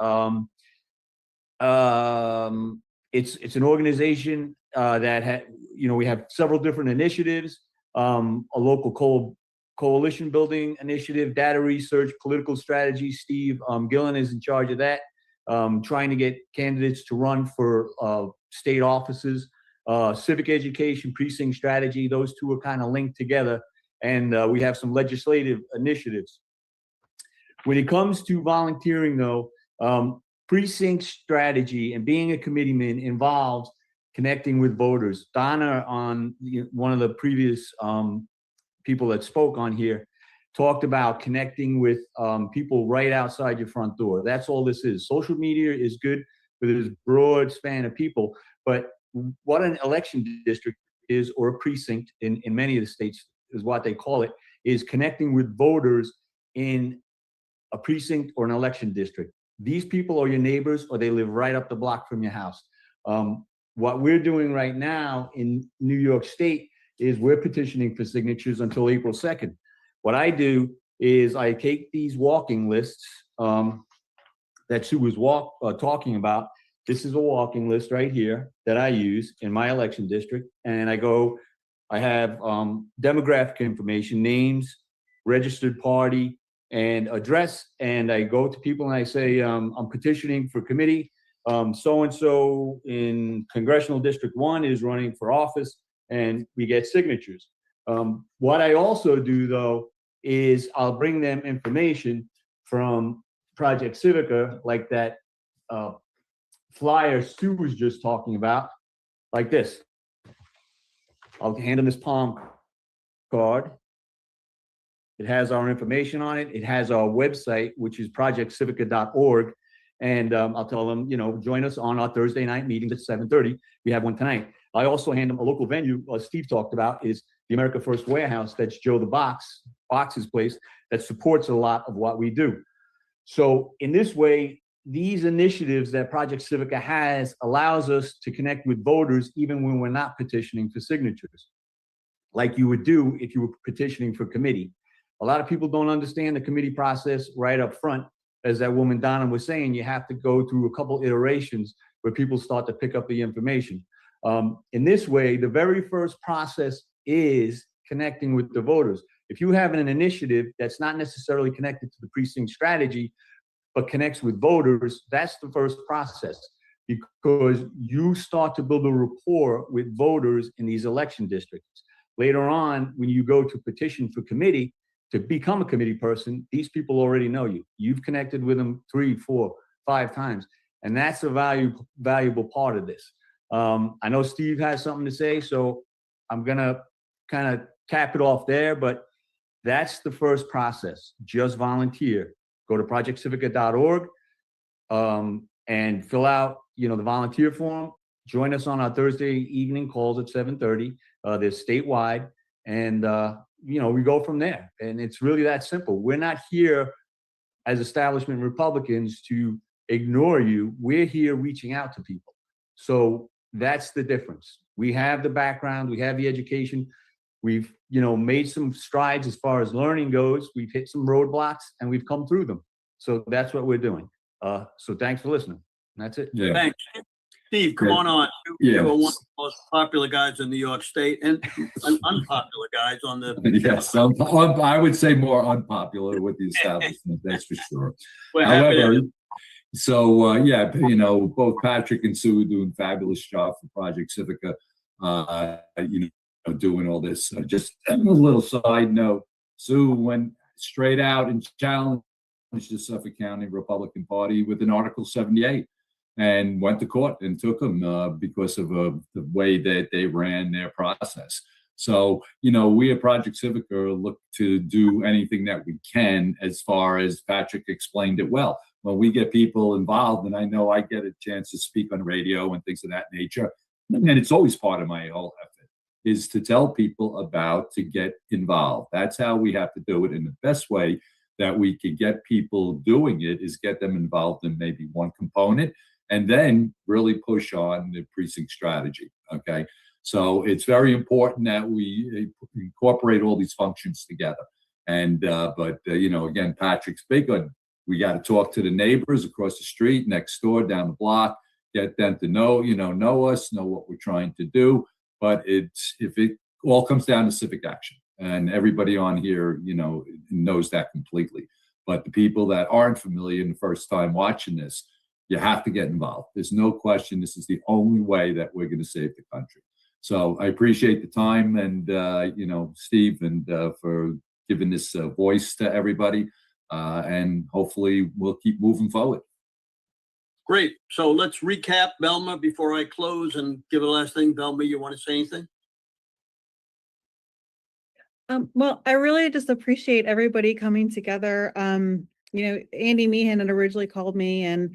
Speaker 15: it's an organization that we have several different initiatives, a local coalition building initiative, data research, political strategy. Steve Gillen is in charge of that, trying to get candidates to run for state offices, civic education, precinct strategy. Those two are kind of linked together. And we have some legislative initiatives. When it comes to volunteering, though, precinct strategy and being a committeeman involves connecting with voters. Donna, on one of the previous people that spoke on here, talked about connecting with people right outside your front door. That's all this is. Social media is good for this broad span of people, but what an election district is, or a precinct in many of the states is what they call it, is connecting with voters in a precinct or an election district. These people are your neighbors, or they live right up the block from your house. What we're doing right now in New York State is we're petitioning for signatures until April 2nd. What I do is I take these walking lists that Sue was talking about. This is a walking list right here that I use in my election district, and I have demographic information, names, registered party, and address. And I go to people and I say, I'm petitioning for committee. so-and-so in Congressional District 1 is running for office, and we get signatures. What I also do, though, is I'll bring them information from Project Civica, like that flyer Stu was just talking about, like this. I'll hand them this palm card. It has our information on it. It has our website, which is projectcivica.org. And I'll tell them, join us on our Thursday night meetings at 7:30. We have one tonight. I also hand them a local venue, Steve talked about, is the America First Warehouse. That's Joe the Box's place, that supports a lot of what we do. So in this way, these initiatives that Project Civica has allows us to connect with voters even when we're not petitioning for signatures, like you would do if you were petitioning for committee. A lot of people don't understand the committee process right up front. As that woman Donna was saying, you have to go through a couple iterations where people start to pick up the information. In this way, the very first process is connecting with the voters. If you have an initiative that's not necessarily connected to the precinct strategy, but connects with voters, that's the first process, because you start to build a rapport with voters in these election districts. Later on, when you go to petition for committee, to become a committee person, these people already know you. You've connected with them 3, 4, 5 times. And that's a valuable part of this. I know Steve has something to say, so I'm gonna kind of cap it off there, but that's the first process. Just volunteer. Go to projectcivica.org and fill out, the volunteer form. Join us on our Thursday evening calls at 7:30. They're statewide, and we go from there. And it's really that simple. We're not here as establishment Republicans to ignore you. We're here reaching out to people. So that's the difference. We have the background, we have the education. We've, made some strides as far as learning goes. We've hit some roadblocks and we've come through them. So that's what we're doing. So thanks for listening. That's it.
Speaker 14: Yeah.
Speaker 1: Thanks. Steve, come on. You are one of the most popular guys in New York State and unpopular guys on the.
Speaker 14: Yes, I would say more unpopular with the establishment, that's for sure.
Speaker 1: However,
Speaker 14: both Patrick and Sue are doing a fabulous job for Project Civica. Doing all this. Just a little side note: Sue went straight out and challenged the Suffolk County Republican Party with an Article 78. And went to court and took them because of the way that they ran their process. So, we at Project Civica look to do anything that we can, as far as Patrick explained it well. When we get people involved, and I know I get a chance to speak on radio and things of that nature, and it's always part of my whole effort, is to tell people to get involved. That's how we have to do it. And the best way that we can get people doing it is get them involved in maybe one component, and then really push on the precinct strategy, okay? So it's very important that we incorporate all these functions together. And, again, Patrick's big on, we got to talk to the neighbors across the street, next door, down the block, get them to know us, know what we're trying to do. But if it all comes down to civic action, and everybody on here, knows that completely. But the people that aren't familiar and the first time watching this, you have to get involved. There's no question. This is the only way that we're going to save the country. So I appreciate the time and, Steve, and for giving this voice to everybody. And hopefully we'll keep moving forward.
Speaker 1: Great. So let's recap, Velma, before I close and give the last thing. Velma, you want to say anything?
Speaker 6: Well, I really just appreciate everybody coming together. Andy Meehan had originally called me and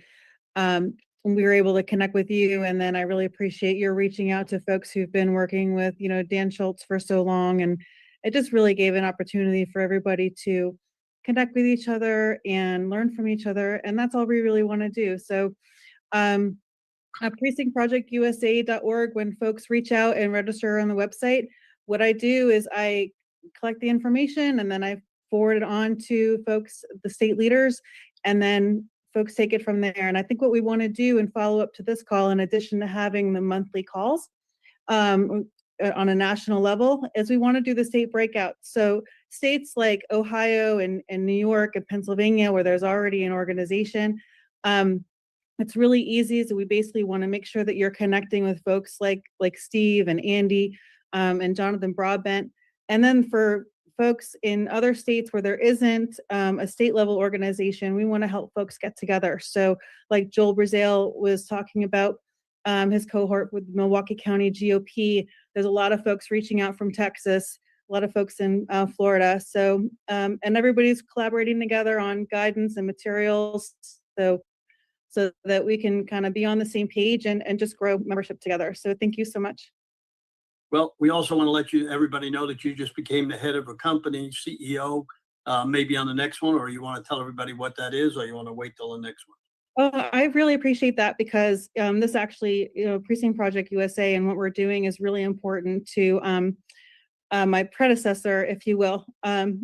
Speaker 6: we were able to connect with you. And then I really appreciate your reaching out to folks who've been working with, Dan Schultz for so long. And it just really gave an opportunity for everybody to connect with each other and learn from each other. And that's all we really want to do. So precinctprojectusa.org, when folks reach out and register on the website, what I do is I collect the information and then I forward it on to folks, the state leaders, and then folks take it from there. And I think what we want to do and follow up to this call, in addition to having the monthly calls on a national level, is we want to do the state breakout. So states like Ohio and New York and Pennsylvania, where there's already an organization, It's really easy. So we basically want to make sure that you're connecting with folks like Steve and Andy and Jonathan Broadbent. And then for folks in other states where there isn't a state level organization, we want to help folks get together. So like Joel Brazil was talking about his cohort with Milwaukee County GOP, there's a lot of folks reaching out from Texas, a lot of folks in Florida. So, and everybody's collaborating together on guidance and materials. So that we can kind of be on the same page and just grow membership together. So thank you so much.
Speaker 1: Well, we also want to let everybody know that you just became the head of a company, CEO, maybe on the next one, or you want to tell everybody what that is, or you want to wait till the next one?
Speaker 6: Oh, I really appreciate that because this actually, Precinct Project USA and what we're doing is really important to my predecessor, if you will.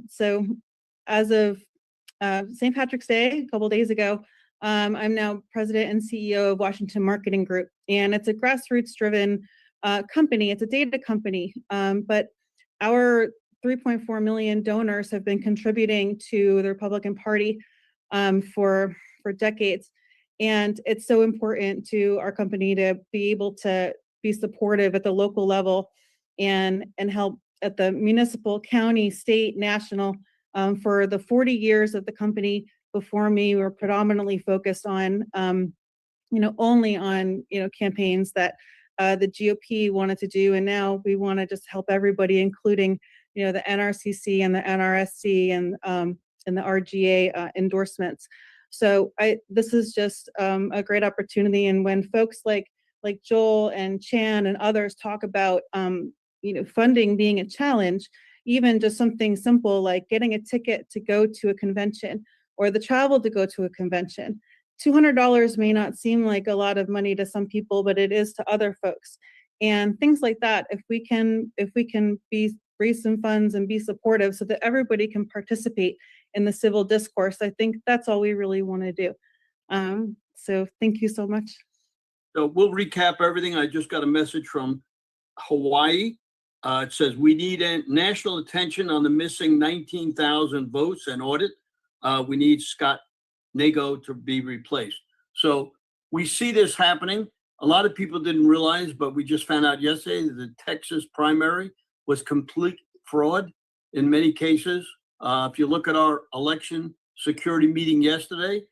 Speaker 6: So as of St. Patrick's Day, a couple of days ago, I'm now president and CEO of Washington Marketing Group, and it's a grassroots driven company. It's a data company, but our 3.4 million donors have been contributing to the Republican Party for decades. And it's so important to our company to be able to be supportive at the local level and help at the municipal, county, state, national. For the 40 years of the company before me, we were predominantly focused on, only on, campaigns that the GOP wanted to do. And now we want to just help everybody, including, the NRCC and the NRSC and the RGA endorsements. So this is just a great opportunity. And when folks like Joel and Chan and others talk about, funding being a challenge, even just something simple like getting a ticket to go to a convention or the travel to go to a convention. $200 may not seem like a lot of money to some people, but it is to other folks. And things like that, if we can raise some funds and be supportive so that everybody can participate in the civil discourse, I think that's all we really want to do. So thank you so much.
Speaker 1: So we'll recap everything. I just got a message from Hawaii. It says, we need national attention on the missing 19,000 votes and audit. We need Scott Nago to be replaced. So we see this happening. A lot of people didn't realize, but we just found out yesterday that the Texas primary was complete fraud in many cases. If you look at our election security meeting yesterday,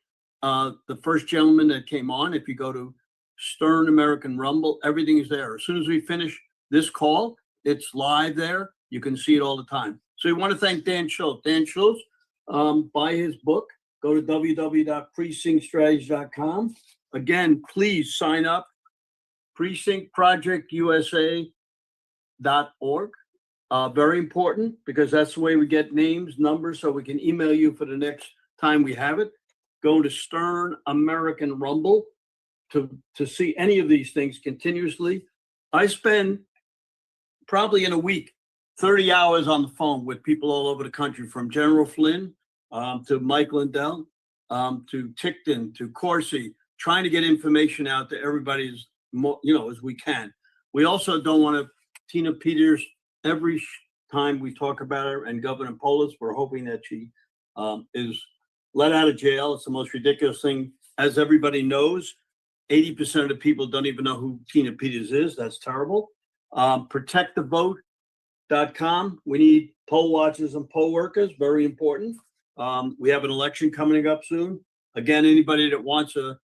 Speaker 1: the first gentleman that came on, if you go to Stern American Rumble, everything is there. As soon as we finish this call, it's live there. You can see it all the time. So we want to thank Dan Schultz. Dan Schultz, buy his book. Go to www.precinctstrategy.com. Again, please sign up. precinctprojectusa.org. Very important because that's the way we get names, numbers, so we can email you for the next time we have it. Go to Stern American Rumble to see any of these things continuously. I spend probably in a week 30 hours on the phone with people all over the country, from General Flynn to Mike Lindell, to Ticton, to Corsi, trying to get information out to everybody as we can. We also don't want to, Tina Peters, every time we talk about her, and Governor Polis, we're hoping that she is let out of jail. It's the most ridiculous thing. As everybody knows, 80% of the people don't even know who Tina Peters is. That's terrible. Protectthevote.com. We need poll watchers and poll workers. Very important. We have an election coming up soon. Again, anybody that wants to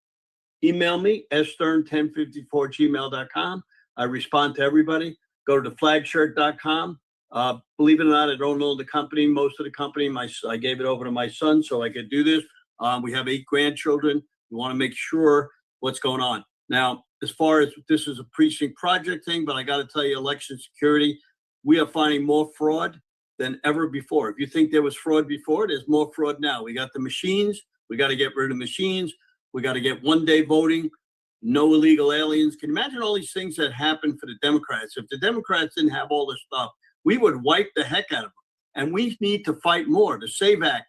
Speaker 1: email me, stern1054@gmail.com. I respond to everybody. Go to flagshirt.com. Believe it or not, I don't know the company, most of the company. I gave it over to my son so I could do this. We have 8 grandchildren. We want to make sure what's going on. Now, as far as this is a precinct project thing, but I got to tell you, election security, we are finding more fraud than ever before. If you think there was fraud before, there's more fraud now. We got the machines. We got to get rid of machines. We got to get one-day voting, no illegal aliens. Can you imagine all these things that happened for the Democrats? If the Democrats didn't have all this stuff, we would wipe the heck out of them. And we need to fight more. The SAVE Act,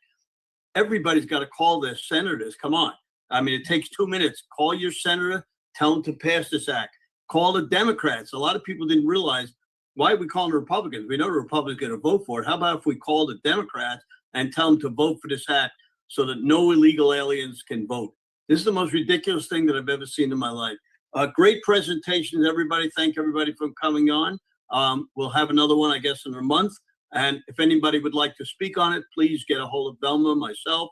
Speaker 1: everybody's got to call their senators. Come on. I mean, it takes 2 minutes. Call your senator, tell them to pass this act. Call the Democrats. A lot of people didn't realize, why are we calling the Republicans? We know the Republicans are going to vote for it. How about if we call the Democrats and tell them to vote for this act so that no illegal aliens can vote? This is the most ridiculous thing that I've ever seen in my life. Great presentations, everybody. Thank everybody for coming on. We'll have another one, I guess, in a month. And if anybody would like to speak on it, please get a hold of Velma, myself.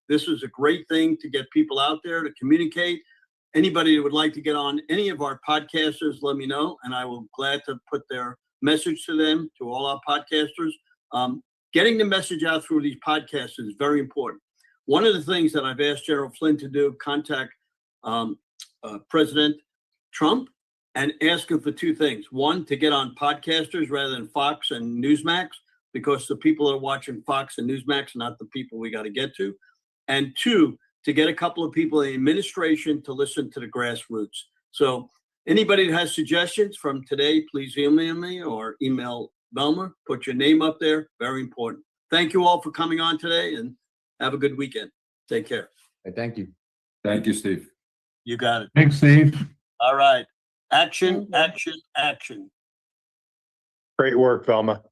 Speaker 1: This is a great thing to get people out there to communicate. Anybody that would like to get on any of our podcasters, let me know, and I will glad to put their message to them, to all our podcasters. Getting the message out through these podcasts is very important. One of the things that I've asked Gerald Flynn to do, contact President Trump and ask him for two things. One, to get on podcasters rather than Fox and Newsmax, because the people that are watching Fox and Newsmax are not the people we got to get to. And two, to get a couple of people in the administration to listen to the grassroots. So anybody that has suggestions from today, please email me or email Velma. Put your name up there. Very important. Thank you all for coming on today and have a good weekend. Take care.
Speaker 15: Thank you.
Speaker 14: Thank you, Steve.
Speaker 1: You got it.
Speaker 14: Thanks, Steve.
Speaker 1: All right. Action, action, action.
Speaker 2: Great work, Velma.